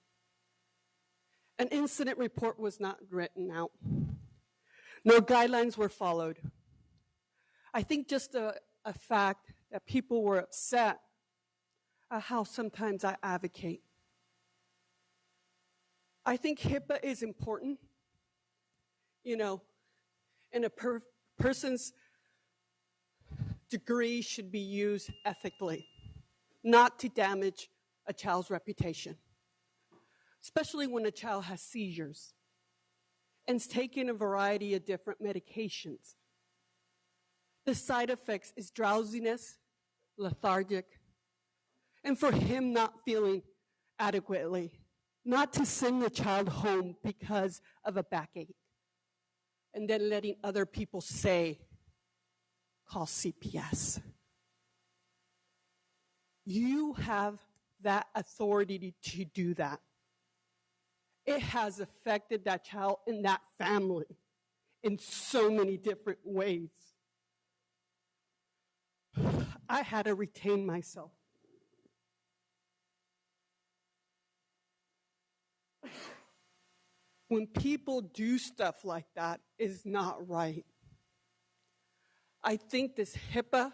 An incident report was not written out. No guidelines were followed. I think just a fact that people were upset at how sometimes I advocate. I think HIPAA is important, and a person's degree should be used ethically, not to damage a child's reputation, especially when a child has seizures and is taking a variety of different medications. The side effects is drowsiness, lethargic, and for him not feeling adequately, not to send the child home because of a backache, and then letting other people say, call CPS. You have that authority to do that. It has affected that child and that family in so many different ways. I had to retain myself. When people do stuff like that, is not right. I think this HIPAA,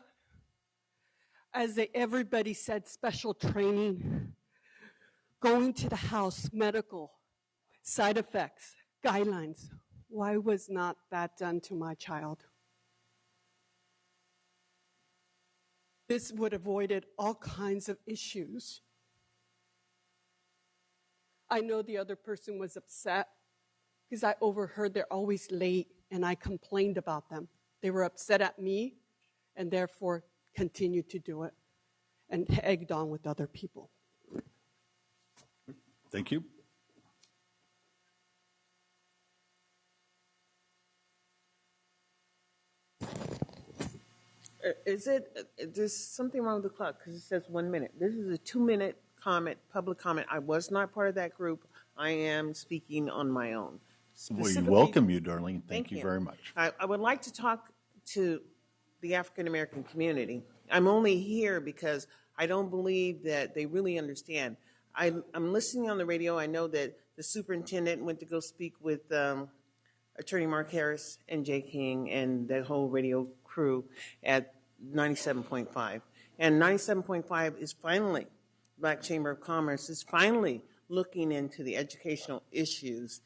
as everybody said, special training, going to the house, medical, side effects, guidelines. Why was not that done to my child? This would have avoided all kinds of issues. I know the other person was upset because I overheard they're always late and I complained about them. They were upset at me and therefore continued to do it and egged on with other people. Thank you. There's something wrong with the clock because it says 1 minute. This is a 2-minute comment, public comment. I was not part of that group. I am speaking on my own. We welcome you, Darlene. Thank you very much. I would like to talk to the African American community. I'm only here because I don't believe that they really understand. I'm listening on the radio. I know that the superintendent went to go speak with Attorney Mark Harris and Jay King and the whole radio crew at 97.5. And 97.5 is finally, Black Chamber of Commerce is finally looking into the educational issues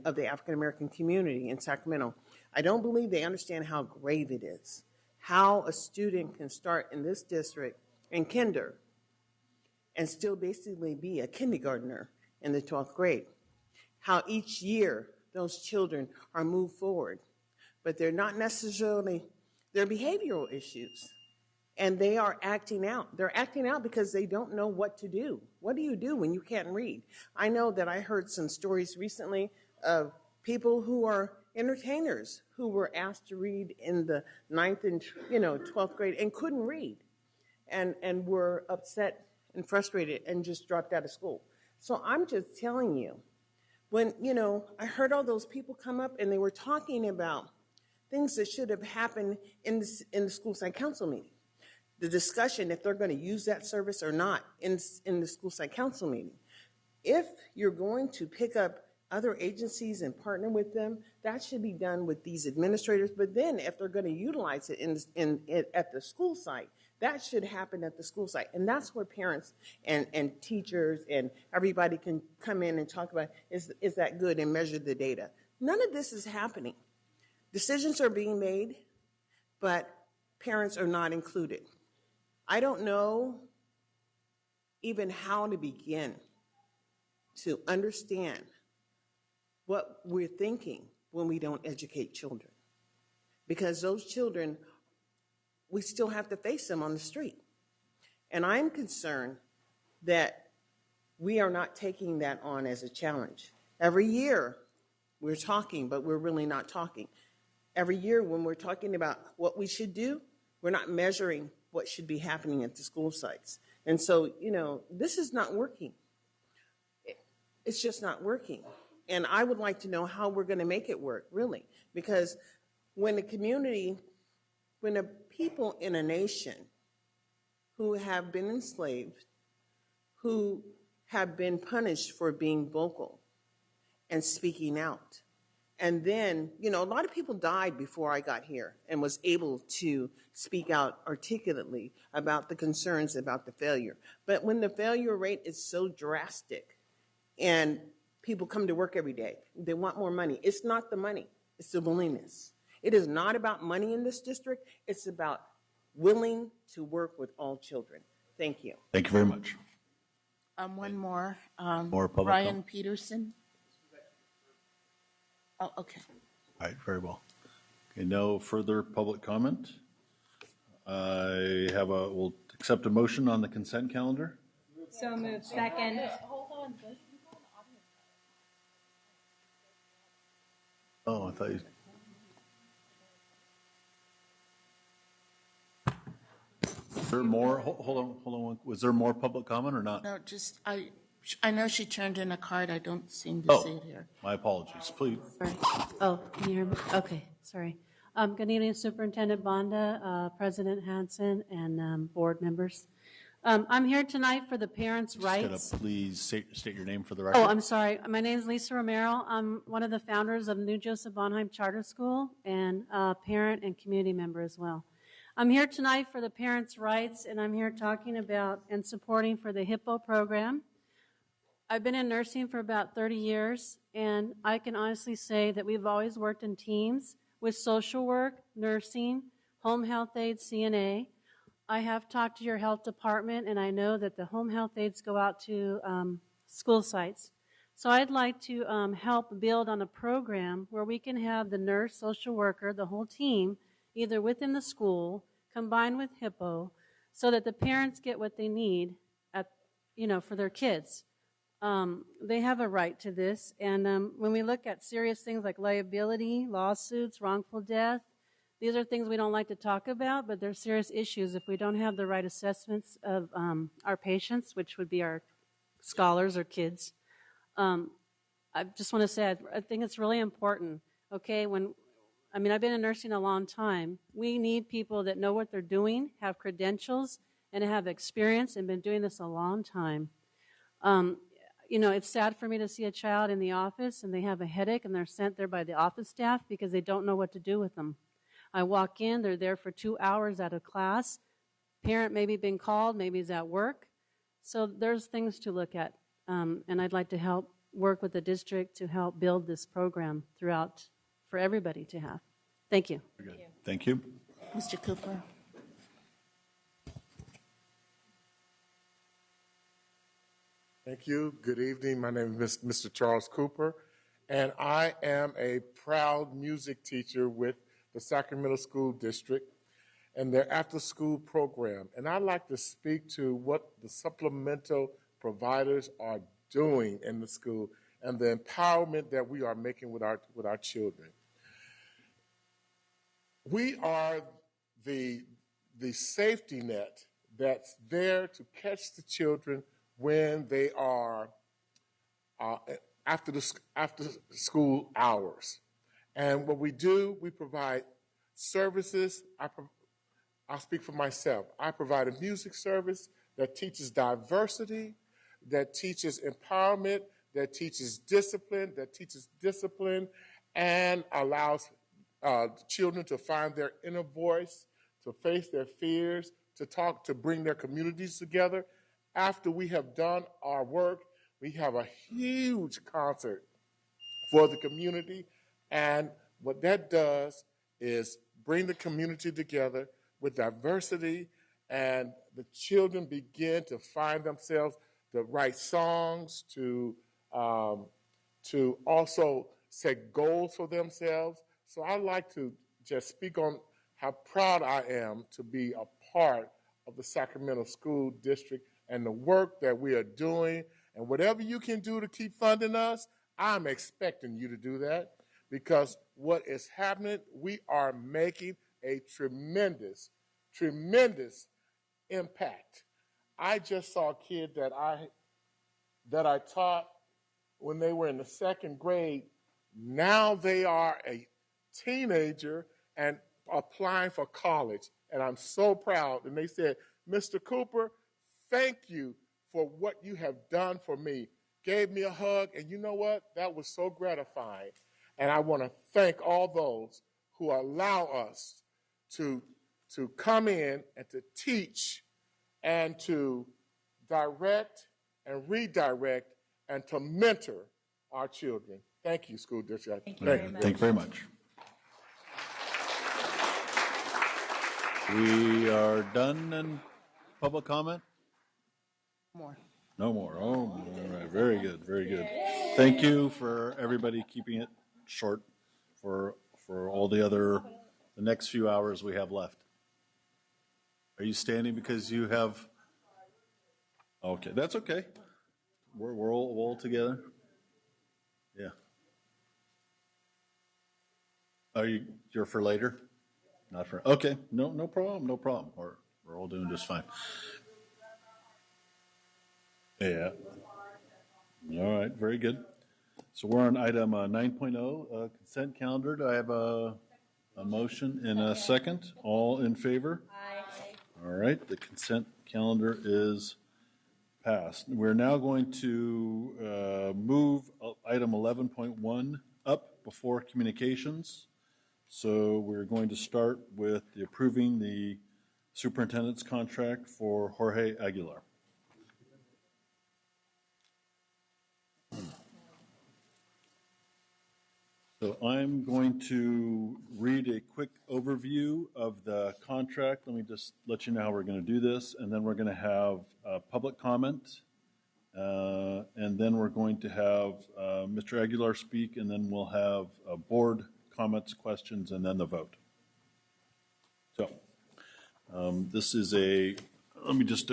of the African American community in Sacramento. I don't believe they understand how grave it is, how a student can start in this district in kinder and still basically be a kindergartner in the 12th grade. How each year those children are moved forward, but they're not necessarily, they're behavioral issues. And they are acting out. They're acting out because they don't know what to do. What do you do when you can't read? I know that I heard some stories recently of people who are entertainers who were asked to read in the 9th and 12th grade and couldn't read and were upset and frustrated and just dropped out of school. So I'm just telling you, when, I heard all those people come up and they were talking about things that should have happened in the school site council meeting. The discussion if they're going to use that service or not in the school site council meeting. If you're going to pick up other agencies and partner with them, that should be done with these administrators. But then if they're going to utilize it at the school site, that should happen at the school site. And that's where parents and teachers and everybody can come in and talk about, is that good, and measure the data. None of this is happening. Decisions are being made, but parents are not included. I don't know even how to begin to understand what we're thinking when we don't educate children. Because those children, we still have to face them on the street. And I'm concerned that we are not taking that on as a challenge. Every year we're talking, but we're really not talking. Every year when we're talking about what we should do, we're not measuring what should be happening at the school sites. And so, this is not working. It's just not working. And I would like to know how we're going to make it work, really. Because when the people in a nation who have been enslaved, who have been punished for being vocal and speaking out And then, you know, a lot of people died before I got here and was able to speak out articulately about the concerns about the failure. But when the failure rate is so drastic and people come to work every day, they want more money. It's not the money, it's the willingness. It is not about money in this district, it's about willing to work with all children. Thank you. Thank you very much. One more. More public Ryan comment? Peterson. Oh, okay. All right, very well. Okay, no further public comment. We'll accept a motion on the consent calendar. So moved. Second. Oh, I thought you. Is there more? Hold on. Was there more public comment or not? No, just, I know she turned in a card. I don't seem to see it here. My apologies, please. Sorry. Oh, can you hear me? Okay, sorry. Good evening, Superintendent Bonda, President Hansen, and board members. I'm here tonight for the parents' rights. Just gotta please state your name for the record. Oh, I'm sorry. My name is Lisa Romero. I'm one of the founders of New Joseph Bonheim Charter School and a parent and community member as well. I'm here tonight for the parents' rights, and I'm here talking about and supporting for the HIPPO program. I've been in nursing for about 30 years, and I can honestly say that we've always worked in teams with social work, nursing, home health aides, CNA. I have talked to your health department, and I know that the home health aides go out to school sites. So I'd like to help build on a program where we can have the nurse, social worker, the whole team, either within the school, combined with HIPPO, so that the parents get what they need for their kids. They have a right to this, and when we look at serious things like liability, lawsuits, wrongful death, these are things we don't like to talk about, but they're serious issues if we don't have the right assessments of our patients, which would be our scholars or kids. I just want to say, I think it's really important, okay, I've been in nursing a long time. We need people that know what they're doing, have credentials, and have experience, and been doing this a long time. It's sad for me to see a child in the office and they have a headache and they're sent there by the office staff because they don't know what to do with them. I walk in, they're there for 2 hours out of class. Parent maybe been called, maybe is at work. So there's things to look at, and I'd like to help work with the district to help build this program throughout for everybody to have. Thank you. Very good. Thank you. Mr. Cooper. Thank you. Good evening. My name is Mr. Charles Cooper, and I am a proud music teacher with the Sacramento School District and their after-school program. And I'd like to speak to what the supplemental providers are doing in the school and the empowerment that we are making with our children. We are the safety net that's there to catch the children when they are after school hours. And what we do, we provide services. I'll speak for myself. I provide a music service that teaches diversity, that teaches empowerment, that teaches discipline, and allows children to find their inner voice, to face their fears, to talk, to bring their communities together. After we have done our work, we have a huge concert for the community. And what that does is bring the community together with diversity, and the children begin to find themselves to write songs, to also set goals for themselves. So I'd like to just speak on how proud I am to be a part of the Sacramento School District and the work that we are doing. And whatever you can do to keep funding us, I'm expecting you to do that, because what is happening, we are making a tremendous impact. I just saw a kid that I taught when they were in the second grade. Now they are a teenager and applying for college. And I'm so proud. And they said, Mr. Cooper, thank you for what you have done for me. Gave me a hug, and you know what? That was so gratifying. And I want to thank all those who allow us to come in and to teach and to direct and redirect and to mentor our children. Thank you, school district. Thank you very much. We are done in public comment? More. No more. Oh, all right. Very good. Very good. Thank you for everybody keeping it short for all the next few hours we have left. Are you standing because you have? Okay, that's okay. We're all together. Yeah. You're for later? Not for. Okay. No problem. No problem. We're all doing just fine. Yeah. All right. Very good. So we're on item 9.0, consent calendar. Do I have a motion and a second? All in favor? Aye. All right. The consent calendar is passed. We're now going to move item 11.1 up before communications. So we're going to start with approving the superintendent's contract for Jorge Aguilar. So I'm going to read a quick overview of the contract. Let me just let you know how we're going to do this. And then we're going to have public comment. And then we're going to have Mr. Aguilar speak. And then we'll have board comments, questions, and then the vote. So this is let me just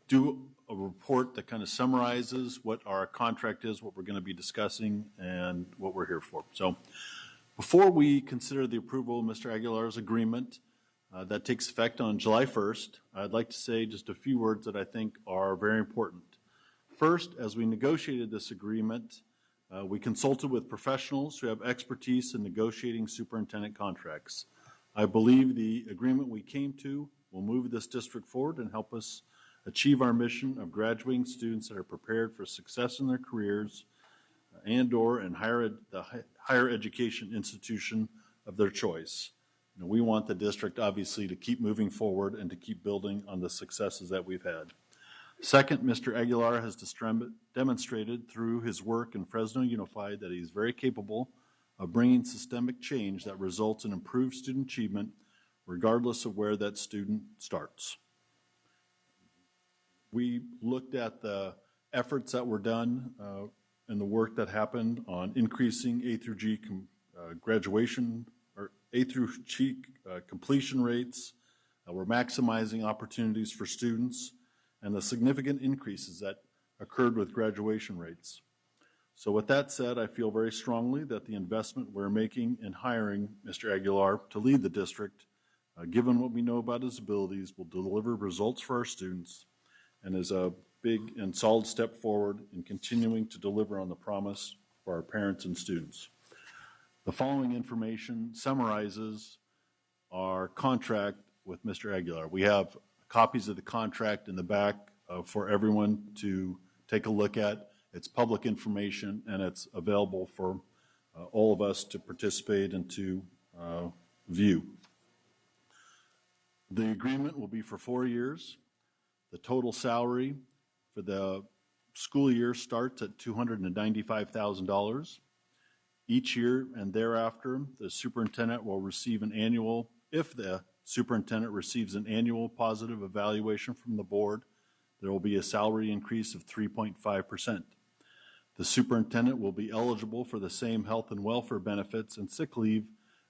do a report that kind of summarizes what our contract is, what we're going to be discussing, and what we're here for. So before we consider the approval of Mr. Aguilar's agreement that takes effect on July 1st, I'd like to say just a few words that I think are very important. First, as we negotiated this agreement, we consulted with professionals who have expertise in negotiating superintendent contracts. I believe the agreement we came to will move this district forward and help us achieve our mission of graduating students that are prepared for success in their careers and/or in the higher education institution of their choice. We want the district, obviously, to keep moving forward and to keep building on the successes that we've had. Second, Mr. Aguilar has demonstrated through his work in Fresno Unified that he's very capable of bringing systemic change that results in improved student achievement regardless of where that student starts. We looked at the efforts that were done and the work that happened on increasing A through G graduation or A through G completion rates. We're maximizing opportunities for students and the significant increases that occurred with graduation rates. So with that said, I feel very strongly that the investment we're making in hiring Mr. Aguilar to lead the district, given what we know about his abilities, will deliver results for our students and is a big and solid step forward in continuing to deliver on the promise for our parents and students. The following information summarizes our contract with Mr. Aguilar. We have copies of the contract in the back for everyone to take a look at. It's public information and it's available for all of us to participate and to view. The agreement will be for 4 years. The total salary for the school year starts at $295,000. Each year and thereafter, the superintendent will receive an annual, if the superintendent receives an annual positive evaluation from the board, there will be a salary increase of 3.5%. The superintendent will be eligible for the same health and welfare benefits and sick leave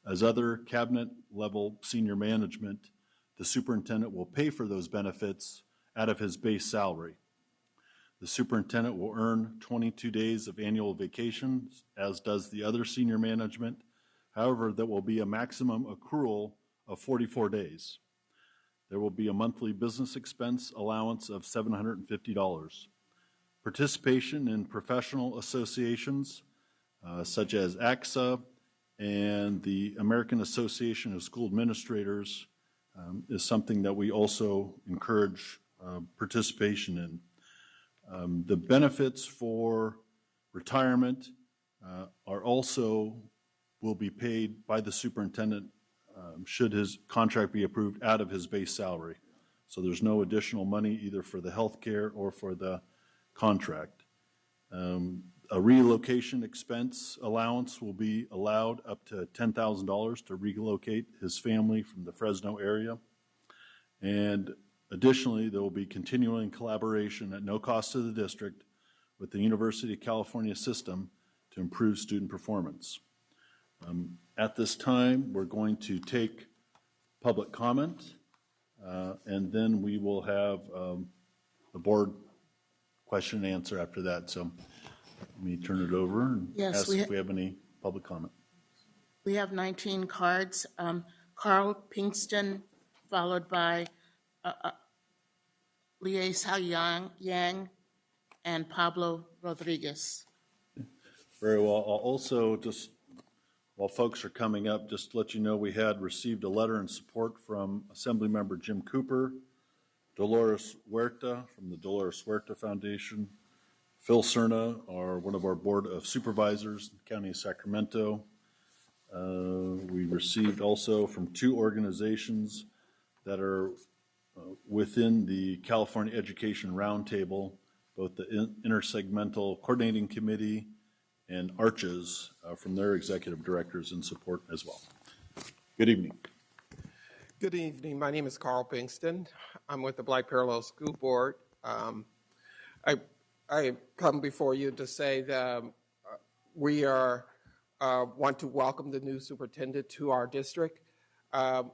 as other cabinet-level senior management. The superintendent will pay for those benefits out of his base salary. The superintendent will earn 22 days of annual vacation, as does the other senior management. However, there will be a maximum accrual of 44 days. There will be a monthly business expense allowance of $750. Participation in professional associations such as AXA and the American Association of School Administrators is something that we also encourage participation in. The benefits for retirement are also will be paid by the superintendent should his contract be approved out of his base salary. So there's no additional money either for the health care or for the contract. A relocation expense allowance will be allowed up to $10,000 to relocate his family from the Fresno area. And additionally, there will be continuing collaboration at no cost to the district with the University of California system to improve student performance. At this time, we're going to take public comment, and then we will have the board question and answer after that. So let me turn it over and Yes, ask if we have any public comment. We have 19 cards. Carl Pinkston, followed by Liesa Yang and Pablo Rodriguez. Very well. I'll also just, while folks are coming up, just to let you know we had received a letter in support from Assemblymember Jim Cooper, Dolores Huerta from the Dolores Huerta Foundation, Phil Cerna, one of our Board of Supervisors in the County of Sacramento. We received also from 2 organizations that are within the California Education Roundtable, both the Intersegmental Coordinating Committee and ARCHES from their executive directors in support as well. Good evening. Good evening. My name is Carl Pinkston. I'm with the Black Parallel School Board. I come before you to say that we want to welcome the new superintendent to our district.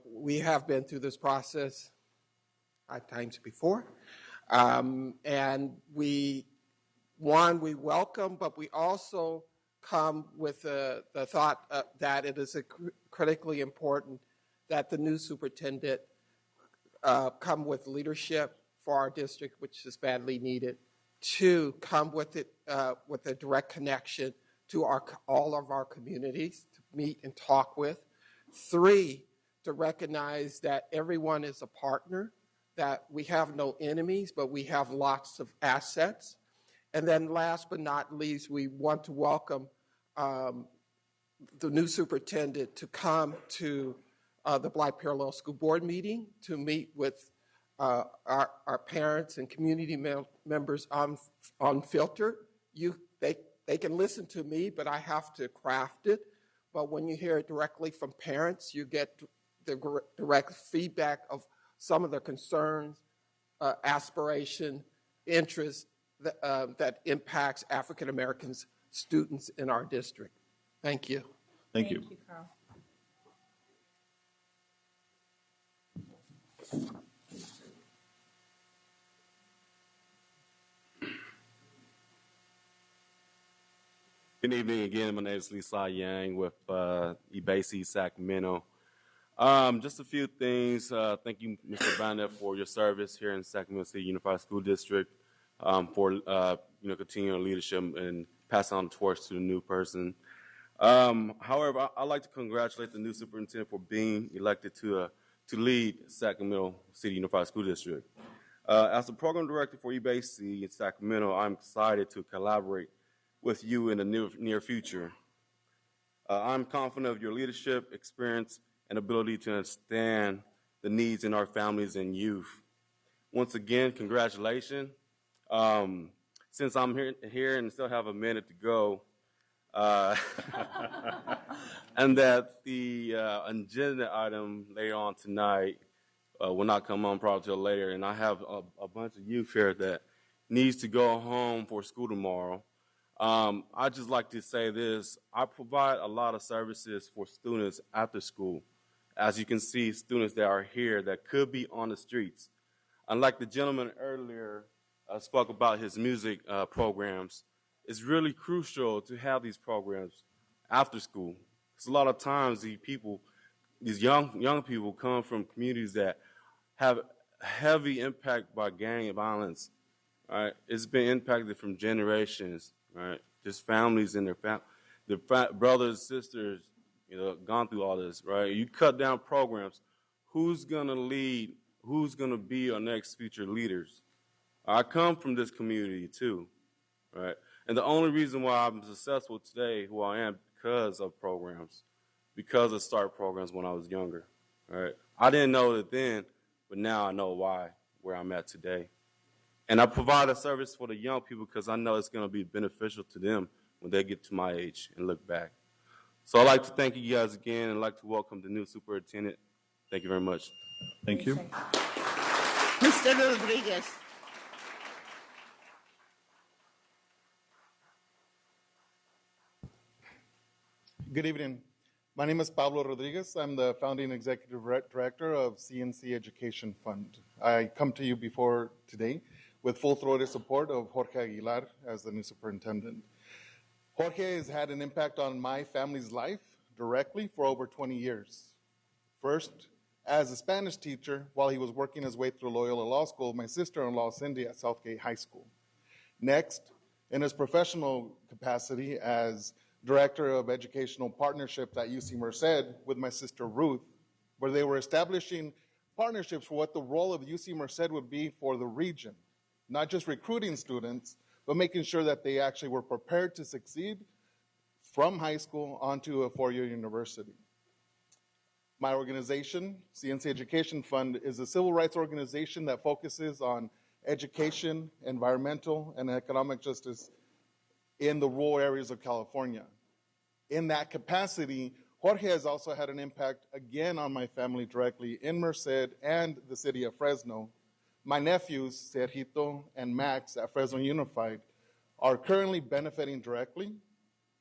We have been through this process 5 times before, and we welcome, but we also come with the thought that it is critically important that the new superintendent come with leadership for our district, which is badly needed. 2, come with a direct connection to all of our communities to meet and talk with. 3, to recognize that everyone is a partner, that we have no enemies, but we have lots of assets. And then last but not least, we want to welcome the new superintendent to come to the Black Parallel School Board meeting to meet with our parents and community members unfiltered. They can listen to me, but I have to craft it. But when you hear it directly from parents, you get the direct feedback of some of the concerns, aspiration, interest that impacts African Americans students in our district. Thank you. Thank you. Thank you, Carl. Good evening again. My name is Lisa Yang with EBAC Sacramento. Just a few things. Thank you, Mr. Banda, for your service here in Sacramento City Unified School District, for continuing leadership and passing on the torch to the new person. However, I'd like to congratulate the new superintendent for being elected to lead Sacramento City Unified School District. As the program director for EBAC in Sacramento, I'm excited to collaborate with you in the near future. I'm confident of your leadership, experience, and ability to understand the needs in our families and youth. Once again, congratulations. Since I'm here and still have a minute to go, and that the agenda item later on tonight will not come on probably till later, and I have a bunch of youth here that needs to go home for school tomorrow. I'd just like to say this. I provide a lot of services for students after school. As you can see, students that are here that could be on the streets. Unlike the gentleman earlier spoke about his music programs, it's really crucial to have these programs after school. Because a lot of times these young people come from communities that have heavy impact by gang violence. Right? It's been impacted from generations. Right, just families and their brothers, sisters, gone through all this. Right, you cut down programs. Who's gonna lead? Who's gonna be our next future leaders? I come from this community too, right? And the only reason why I'm successful today, who I am, because of programs. because of START programs when I was younger. Right? I didn't know it then, but now I know why, where I'm at today. And I provide a service for the young people because I know it's going to be beneficial to them when they get to my age and look back. So I'd like to thank you guys again and I'd like to welcome the new superintendent. Thank you very much. Thank you. Mr. Rodriguez. Good evening. My name is Pablo Rodriguez. I'm the founding executive director of CNC Education Fund. I come to you before today with full-throated support of Jorge Aguilar as the new superintendent. Jorge has had an impact on my family's life directly for over 20 years. First, as a Spanish teacher, while he was working his way through Loyola Law School, my sister-in-law, Cindy, at Southgate High School. Next, in his professional capacity as Director of Educational Partnerships at UC Merced with my sister Ruth, where they were establishing partnerships for what the role of UC Merced would be for the region, not just recruiting students, but making sure that they actually were prepared to succeed from high school onto a four-year university. My organization, CNC Education Fund, is a civil rights organization that focuses on education, environmental, and economic justice in the rural areas of California. In that capacity, Jorge has also had an impact again on my family directly in Merced and the city of Fresno. My nephews, Sergito and Max at Fresno Unified, are currently benefiting directly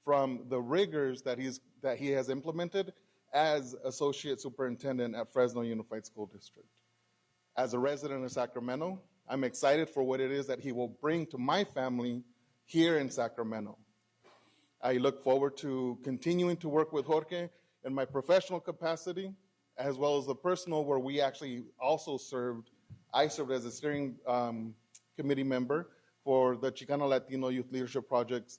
from the rigors that he has implemented as associate superintendent at Fresno Unified School District. As a resident of Sacramento, I'm excited for what it is that he will bring to my family here in Sacramento. I look forward to continuing to work with Jorge in my professional capacity, as well as the personal, where we actually also I served as a steering committee member for the Chicano Latino Youth Leadership Project's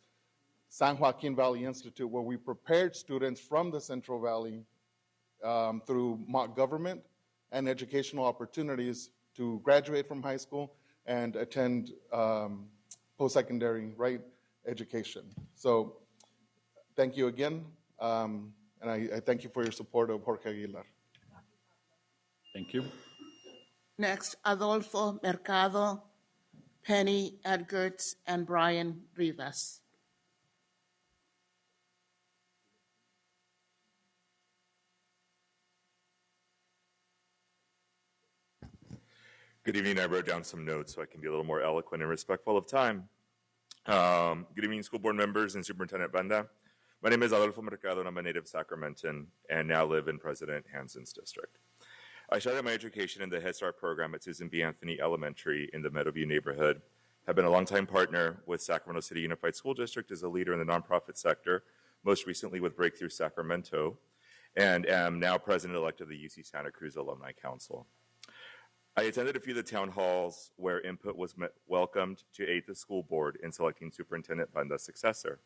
San Joaquin Valley Institute, where we prepared students from the Central Valley through mock government and educational opportunities to graduate from high school and attend post-secondary education. So thank you again, and I thank you for your support of Jorge Aguilar. Thank you. Next, Adolfo Mercado, Penny Edgards, and Brian Rivas. Good evening. I wrote down some notes so I can be a little more eloquent and respectful of time. Good evening, school board members and Superintendent Banda. My name is Adolfo Mercado, and I'm a native Sacramentan and now live in President Hansen's district. I started my education in the Head Start program at Susan B. Anthony Elementary in the Meadowview neighborhood. Have been a longtime partner with Sacramento City Unified School District as a leader in the nonprofit sector, most recently with Breakthrough Sacramento, and am now president-elect of the UC Santa Cruz Alumni Council. I attended a few of the town halls where input was welcomed to aid the school board in selecting Superintendent Banda's successor.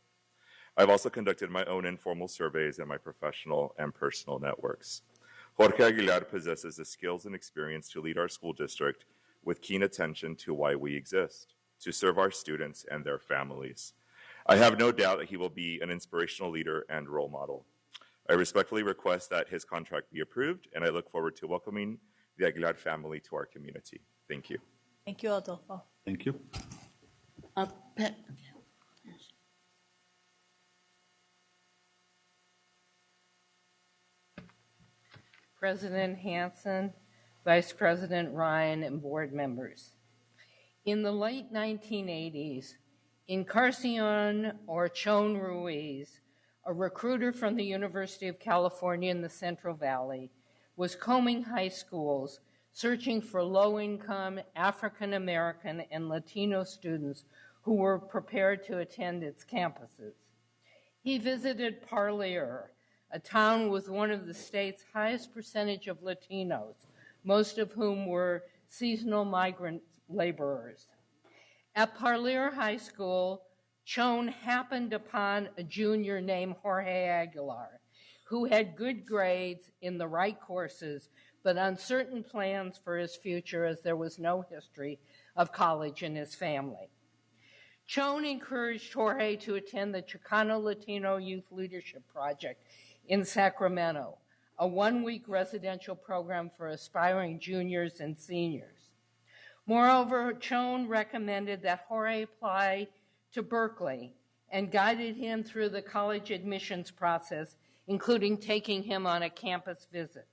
I've also conducted my own informal surveys in my professional and personal networks. Jorge Aguilar possesses the skills and experience to lead our school district with keen attention to why we exist, to serve our students and their families. I have no doubt that he will be an inspirational leader and role model. I respectfully request that his contract be approved, and I look forward to welcoming the Aguilar family to our community. Thank you. Thank you, Adolfo. Thank you. President Hansen, Vice President Ryan, and board members. In the late 1980s, Encarnacion Orchon Ruiz, a recruiter from the University of California in the Central Valley, was combing high schools, searching for low-income African American and Latino students who were prepared to attend its campuses. He visited Parlier, a town with one of the state's highest percentage of Latinos, most of whom were seasonal migrant laborers. At Parlier High School, Chon happened upon a junior named Jorge Aguilar, who had good grades in the right courses, but uncertain plans for his future as there was no history of college in his family. Chon encouraged Jorge to attend the Chicano Latino Youth Leadership Project in Sacramento, a one-week residential program for aspiring juniors and seniors. Moreover, Choen recommended that Jorge apply to Berkeley and guided him through the college admissions process, including taking him on a campus visit.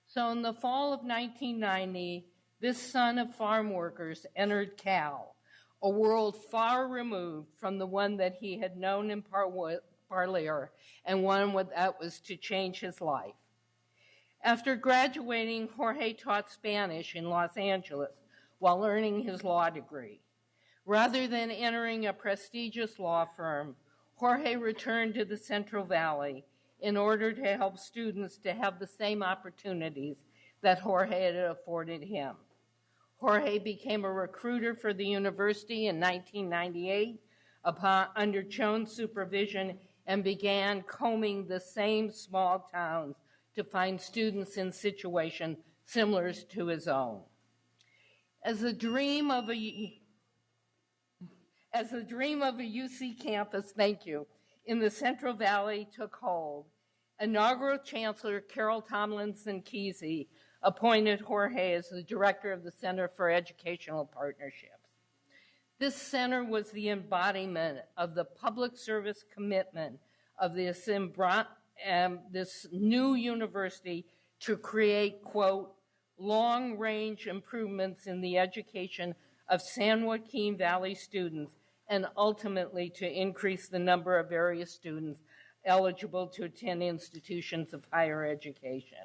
So in the fall of 1990, this son of farm workers entered Cal, a world far removed from the one that he had known in Parlier, and one that was to change his life. After graduating, Jorge taught Spanish in Los Angeles while earning his law degree. Rather than entering a prestigious law firm, Jorge returned to the Central Valley in order to help students to have the same opportunities that Jorge had afforded him. Jorge became a recruiter for the university in 1998 under Choen's supervision and began combing the same small towns to find students in situations similar to his own. As the dream of a UC campus, in the Central Valley took hold, inaugural Chancellor Carol Tomlinson Kesey appointed Jorge as the director of the Center for Educational Partnerships. This center was the embodiment of the public service commitment of this new university to create, quote, long-range improvements in the education of San Joaquin Valley students and ultimately to increase the number of various students eligible to attend institutions of higher education.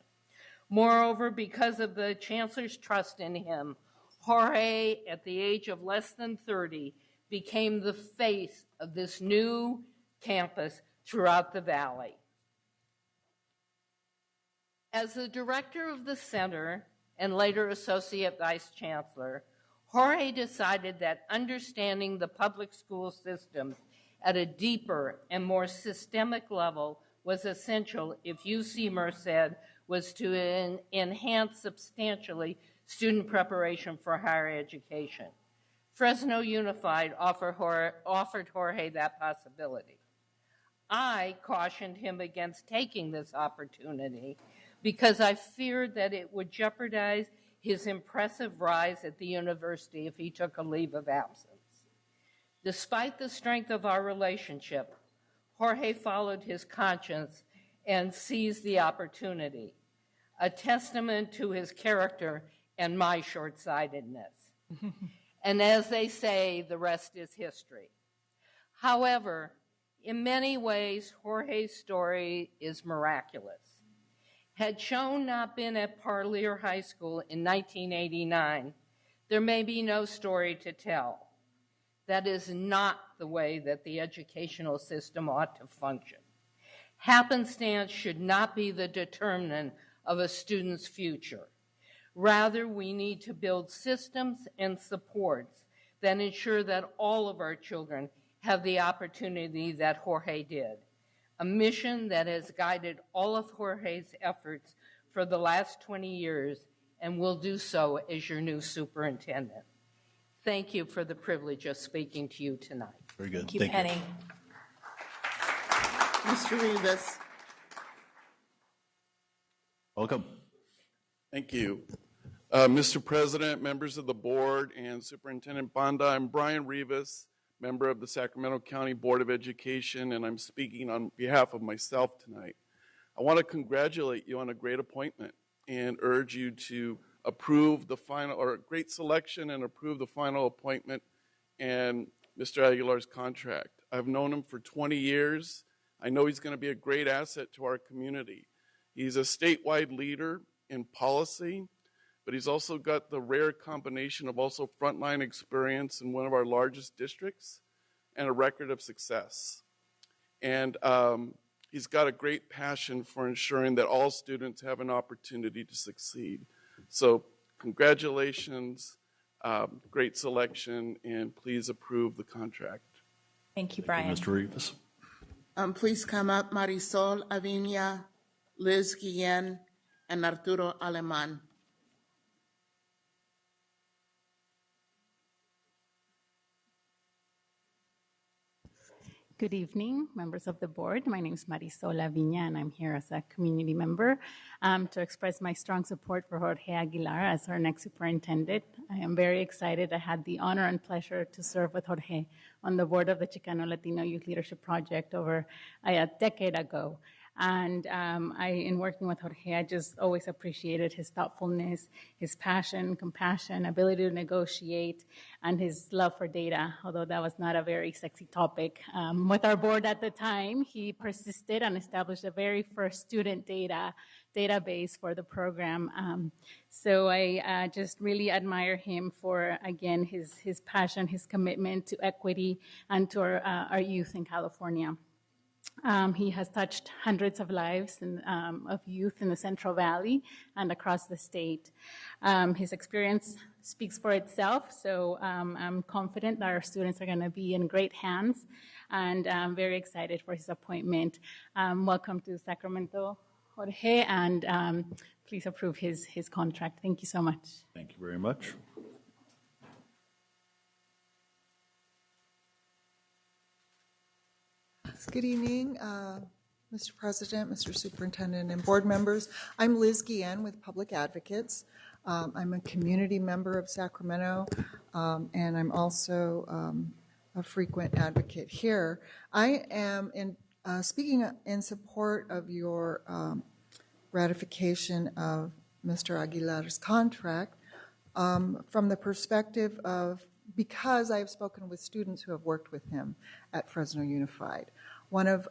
Moreover, because of the chancellor's trust in him, Jorge, at the age of less than 30, became the face of this new campus throughout the valley. As the director of the center and later associate vice chancellor, Jorge decided that understanding the public school systems at a deeper and more systemic level was essential if UC Merced was to enhance substantially student preparation for higher education. Fresno Unified offered Jorge that possibility. I cautioned him against taking this opportunity because I feared that it would jeopardize his impressive rise at the university if he took a leave of absence. Despite the strength of our relationship, Jorge followed his conscience and seized the opportunity, a testament to his character and my short-sightedness. And as they say, the rest is history. However, in many ways, Jorge's story is miraculous. Had Choen not been at Parlier High School in 1989, there may be no story to tell. That is not the way that the educational system ought to function. Happenstance should not be the determinant of a student's future. Rather, we need to build systems and supports that ensure that all of our children have the opportunity that Jorge did, a mission that has guided all of Jorge's efforts for the last 20 years and will do so as your new superintendent. Thank you for the privilege of speaking to you tonight. Very good. Thank you, Penny. Mr. Rivas. Welcome. Thank you. Mr. President, members of the board, and Superintendent Banda, I'm Brian Rivas, member of the Sacramento County Board of Education, and I'm speaking on behalf of myself tonight. I want to congratulate you on a great appointment and urge you to approve the final, or great selection, and approve the final appointment and Mr. Aguilar's contract. I've known him for 20 years. I know he's going to be a great asset to our community. He's a statewide leader in policy, but he's also got the rare combination of also frontline experience in one of our largest districts and a record of success. And he's got a great passion for ensuring that all students have an opportunity to succeed. So congratulations, great selection, and please approve the contract. Thank you, Brian. Mr. Rivas. Please come up, Marisol Aviña, Liz Guillen, and Arturo Aleman. Good evening, members of the board. My name is Marisol Viña, and I'm here as a community member to express my strong support for Jorge Aguilar as our next superintendent. I am very excited. I had the honor and pleasure to serve with Jorge on the board of the Chicano Latino Youth Leadership Project over a decade ago. And in working with Jorge, I just always appreciated his thoughtfulness, his passion, compassion, ability to negotiate, and his love for data, although that was not a very sexy topic. With our board at the time, he persisted and established the very first student database for the program. So I just really admire him for, again, his passion, his commitment to equity and to our youth in California. He has touched hundreds of lives of youth in the Central Valley and across the state. His experience speaks for itself, so I'm confident that our students are going to be in great hands, and I'm very excited for his appointment. Welcome to Sacramento, Jorge, and please approve his contract. Thank you so much. Thank you very much. Good evening, Mr. President, Mr. Superintendent, and board members. I'm Liz Guillen with Public Advocates. I'm a community member of Sacramento, and I'm also a frequent advocate here. I am speaking in support of your ratification of Mr. Aguilar's contract from the perspective of, because I have spoken with students who have worked with him at Fresno Unified. One of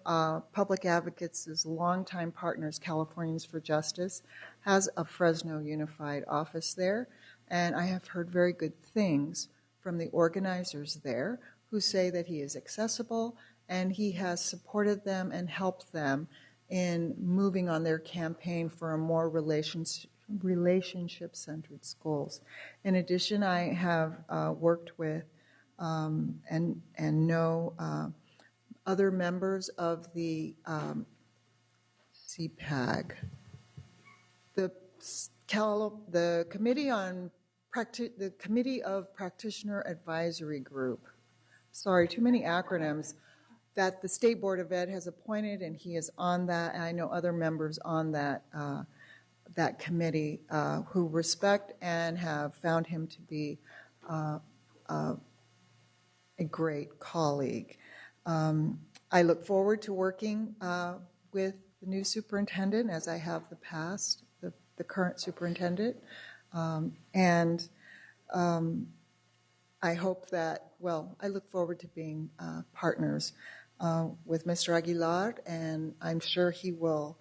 Public Advocates' longtime partners, Californians for Justice, has a Fresno Unified office there, and I have heard very good things from the organizers there who say that he is accessible and he has supported them and helped them in moving on their campaign for a more relationship-centered schools. In addition, I have worked with and know other members of the CPAG, the Committee of Practitioner Advisory Group. Sorry, too many acronyms. That the State Board of Ed has appointed, and he is on that. And I know other members on that committee who respect and have found him to be a great colleague. I look forward to working with the new superintendent, as I have the past, the current superintendent. And I hope that, I look forward to being partners with Mr. Aguilar, and I'm sure he will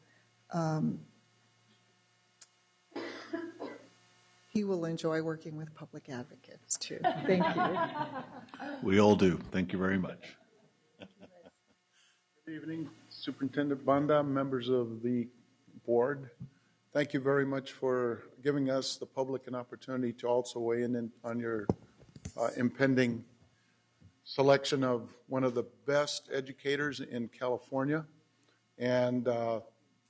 enjoy working with Public Advocates, too. Thank you. We all do. Thank you very much. Good evening, Superintendent Banda, members of the board. Thank you very much for giving us, the public, an opportunity to also weigh in on your impending selection of one of the best educators in California. And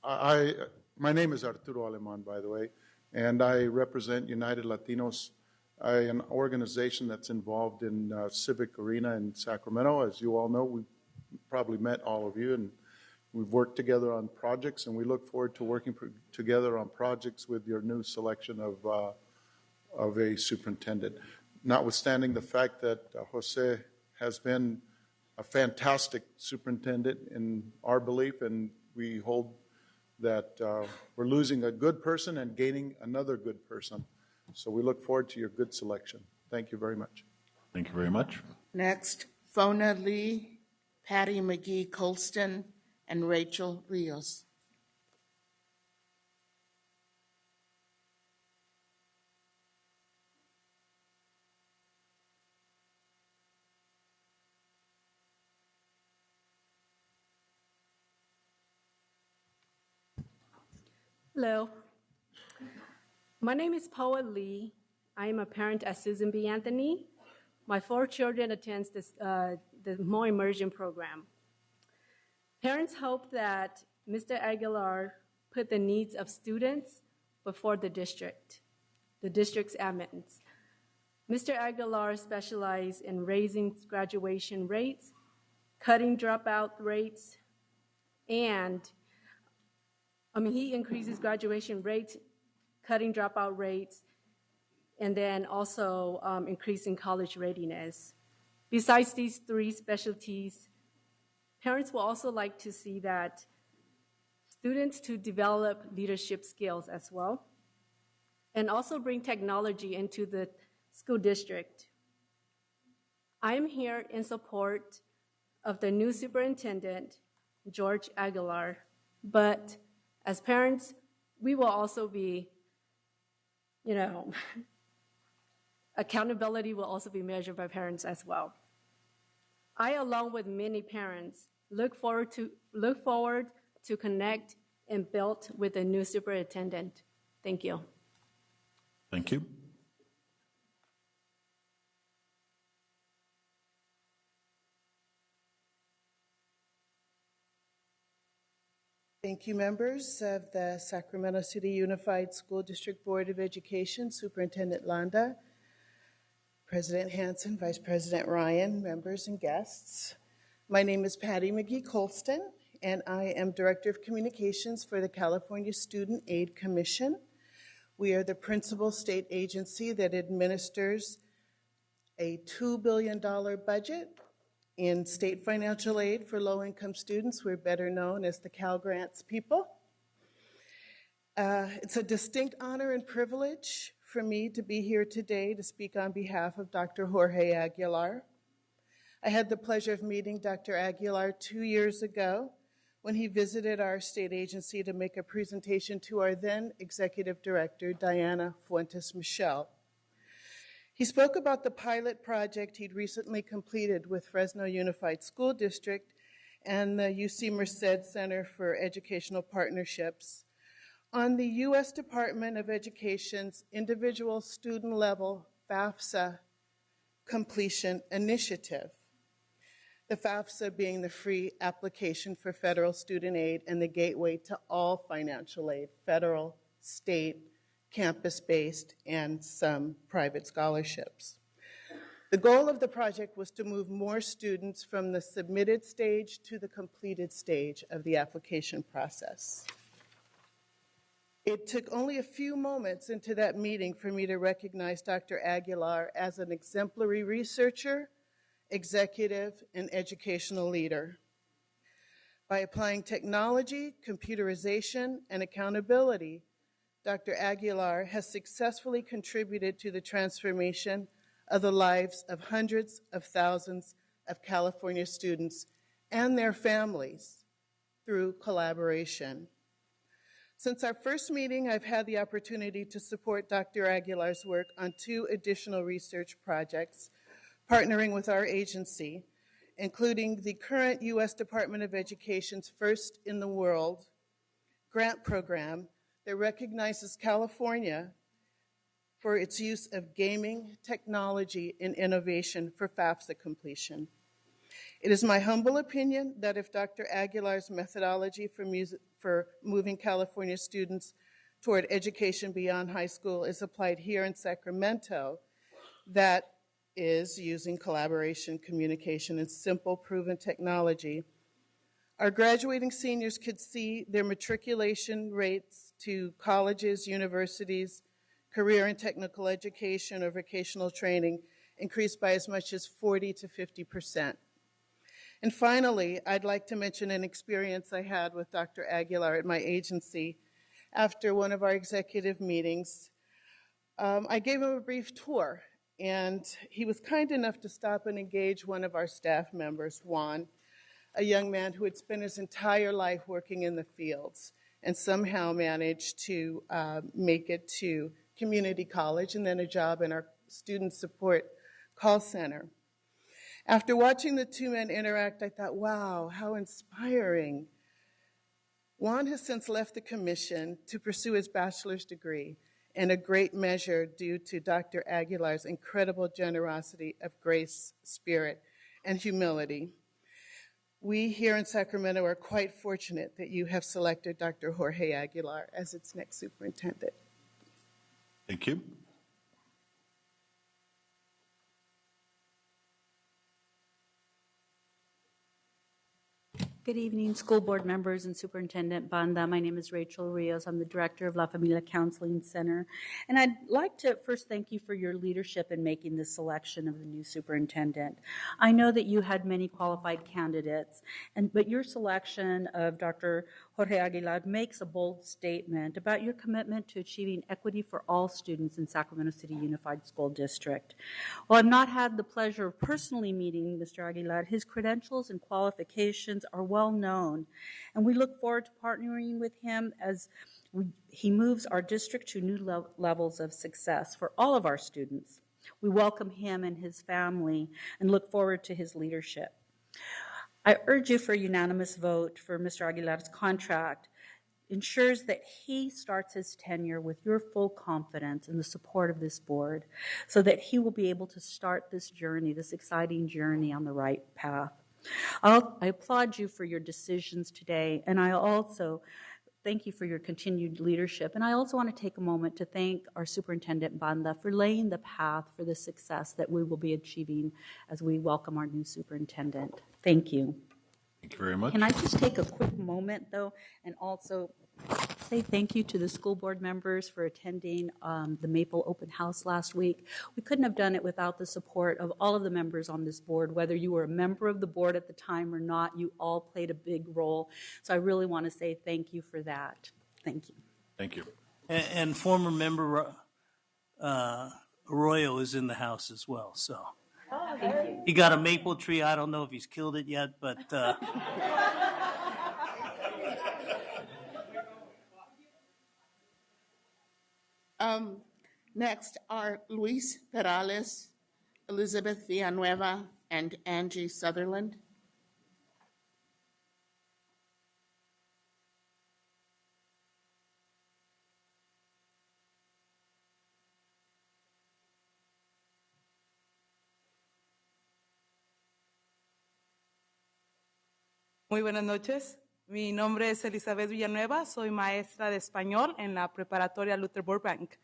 my name is Arturo Aleman, by the way, and I represent United Latinos, an organization that's involved in civic arena in Sacramento. As you all know, we've probably met all of you, and we've worked together on projects, and we look forward to working together on projects with your new selection of a superintendent. Notwithstanding the fact that Jose has been a fantastic superintendent in our belief, and we hold that we're losing a good person and gaining another good person. So we look forward to your good selection. Thank you very much. Thank you very much. Next, Fona Lee, Patty McGee Colston, and Rachel Rios. Hello. My name is Paula Lee. I am a parent at Susan B. Anthony. My 4 children attend the More Immersion program. Parents hope that Mr. Aguilar put the needs of students before the district's admins. Mr. Aguilar specializes in raising graduation rates, cutting dropout rates, and he increases graduation rates, cutting dropout rates, and then also increasing college readiness. Besides these three specialties, parents will also like to see that students to develop leadership skills as well, and also bring technology into the school district. I am here in support of the new superintendent, George Aguilar, but as parents, we will also be, accountability will also be measured by parents as well. I, along with many parents, look forward to connect and build with the new superintendent. Thank you. Thank you. Thank you, members of the Sacramento City Unified School District Board of Education, Superintendent Landa, President Hanson, Vice President Ryan, members and guests. My name is Patty McGee Colston, and I am Director of Communications for the California Student Aid Commission. We are the principal state agency that administers a $2 billion budget in state financial aid for low-income students. We're better known as the Cal Grants people. It's a distinct honor and privilege for me to be here today to speak on behalf of Dr. Jorge Aguilar. I had the pleasure of meeting Dr. Aguilar 2 years ago when he visited our state agency to make a presentation to our then executive director, Diana Fuentes-Michel. He spoke about the pilot project he'd recently completed with Fresno Unified School District and the UC Merced Center for Educational Partnerships on the U.S. Department of Education's individual student level FAFSA completion initiative. The FAFSA being the free application for federal student aid and the gateway to all financial aid, federal, state, campus-based, and some private scholarships. The goal of the project was to move more students from the submitted stage to the completed stage of the application process. It took only a few moments into that meeting for me to recognize Dr. Aguilar as an exemplary researcher, executive, and educational leader. By applying technology, computerization, and accountability, Dr. Aguilar has successfully contributed to the transformation of the lives of hundreds of thousands of California students and their families through collaboration. Since our first meeting, I've had the opportunity to support Dr. Aguilar's work on 2 additional research projects, partnering with our agency, including the current U.S. Department of Education's First in the World grant program that recognizes California for its use of gaming, technology, and innovation for FAFSA completion. It is my humble opinion that if Dr. Aguilar's methodology for moving California students toward education beyond high school is applied here in Sacramento, that is using collaboration, communication, and simple proven technology, our graduating seniors could see their matriculation rates to colleges, universities, career and technical education, or vocational training increase by as much as 40 to 50%. And finally, I'd like to mention an experience I had with Dr. Aguilar at my agency after one of our executive meetings. I gave him a brief tour, and he was kind enough to stop and engage one of our staff members, Juan, a young man who had spent his entire life working in the fields and somehow managed to make it to community college and then a job in our student support call center. After watching the 2 men interact, I thought, wow, how inspiring. Juan has since left the commission to pursue his bachelor's degree, in a great measure due to Dr. Aguilar's incredible generosity of grace, spirit, and humility. We here in Sacramento are quite fortunate that you have selected Dr. Jorge Aguilar as its next superintendent. Thank you. Good evening, school board members and Superintendent Banda. My name is Rachel Rios. I'm the director of La Familia Counseling Center. And I'd like to first thank you for your leadership in making the selection of the new superintendent. I know that you had many qualified candidates, but your selection of Dr. Jorge Aguilar makes a bold statement about your commitment to achieving equity for all students in Sacramento City Unified School District. While I've not had the pleasure of personally meeting Mr. Aguilar, his credentials and qualifications are well known, and we look forward to partnering with him as he moves our district to new levels of success for all of our students. We welcome him and his family and look forward to his leadership. I urge you for a unanimous vote for Mr. Aguilar's contract. Ensures that he starts his tenure with your full confidence and the support of this board so that he will be able to start this journey, this exciting journey on the right path. I applaud you for your decisions today, and I also thank you for your continued leadership. And I also want to take a moment to thank our Superintendent Banda for laying the path for the success that we will be achieving as we welcome our new superintendent. Thank you. Thank you very much. Can I just take a quick moment, though, and also say thank you to the school board members for attending the Maple Open House last week. We couldn't have done it without the support of all of the members on this board. Whether you were a member of the board at the time or not, you all played a big role. So I really want to say thank you for that. Thank you. Thank you. And former member Arroyo is in the house as well, so. He got a maple tree. I don't know if he's killed it yet, but Next are Luis Perales, Elizabeth Villanueva, and Angie Sutherland. Muy buenas noches. Mi nombre es Elizabeth Villanueva. Soy maestra de español en la preparatoria Luther Burbank.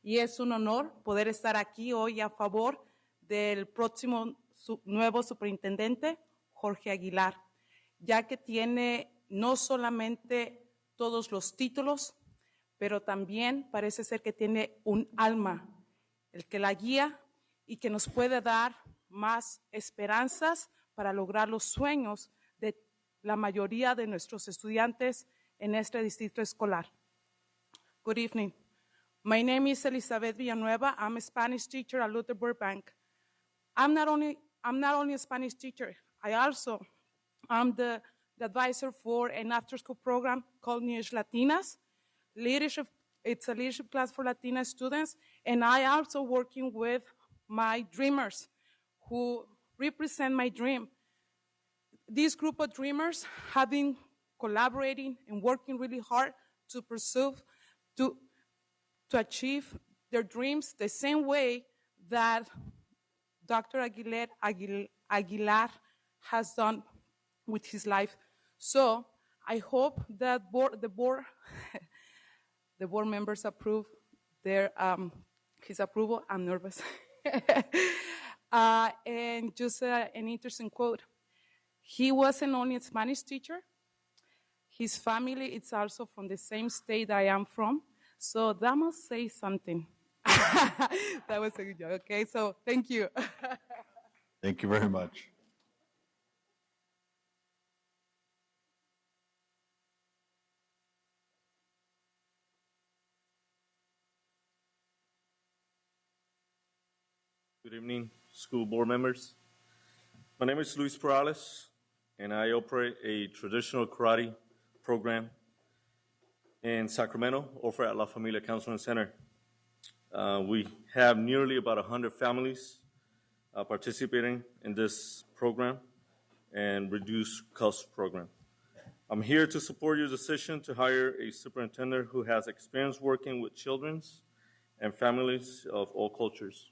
Y es un honor poder estar aquí hoy a favor del próximo nuevo superintendente, Jorge Aguilar, ya que tiene no solamente todos los títulos, pero también parece ser que tiene un alma, el que la guía y que nos puede dar más esperanzas para lograr los sueños de la mayoría de nuestros estudiantes en este distrito escolar. Good evening. My name is Elizabeth Villanueva. I'm a Spanish teacher at Luther Burbank. I'm not only a Spanish teacher, I also am the advisor for an after-school program called Niñas Latinas. It's a leadership class for Latina students, and I also working with my dreamers who represent my dream. This group of dreamers have been collaborating and working really hard to pursue, to achieve their dreams the same way that Dr. Aguilar has done with his life. So I hope that the board members approve his approval. I'm nervous. And just an interesting quote. He wasn't only a Spanish teacher. His family is also from the same state I am from. So that must say something. That was a good joke. Okay, so thank you. Thank you very much. Good evening, school board members. My name is Luis Perales, and I operate a traditional karate program in Sacramento over at La Familia Counseling Center. We have nearly about 100 families participating in this program and reduced cost program. I'm here to support your decision to hire a superintendent who has experience working with children and families of all cultures.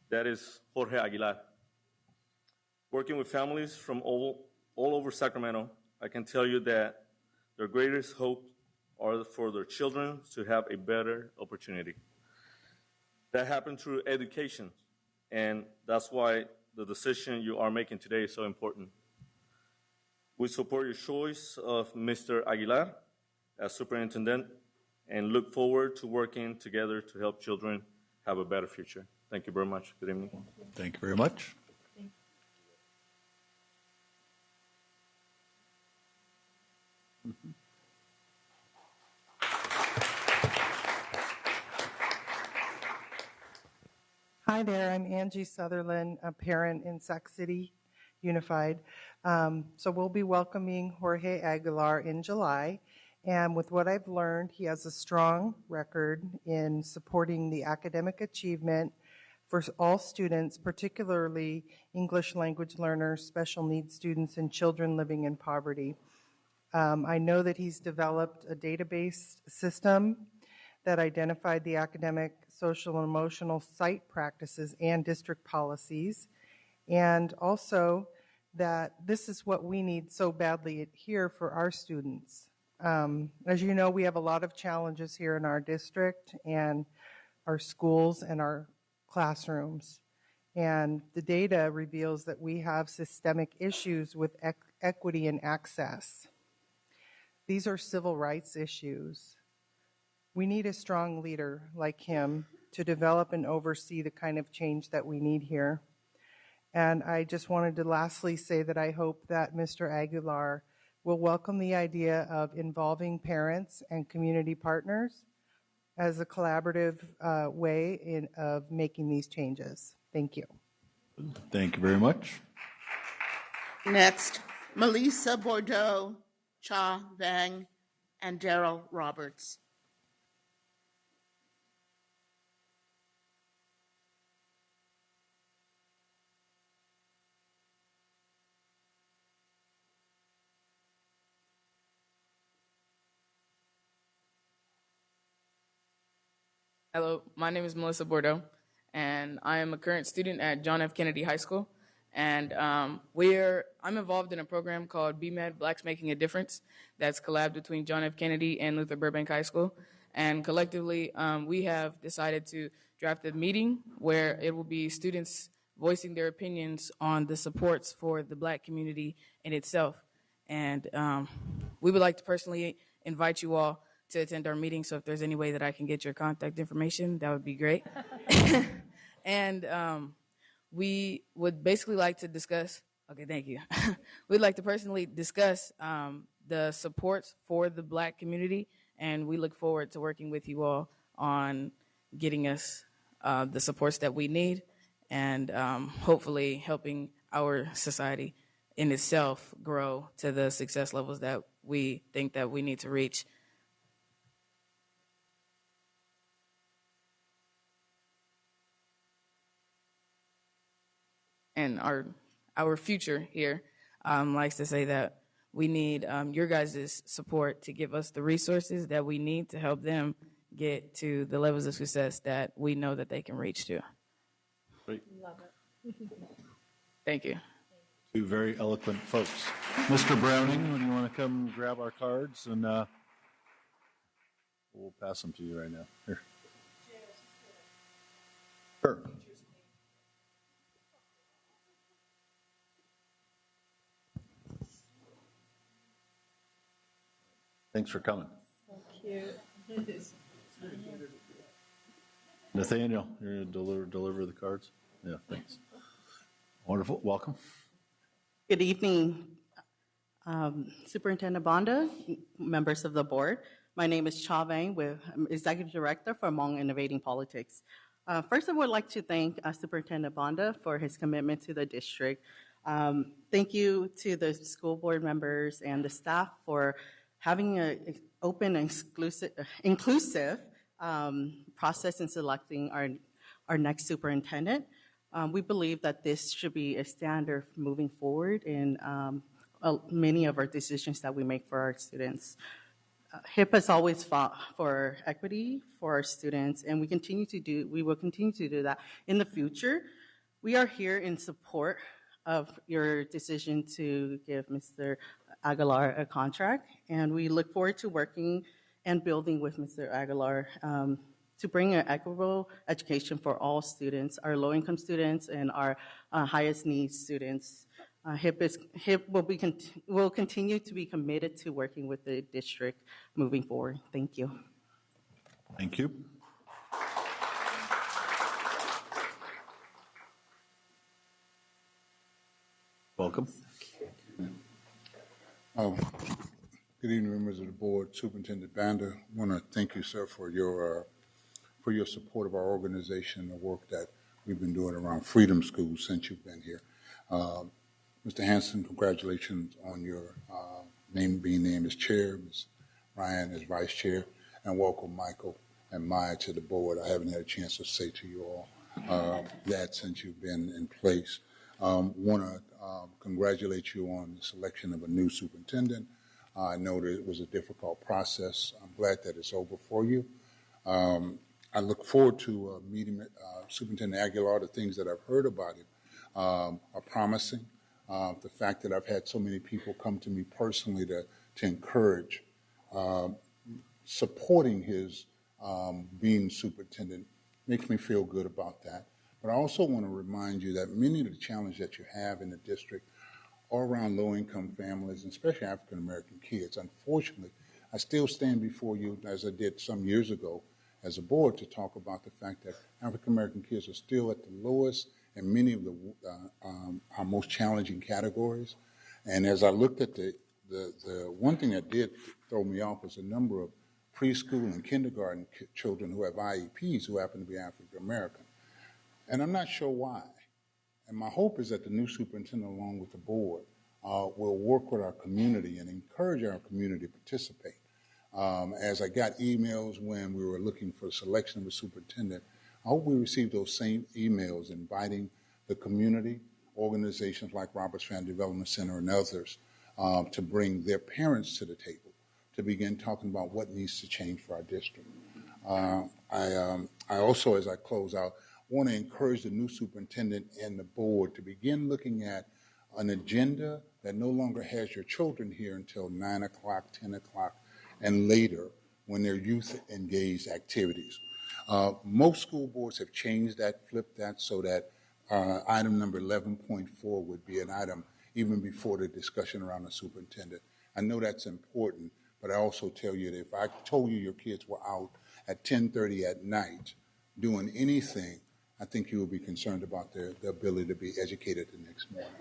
That is Jorge Aguilar. Working with families from all over Sacramento, I can tell you that their greatest hope are for their children to have a better opportunity. That happened through education, and that's why the decision you are making today is so important. We support your choice of Mr. Aguilar as superintendent and look forward to working together to help children have a better future. Thank you very much. Good evening. Thank you very much. Hi there, I'm Angie Sutherland, a parent in Sac City Unified. So we'll be welcoming Jorge Aguilar in July. And with what I've learned, he has a strong record in supporting the academic achievement for all students, particularly English language learners, special needs students, and children living in poverty. I know that he's developed a database system that identified the academic, social, and emotional site practices and district policies, and also that this is what we need so badly here for our students. As you know, we have a lot of challenges here in our district and our schools and our classrooms. And the data reveals that we have systemic issues with equity and access. These are civil rights issues. We need a strong leader like him to develop and oversee the kind of change that we need here. And I just wanted to lastly say that I hope that Mr. Aguilar will welcome the idea of involving parents and community partners as a collaborative way of making these changes. Thank you. Thank you very much. Next, Melissa Bordeaux, Cha Vang, and Daryl Roberts. Hello, my name is Melissa Bordeaux, and I am a current student at John F. Kennedy High School. And I'm involved in a program called BMed, Blacks Making a Difference, that's collab between John F. Kennedy and Luther Burbank High School. And collectively, we have decided to draft a meeting where it will be students voicing their opinions on the supports for the Black community in itself. And we would like to personally invite you all to attend our meeting, so if there's any way that I can get your contact information, that would be great. And we would basically like to discuss, okay, thank you. We'd like to personally discuss the supports for the Black community, and we look forward to working with you all on getting us the supports that we need and hopefully helping our society in itself grow to the success levels that we think that we need to reach. And our future here likes to say that we need your guys' support to give us the resources that we need to help them get to the levels of success that we know that they can reach to. Great. Love it. Thank you. Two very eloquent folks. Mr. Browning, would you want to come grab our cards? And we'll pass them to you right now. Here. Sure. Thanks for coming. Thank you. Nathaniel, you're going to deliver the cards? Yeah, thanks. Wonderful. Welcome. Good evening, Superintendent Banda, members of the board. My name is Cha Vang, I'm Executive Director for Hmong Innovating Politics. First, I would like to thank Superintendent Banda for his commitment to the district. Thank you to the school board members and the staff for having an open and inclusive process in selecting our next superintendent. We believe that this should be a standard moving forward in many of our decisions that we make for our students. HIP has always fought for equity for our students, and we will continue to do that in the future. We are here in support of your decision to give Mr. Aguilar a contract, and we look forward to working and building with Mr. Aguilar to bring an equitable education for all students, our low-income students and our highest needs students. HIP will continue to be committed to working with the district moving forward. Thank you. Thank you. Welcome. Good evening, members of the board. Superintendent Banda, I want to thank you, sir, for your support of our organization and the work that we've been doing around Freedom Schools since you've been here. Mr. Hanson, congratulations on your being named as chair, Ms. Ryan as vice chair, and welcome Michael and Maya to the board. I haven't had a chance to say to you all that since you've been in place. Want to congratulate you on the selection of a new superintendent. I know that it was a difficult process. I'm glad that it's over for you. I look forward to meeting Superintendent Aguilar. The things that I've heard about him are promising. The fact that I've had so many people come to me personally to encourage supporting his being superintendent makes me feel good about that. But I also want to remind you that many of the challenges that you have in the district are around low-income families, and especially African-American kids. Unfortunately, I still stand before you, as I did some years ago, as a board to talk about the fact that African-American kids are still at the lowest in many of our most challenging categories. And as I looked at the one thing that did throw me off was a number of preschool and kindergarten children who have IEPs who happen to be African-American. And I'm not sure why. And my hope is that the new superintendent, along with the board, will work with our community and encourage our community to participate. As I got emails when we were looking for the selection of a superintendent, I hope we receive those same emails inviting the community, organizations like Roberts Family Development Center and others to bring their parents to the table to begin talking about what needs to change for our district. I also, as I close out, want to encourage the new superintendent and the board to begin looking at an agenda that no longer has your children here until 9 o'clock, 10 o'clock, and later when they're youth-engaged activities. Most school boards have changed that, flipped that, so that item number 11.4 would be an item even before the discussion around the superintendent. I know that's important, but I also tell you that if I told you your kids were out at 10:30 at night doing anything, I think you will be concerned about their ability to be educated the next morning.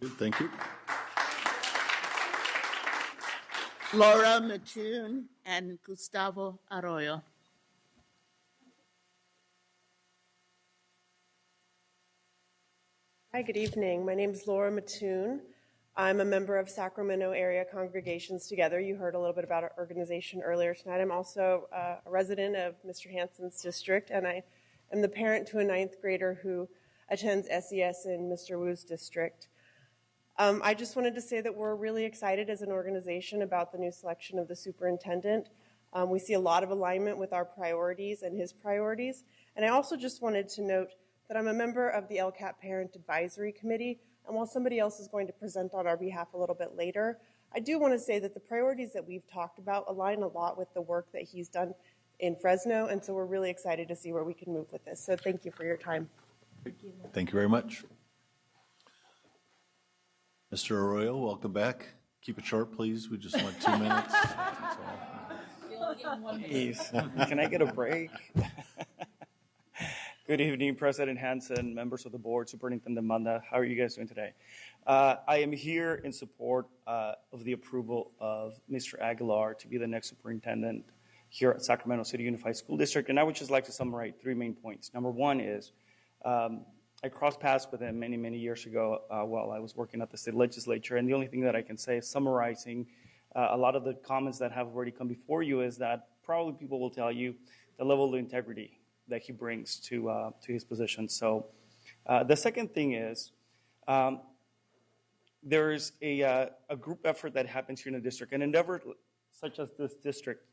Good, thank you. Laura Mattoon and Gustavo Arroyo. Hi, good evening. My name is Laura Mattoon. I'm a member of Sacramento Area Congregations Together. You heard a little bit about our organization earlier tonight. I'm also a resident of Mr. Hanson's district, and I am the parent to a 9th grader who attends SES in Mr. Wu's district. I just wanted to say that we're really excited as an organization about the new selection of the superintendent. We see a lot of alignment with our priorities and his priorities. And I also just wanted to note that I'm a member of the LCAP Parent Advisory Committee, and while somebody else is going to present on our behalf a little bit later, I do want to say that the priorities that we've talked about align a lot with the work that he's done in Fresno, and so we're really excited to see where we can move with this. So thank you for your time. Thank you very much. Mr. Arroyo, welcome back. Keep it short, please. We just want 2 minutes. Please, can I get a break? Good evening, President Hanson, members of the board, Superintendent Banda. How are you guys doing today? I am here in support of the approval of Mr. Aguilar to be the next superintendent here at Sacramento City Unified School District. And I would just like to summarize 3 main points. Number one is I crossed paths with him many, many years ago while I was working at the state legislature. And the only thing that I can say is summarizing a lot of the comments that have already come before you is that probably people will tell you the level of integrity that he brings to his position. So the second thing is there is a group effort that happens here in the district. An endeavor such as this district,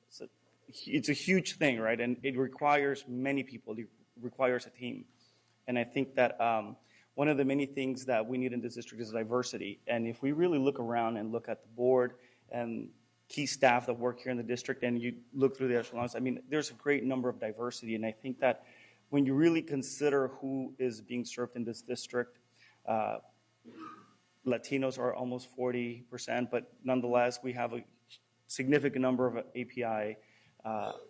it's a huge thing, right? And it requires many people. It requires a team. And I think that one of the many things that we need in this district is diversity. And if we really look around and look at the board and key staff that work here in the district and you look through the echelons, I mean, there's a great number of diversity. And I think that when you really consider who is being served in this district, Latinos are almost 40%, but nonetheless, we have a significant number of API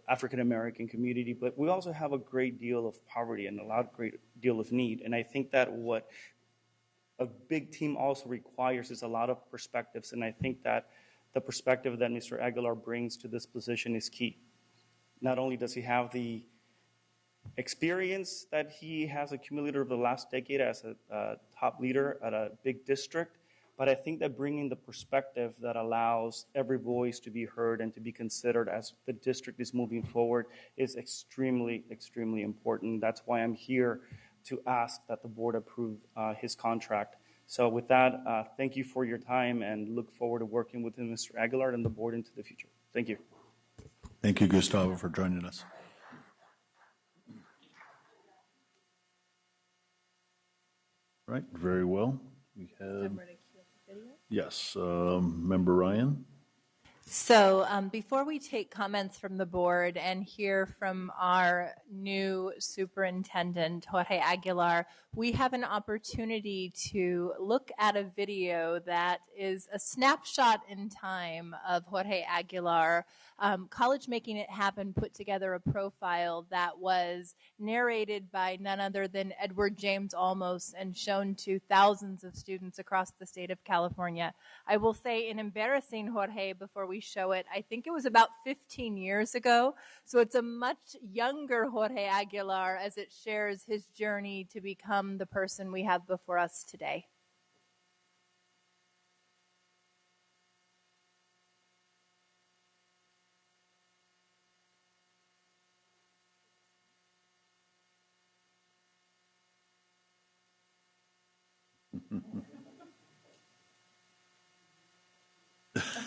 African American community, but we also have a great deal of poverty and a great deal of need. And I think that what a big team also requires is a lot of perspectives, and I think that the perspective that Mr. Aguilar brings to this position is key. Not only does he have the experience that he has accumulated over the last decade as a top leader at a big district, but I think that bringing the perspective that allows every voice to be heard and to be considered as the district is moving forward is extremely, extremely important. That's why I'm here to ask that the board approve his contract. So with that, thank you for your time and look forward to working with Mr. Aguilar and the board into the future. Thank you. Thank you, Gustavo, for joining us. Right, very well. We have, yes, Member Ryan. So before we take comments from the board and hear from our new superintendent, Jorge Aguilar, we have an opportunity to look at a video that is a snapshot in time of Jorge Aguilar. College Making It Happen put together a profile that was narrated by none other than Edward James Olmos and shown to thousands of students across the state of California. I will say, in embarrassing Jorge before we show it, I think it was about 15 years ago. So it's a much younger Jorge Aguilar as it shares his journey to become the person we have before us today.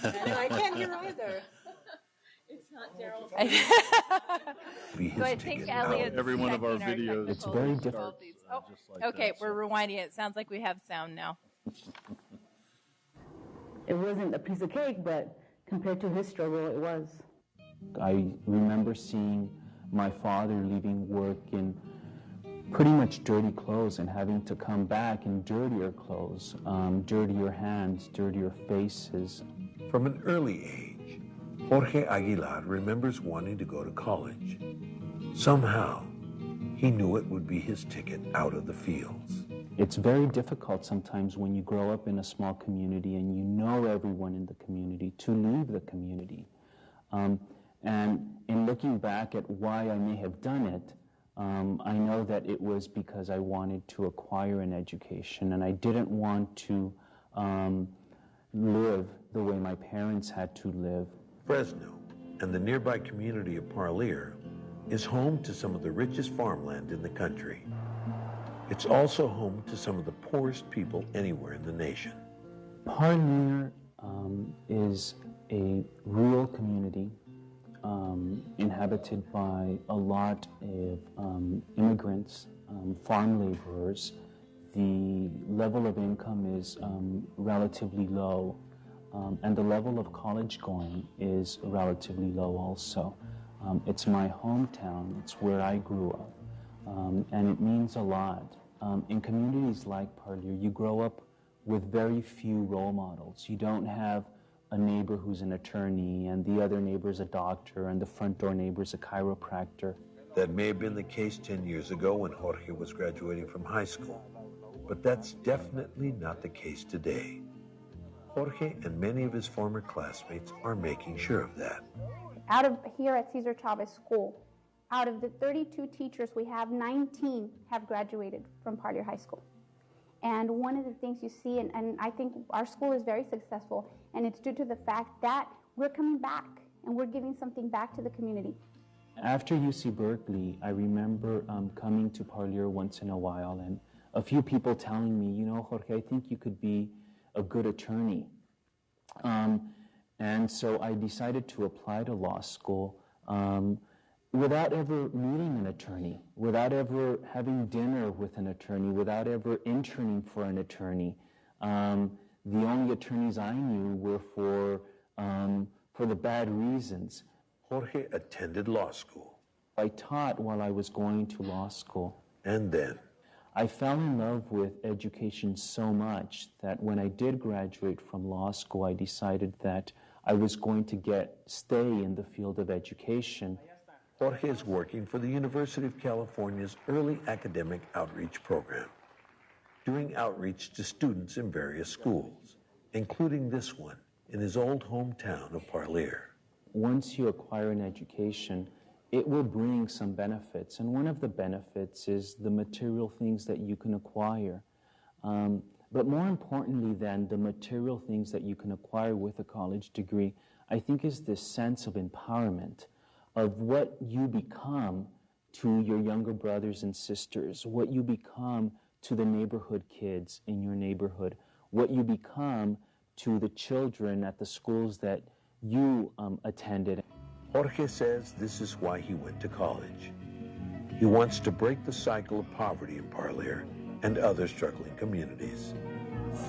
I can't hear either. It's not Daryl. So I think Elliot's Every one of our checking videos. technical very difficulties. Oh, just like okay, that, we're rewinding it. Sounds like we have sound now. It wasn't a piece of cake, but compared to his struggle, it was. I remember seeing my father leaving work in pretty much dirty clothes and having to come back in dirtier clothes, dirtier hands, dirtier faces. From an early age, Jorge Aguilar remembers wanting to go to college. Somehow, he knew it would be his ticket out of the fields. It's very difficult sometimes when you grow up in a small community and you know everyone in the community to leave the community. And in looking back at why I may have done it, I know that it was because I wanted to acquire an education and I didn't want to live the way my parents had to live. Fresno and the nearby community of Parlier is home to some of the richest farmland in the country. It's also home to some of the poorest people anywhere in the nation. Parlier is a rural community inhabited by a lot of immigrants, farm laborers. The level of income is relatively low, and the level of college going is relatively low also. It's my hometown, it's where I grew up, and it means a lot. In communities like Parlier, you grow up with very few role models. You don't have a neighbor who's an attorney, and the other neighbor's a doctor, and the front door neighbor's a chiropractor. That may have been the case 10 years ago when Jorge was graduating from high school, but that's definitely not the case today. Jorge and many of his former classmates are making sure of that. Out of here at Cesar Chavez School, out of the 32 teachers we have, 19 have graduated from Parlier High School. And one of the things you see, and I think our school is very successful, and it's due to the fact that we're coming back and we're giving something back to the community. After UC Berkeley, I remember coming to Parlier once in a while and a few people telling me, you know, Jorge, I think you could be a good attorney. And so I decided to apply to law school without ever meeting an attorney, without ever having dinner with an attorney, without ever interning for an attorney. The only attorneys I knew were for the bad reasons. Jorge attended law school. I taught while I was going to law school. And then? I fell in love with education so much that when I did graduate from law school, I decided that I was going to stay in the field of education. Jorge is working for the University of California's Early Academic Outreach Program, doing outreach to students in various schools, including this one in his old hometown of Parlier. Once you acquire an education, it will bring some benefits, and one of the benefits is the material things that you can acquire. But more importantly than the material things that you can acquire with a college degree, I think is this sense of empowerment, of what you become to your younger brothers and sisters, what you become to the neighborhood kids in your neighborhood, what you become to the children at the schools that you attended. Jorge says this is why he went to college. He wants to break the cycle of poverty in Parlier and other struggling communities.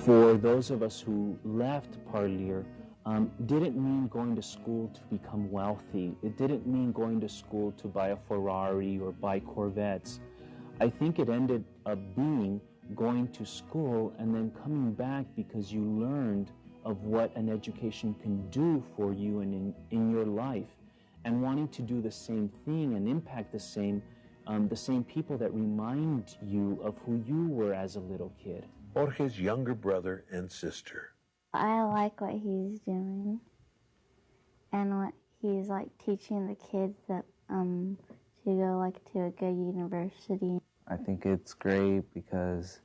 For those of us who left Parlier, didn't mean going to school to become wealthy. It didn't mean going to school to buy a Ferrari or buy Corvettes. I think it ended up being going to school and then coming back because you learned of what an education can do for you and in your life, and wanting to do the same thing and impact the same people that remind you of who you were as a little kid. Jorge's younger brother and sister. I like what he's doing and what he's like teaching the kids that to go like to a good university. I think it's great because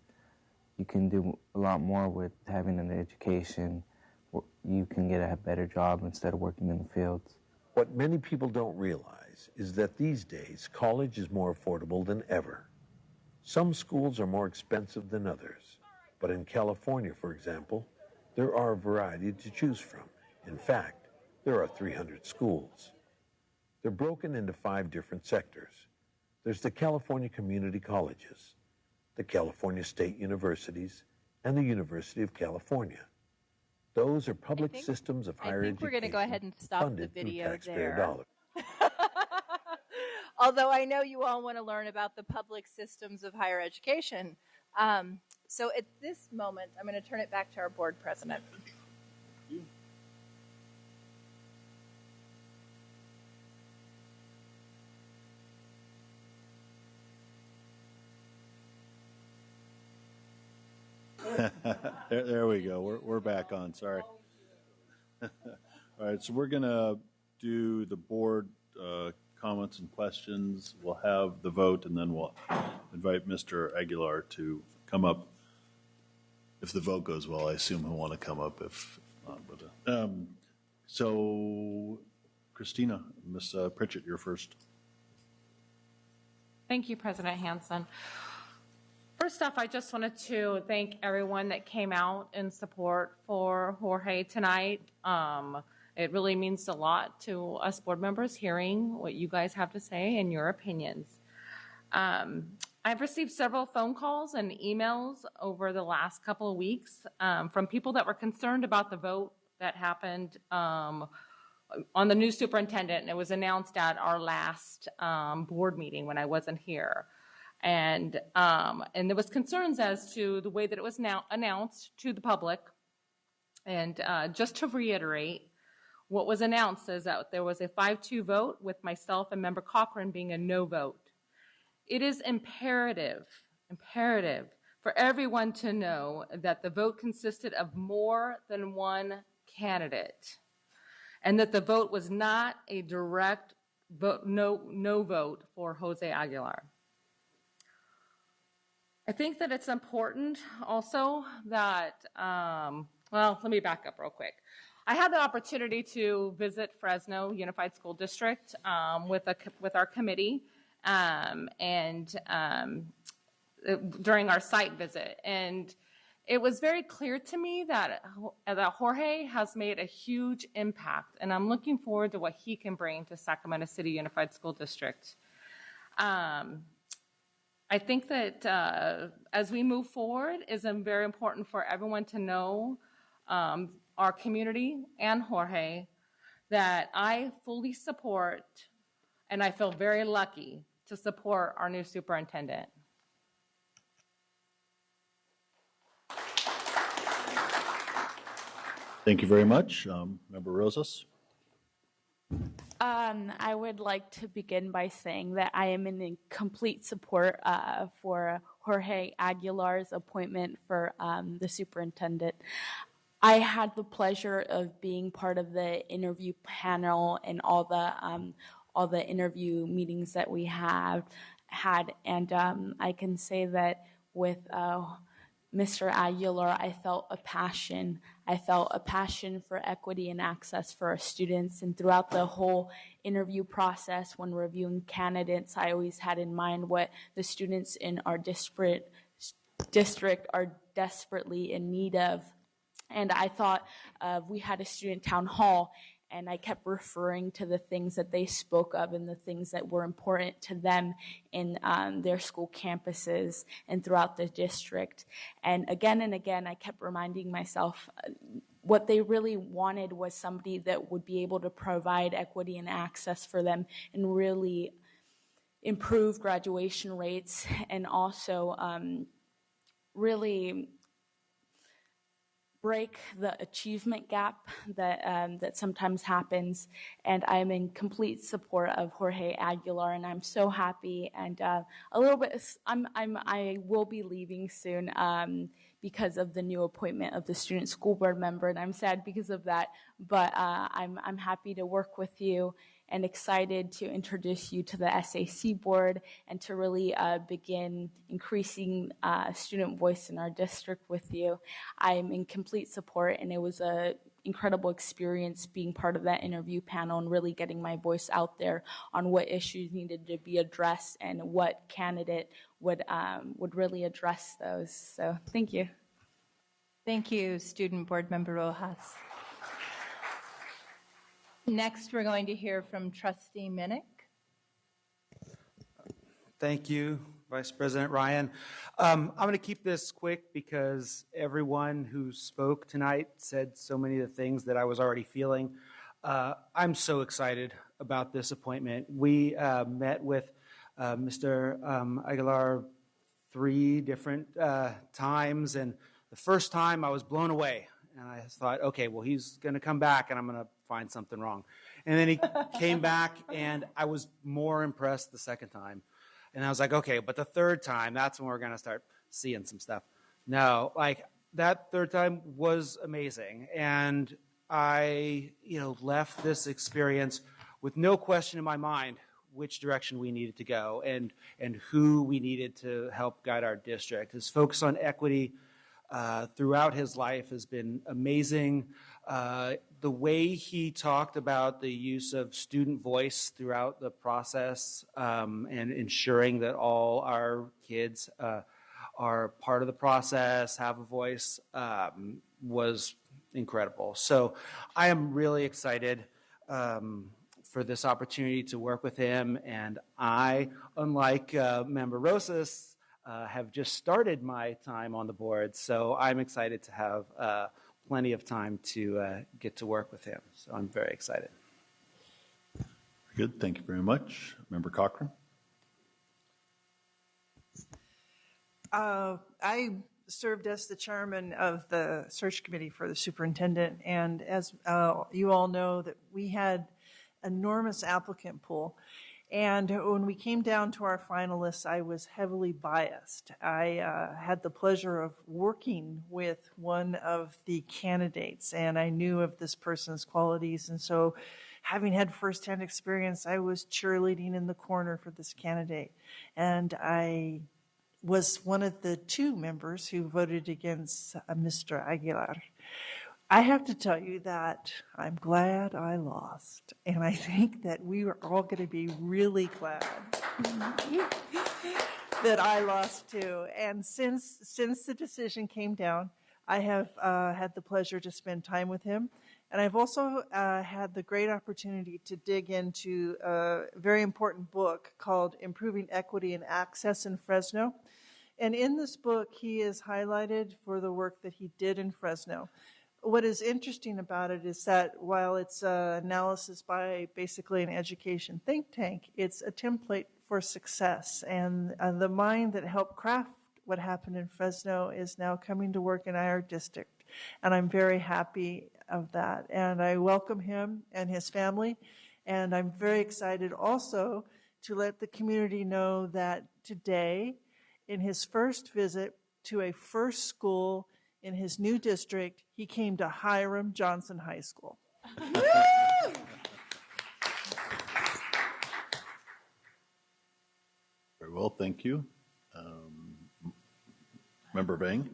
you can do a lot more with having an education. You can get a better job instead of working in the fields. What many people don't realize is that these days college is more affordable than ever. Some schools are more expensive than others, but in California, for example, there are a variety to choose from. In fact, there are 300 schools. They're broken into 5 different sectors. There's the California Community Colleges, the California State Universities, and the University of California. Those are public systems of higher education we're going to go ahead and stop the funded through video taxpayer there. dollars. Although I know you all want to learn about the public systems of higher education. So at this moment, I'm going to turn it back to our board president. There we go. We're back on. Sorry. All right, so we're going to do the board comments and questions. We'll have the vote, and then we'll invite Mr. Aguilar to come up. If the vote goes well, I assume he'll want to come up. If not, but so Christina, Ms. Pritchett, you're first. Thank you, President Hansen. First off, I just wanted to thank everyone that came out in support for Jorge tonight. It really means a lot to us board members hearing what you guys have to say and your opinions. I've received several phone calls and emails over the last couple of weeks from people that were concerned about the vote that happened on the new superintendent, and it was announced at our last board meeting when I wasn't here. And there was concerns as to the way that it was now announced to the public. And just to reiterate, what was announced is that there was a 5-2 vote with myself and Member Cochran being a no vote. It is imperative for everyone to know that the vote consisted of more than one candidate, and that the vote was not a direct vote, no vote for Jose Aguilar. I think that it's important also that, well, let me back up real quick. I had the opportunity to visit Fresno Unified School District with our committee during our site visit. And it was very clear to me that Jorge has made a huge impact, and I'm looking forward to what he can bring to Sacramento City Unified School District. I think that as we move forward, it's very important for everyone to know, our community and Jorge, that I fully support, and I feel very lucky to support our new superintendent. Thank you very much. Member Rosas? I would like to begin by saying that I am in complete support for Jorge Aguilar's appointment for the superintendent. I had the pleasure of being part of the interview panel and all the interview meetings that we have had, and I can say that with Mr. Aguilar, I felt a passion. I felt a passion for equity and access for our students. And throughout the whole interview process, when reviewing candidates, I always had in mind what the students in our district are desperately in need of. And I thought we had a student town hall, and I kept referring to the things that they spoke of and the things that were important to them in their school campuses and throughout the district. And again, I kept reminding myself what they really wanted was somebody that would be able to provide equity and access for them and really improve graduation rates and also really break the achievement gap that sometimes happens, and I'm in complete support of Jorge Aguilar, and I'm so happy. And a little bit, I will be leaving soon because of the new appointment of the student school board member, and I'm sad because of that. But I'm happy to work with you and excited to introduce you to the SAC board and to really begin increasing student voice in our district with you. I'm in complete support, and it was an incredible experience being part of that interview panel and really getting my voice out there on what issues needed to be addressed and what candidate would really address those. So thank you. Thank you, Student Board Member Rojas. Next, we're going to hear from Trustee Minnick. Thank you, Vice President Ryan. I'm going to keep this quick because everyone who spoke tonight said so many of the things that I was already feeling. I'm so excited about this appointment. We met with Mr. Aguilar 3 different times, and the first time I was blown away. And I thought, okay, well, he's going to come back and I'm going to find something wrong. And then he came back and I was more impressed the second time. And I was like, okay, but the third time, that's when we're going to start seeing some stuff. No, like that third time was amazing. And I, left this experience with no question in my mind which direction we needed to go and who we needed to help guide our district. His focus on equity throughout his life has been amazing. The way he talked about the use of student voice throughout the process and ensuring that all our kids are part of the process, have a voice, was incredible. So I am really excited for this opportunity to work with him. And I, unlike Member Rosas, have just started my time on the board, so I'm excited to have plenty of time to get to work with him. So I'm very excited. Good. Thank you very much. Member Cochran. I served as the chairman of the search committee for the superintendent, and as you all know, that we had enormous applicant pool. And when we came down to our finalists, I was heavily biased. I had the pleasure of working with one of the candidates, and I knew of this person's qualities. And so, having had firsthand experience, I was cheerleading in the corner for this candidate. And I was one of the 2 members who voted against Mr. Aguilar. I have to tell you that I'm glad I lost, and I think that we are all going to be really glad that I lost too. And since the decision came down, I have had the pleasure to spend time with him, and I've also had the great opportunity to dig into a very important book called Improving Equity and Access in Fresno. And in this book, he is highlighted for the work that he did in Fresno. What is interesting about it is that while it's analysis by basically an education think tank, it's a template for success. And the mind that helped craft what happened in Fresno is now coming to work in our district. And I'm very happy of that. And I welcome him and his family. And I'm very excited also to let the community know that today, in his first visit to a first school in his new district, he came to Hiram Johnson High School. Very well, thank you. Member Vang?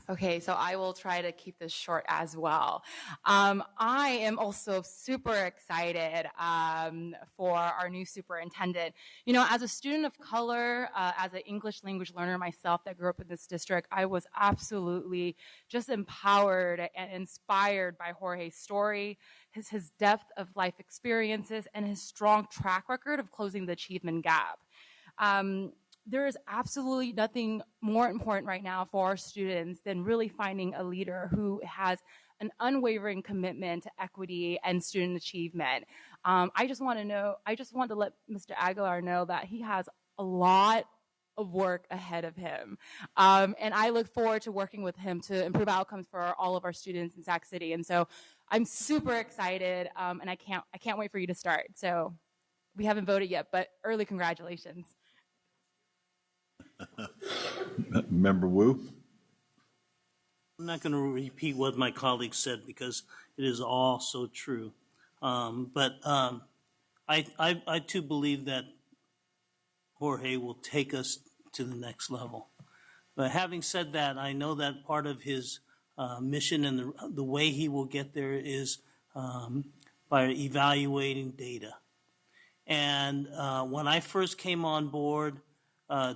Okay, so I will try to keep this short as well. I am also super excited for our new superintendent. You know, as a student of color, as an English language learner myself that grew up in this district, I was absolutely just empowered and inspired by Jorge's story, his depth of life experiences, and his strong track record of closing the achievement gap. There is absolutely nothing more important right now for our students than really finding a leader who has an unwavering commitment to equity and student achievement. I just want to let Mr. Aguilar know that he has a lot of work ahead of him. And I look forward to working with him to improve outcomes for all of our students in Sac City. And so I'm super excited, and I can't wait for you to start. So we haven't voted yet, but early congratulations. Member Wu? I'm not going to repeat what my colleagues said because it is all so true. But I too believe that Jorge will take us to the next level. But having said that, I know that part of his mission and the way he will get there is by evaluating data. And when I first came on board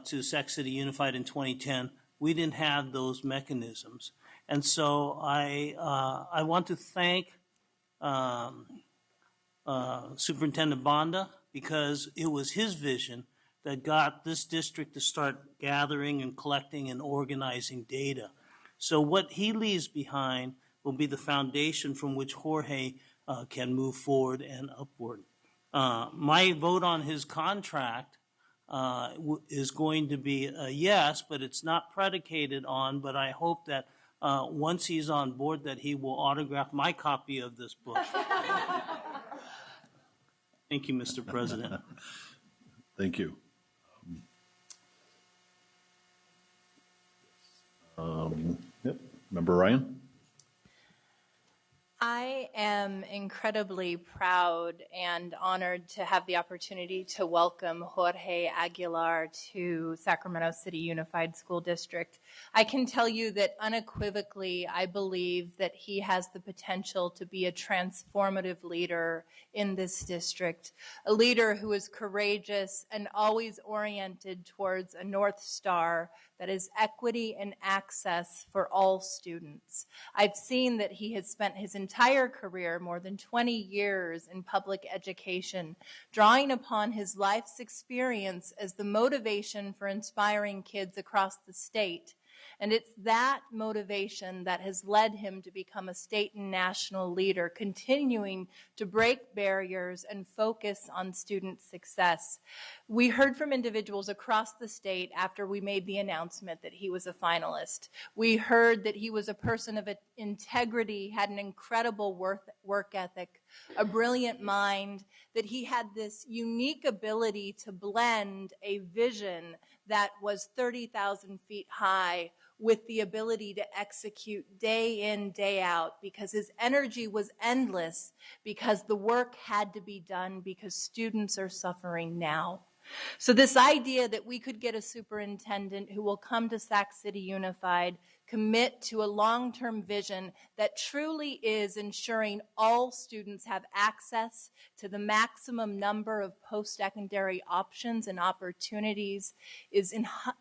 to Sac City Unified in 2010, we didn't have those mechanisms. And so I want to thank Superintendent Banda because it was his vision that got this district to start gathering and collecting and organizing data. So what he leaves behind will be the foundation from which Jorge can move forward and upward. My vote on his contract is going to be a yes, but it's not predicated on, but I hope that once he's on board that he will autograph my copy of this book. Thank you, Mr. President. Thank you. Yep. Member Ryan? I am incredibly proud and honored to have the opportunity to welcome Jorge Aguilar to Sacramento City Unified School District. I can tell you that unequivocally, I believe that he has the potential to be a transformative leader in this district, a leader who is courageous and always oriented towards a North Star that is equity and access for all students. I've seen that he has spent his entire career, more than 20 years in public education, drawing upon his life's experience as the motivation for inspiring kids across the state. And it's that motivation that has led him to become a state and national leader, continuing to break barriers and focus on student success. We heard from individuals across the state after we made the announcement that he was a finalist. We heard that he was a person of integrity, had an incredible work ethic, a brilliant mind, that he had this unique ability to blend a vision that was 30,000 feet high with the ability to execute day in, day out, because his energy was endless, because the work had to be done, because students are suffering now. So this idea that we could get a superintendent who will come to Sac City Unified, commit to a long-term vision that truly is ensuring all students have access to the maximum number of post-secondary options and opportunities is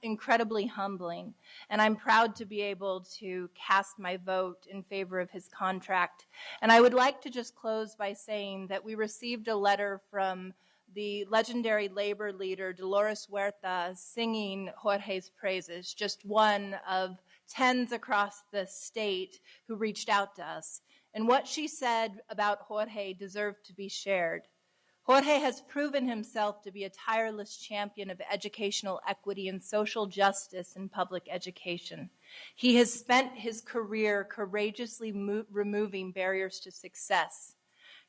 incredibly humbling. And I'm proud to be able to cast my vote in favor of his contract. And I would like to just close by saying that we received a letter from the legendary labor leader, Dolores Huerta, singing Jorge's praises, just one of tens across the state who reached out to us. And what she said about Jorge deserved to be shared. Jorge has proven himself to be a tireless champion of educational equity and social justice in public education. He has spent his career courageously removing barriers to success.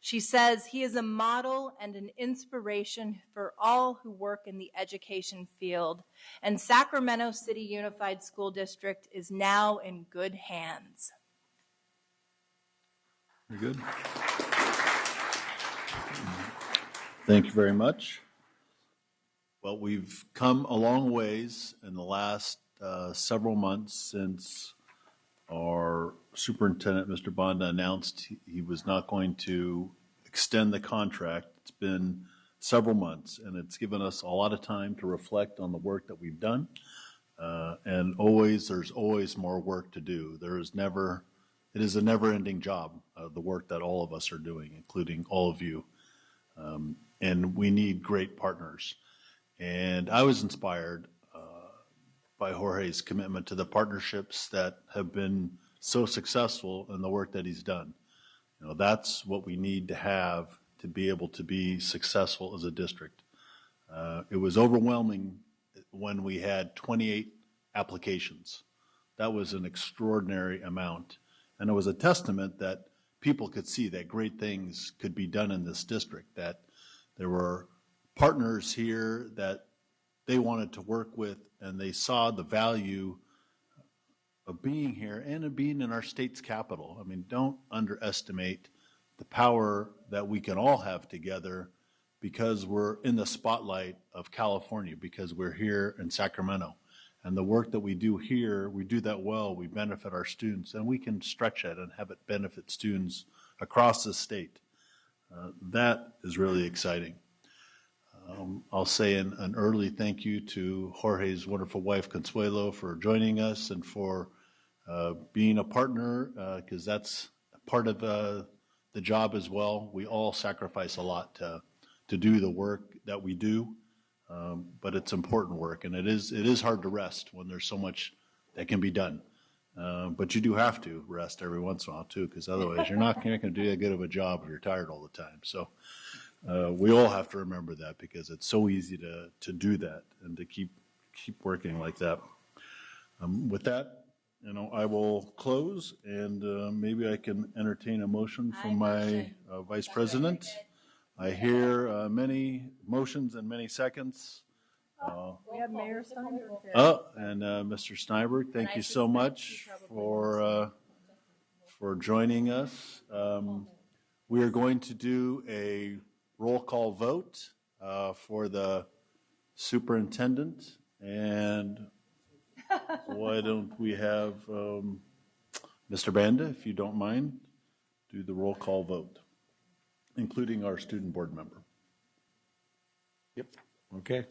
She says he is a model and an inspiration for all who work in the education field, and Sacramento City Unified School District is now in good hands. Very good. Thank you very much. Well, we've come a long ways in the last several months since our superintendent, Mr. Banda, announced he was not going to extend the contract. It's been several months, and it's given us a lot of time to reflect on the work that we've done. And there's always more work to do. It is a never-ending job, the work that all of us are doing, including all of you. And we need great partners. And I was inspired by Jorge's commitment to the partnerships that have been so successful in the work that he's done. That's what we need to have to be able to be successful as a district. It was overwhelming when we had 28 applications. That was an extraordinary amount. And it was a testament that people could see that great things could be done in this district, that there were partners here that they wanted to work with, and they saw the value of being here and of being in our state's capital. I mean, don't underestimate the power that we can all have together because we're in the spotlight of California, because we're here in Sacramento. And the work that we do here, we do that well, we benefit our students, and we can stretch it and have it benefit students across the state. That is really exciting. I'll say an early thank you to Jorge's wonderful wife, Consuelo, for joining us and for being a partner, because that's part of the job as well. We all sacrifice a lot to do the work that we do, but it's important work, and it is hard to rest when there's so much that can be done. But you do have to rest every once in a while too, because otherwise you're not going to do that good of a job if you're tired all the time. So we all have to remember that, because it's so easy to do that and to keep working like that. With that, I will close, and maybe I can entertain a motion from my vice president. I hear many motions and many seconds. We have Mayor Steinberg. And Mr. Steinberg, thank you so much for joining us. We are going to do a roll call vote for the superintendent, and why don't we have Mr. Banda, if you don't mind, do the roll call vote, including our student board member. Yep. Okay.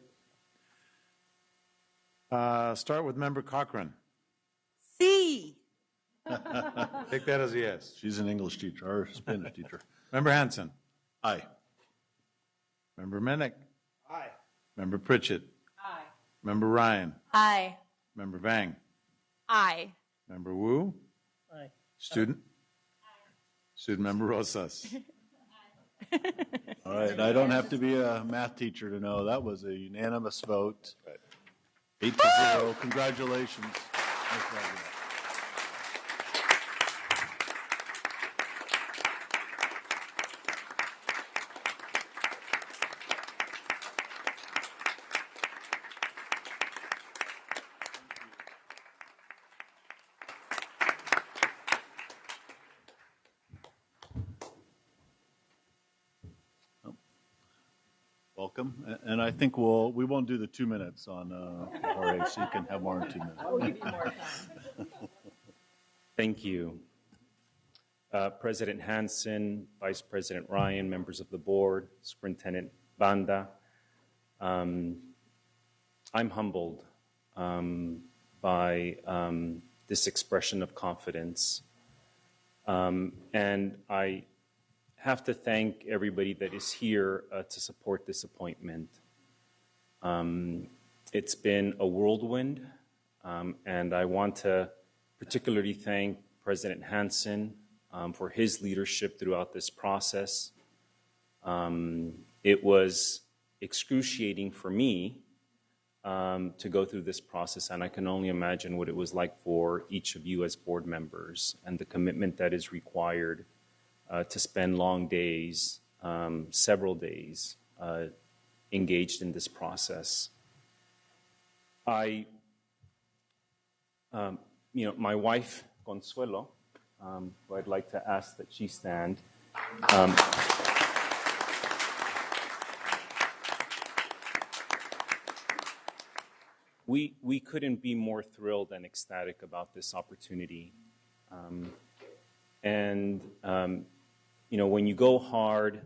Start with Member Cochran. C. Take that as a yes. She's an English teacher, or Spanish teacher. Member Hanson. Aye. Member Minnick. Aye. Member Pritchett. Aye. Member Ryan. Aye. Member Vang. Aye. Member Wu. Aye. Student. Student Member Rosas. All right, I don't have to be a math teacher to know that was a unanimous vote. 8-0. Congratulations. Welcome, and I think we won't do the 2 minutes on Jorge, so you can have more than 2 minutes. We'll give you more time. Thank you. President Hanson, Vice President Ryan, members of the board, Superintendent Banda. I'm humbled by this expression of confidence, and I have to thank everybody that is here to support this appointment. It's been a whirlwind, and I want to particularly thank President Hanson for his leadership throughout this process. It was excruciating for me to go through this process, and I can only imagine what it was like for each of you as board members and the commitment that is required to spend long days, several days, engaged in this process. My wife, Consuelo, who I'd like to ask that she stand. We couldn't be more thrilled and ecstatic about this opportunity. When you go hard,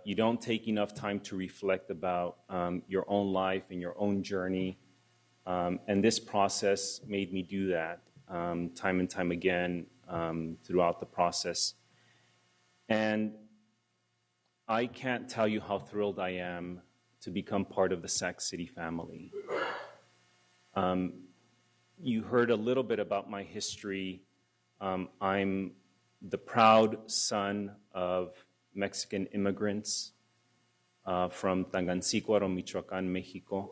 you don't take enough time to reflect about your own life and your own journey. And this process made me do that time and time again throughout the process. And I can't tell you how thrilled I am to become part of the Sac City family. You heard a little bit about my history. I'm the proud son of Mexican immigrants from Tangancícuaro, Michoacán, Mexico.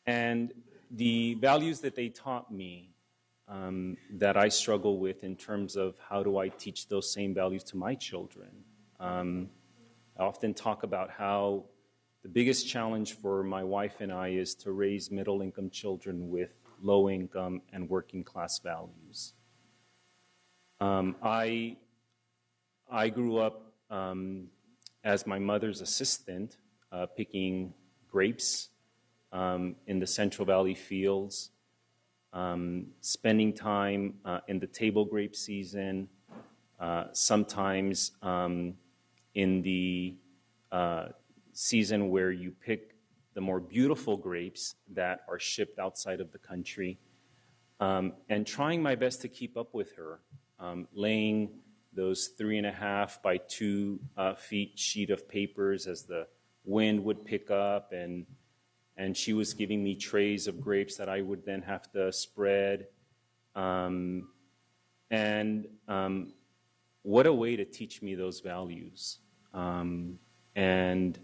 And the values that they taught me that I struggle with in terms of how do I teach those same values to my children. I often talk about how the biggest challenge for my wife and I is to raise middle-income children with low-income and working-class values. I grew up as my mother's assistant, picking grapes in the Central Valley fields, spending time in the table grape season, sometimes in the season where you pick the more beautiful grapes that are shipped outside of the country, and trying my best to keep up with her, laying those 3.5 by 2 feet sheet of papers as the wind would pick up, and she was giving me trays of grapes that I would then have to spread. What a way to teach me those values. And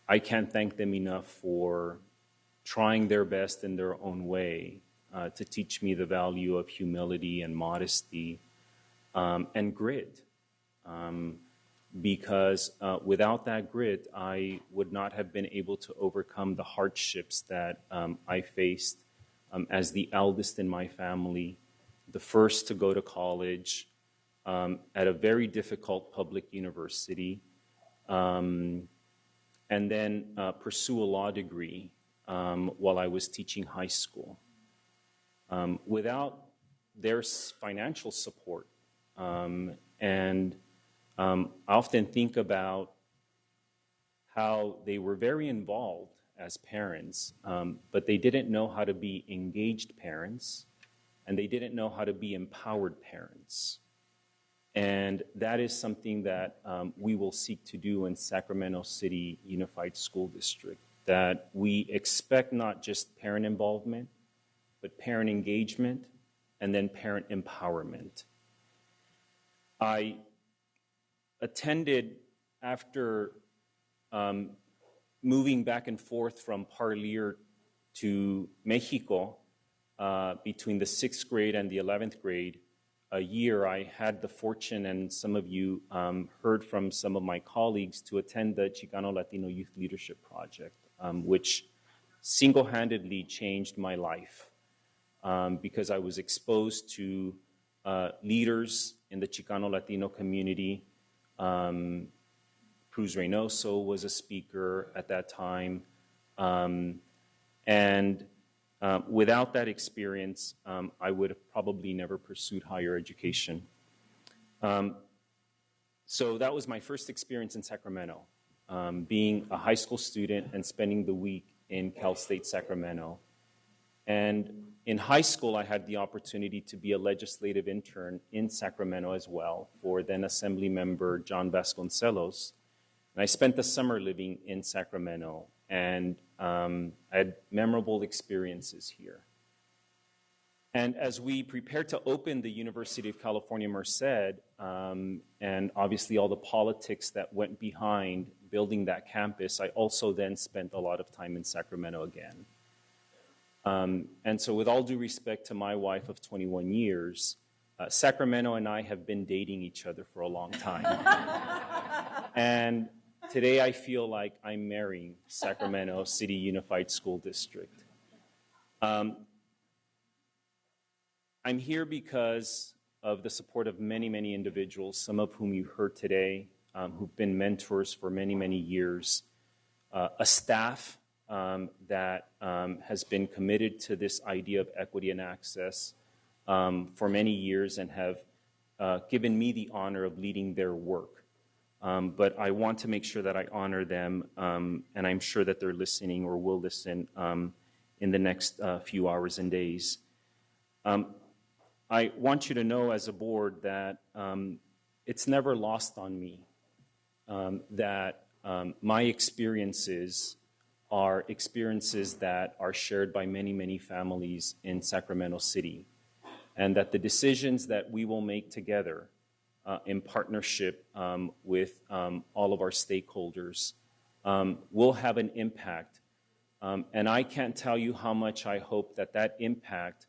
I can't thank them enough for trying their best in their own way to teach me the value of humility and modesty and grit. Because without that grit, I would not have been able to overcome the hardships that I faced as the eldest in my family, the first to go to college at a very difficult public university, and then pursue a law degree while I was teaching high school. Without their financial support, I often think about how they were very involved as parents, but they didn't know how to be engaged parents, and they didn't know how to be empowered parents. And that is something that we will seek to do in Sacramento City Unified School District, that we expect not just parent involvement, but parent engagement, and then parent empowerment. I attended, after moving back and forth from Parlier to Mexico between the 6th grade and the 11th grade, a year, I had the fortune, and some of you heard from some of my colleagues, to attend the Chicano Latino Youth Leadership Project, which single-handedly changed my life because I was exposed to leaders in the Chicano Latino community. Cruz Reynoso was a speaker at that time. Without that experience, I would have probably never pursued higher education. So that was my first experience in Sacramento, being a high school student and spending the week in Cal State Sacramento. And in high school, I had the opportunity to be a legislative intern in Sacramento as well for then Assembly Member John Vasconcelos. And I spent the summer living in Sacramento, and I had memorable experiences here. And as we prepare to open the University of California, Merced, and obviously all the politics that went behind building that campus, I also then spent a lot of time in Sacramento again. And so with all due respect to my wife of 21 years, Sacramento and I have been dating each other for a long time. And today I feel like I'm marrying Sacramento City Unified School District. I'm here because of the support of many, many individuals, some of whom you heard today, who've been mentors for many, many years, a staff that has been committed to this idea of equity and access for many years and have given me the honor of leading their work. But I want to make sure that I honor them, and I'm sure that they're listening or will listen in the next few hours and days. I want you to know as a board that it's never lost on me that my experiences are experiences that are shared by many, many families in Sacramento City, and that the decisions that we will make together in partnership with all of our stakeholders will have an impact. And I can't tell you how much I hope that that impact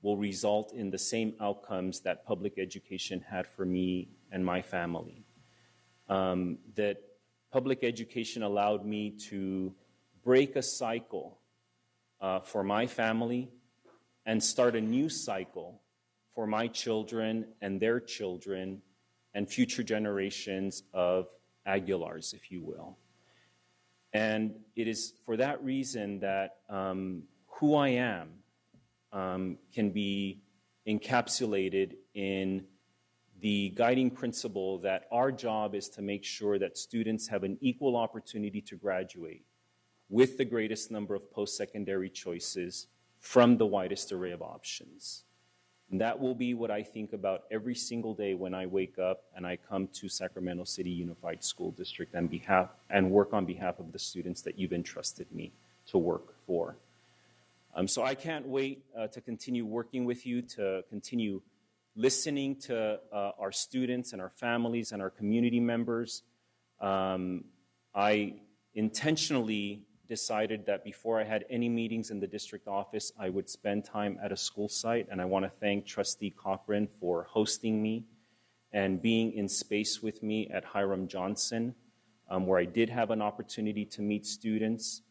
will result in the same outcomes that public education had for me and my family. That public education allowed me to break a cycle for my family and start a new cycle for my children and their children and future generations of Aguilars, if you will. And it is for that reason that who I am can be encapsulated in the guiding principle that our job is to make sure that students have an equal opportunity to graduate with the greatest number of post-secondary choices from the widest array of options. And that will be what I think about every single day when I wake up and I come to Sacramento City Unified School District and work on behalf of the students that you've entrusted me to work for. So I can't wait to continue working with you, to continue listening to our students and our families and our community members. I intentionally decided that before I had any meetings in the district office, I would spend time at a school site, and I want to thank Trustee Cochran for hosting me and being in space with me at Hiram Johnson, where I did have an opportunity to meet students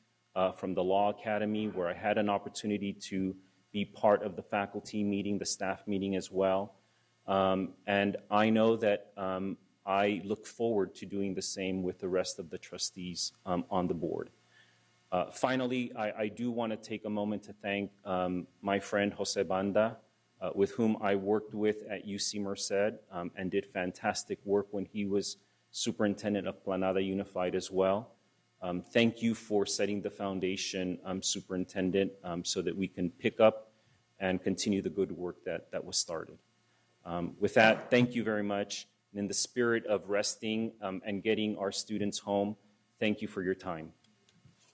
from the Law Academy, where I had an opportunity to be part of the faculty meeting, the staff meeting as well. And I know that I look forward to doing the same with the rest of the trustees on the board. Finally, I do want to take a moment to thank my friend Jose Banda, with whom I worked with at UC Merced and did fantastic work when he was superintendent of Planada Unified as well. Thank you for setting the foundation, Superintendent, so that we can pick up and continue the good work that was started. With that, thank you very much. And in the spirit of resting and getting our students home, thank you for your time.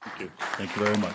Thank you. Thank you very much.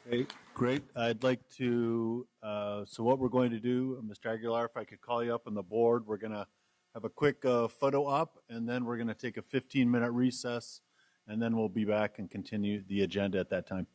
Okay, great. I'd like to, so what we're going to do, Mr. Aguilar, if I could call you up on the board, we're going to have a quick photo op, and then we're going to take a 15-minute recess, and then we'll be back and continue the agenda at that time.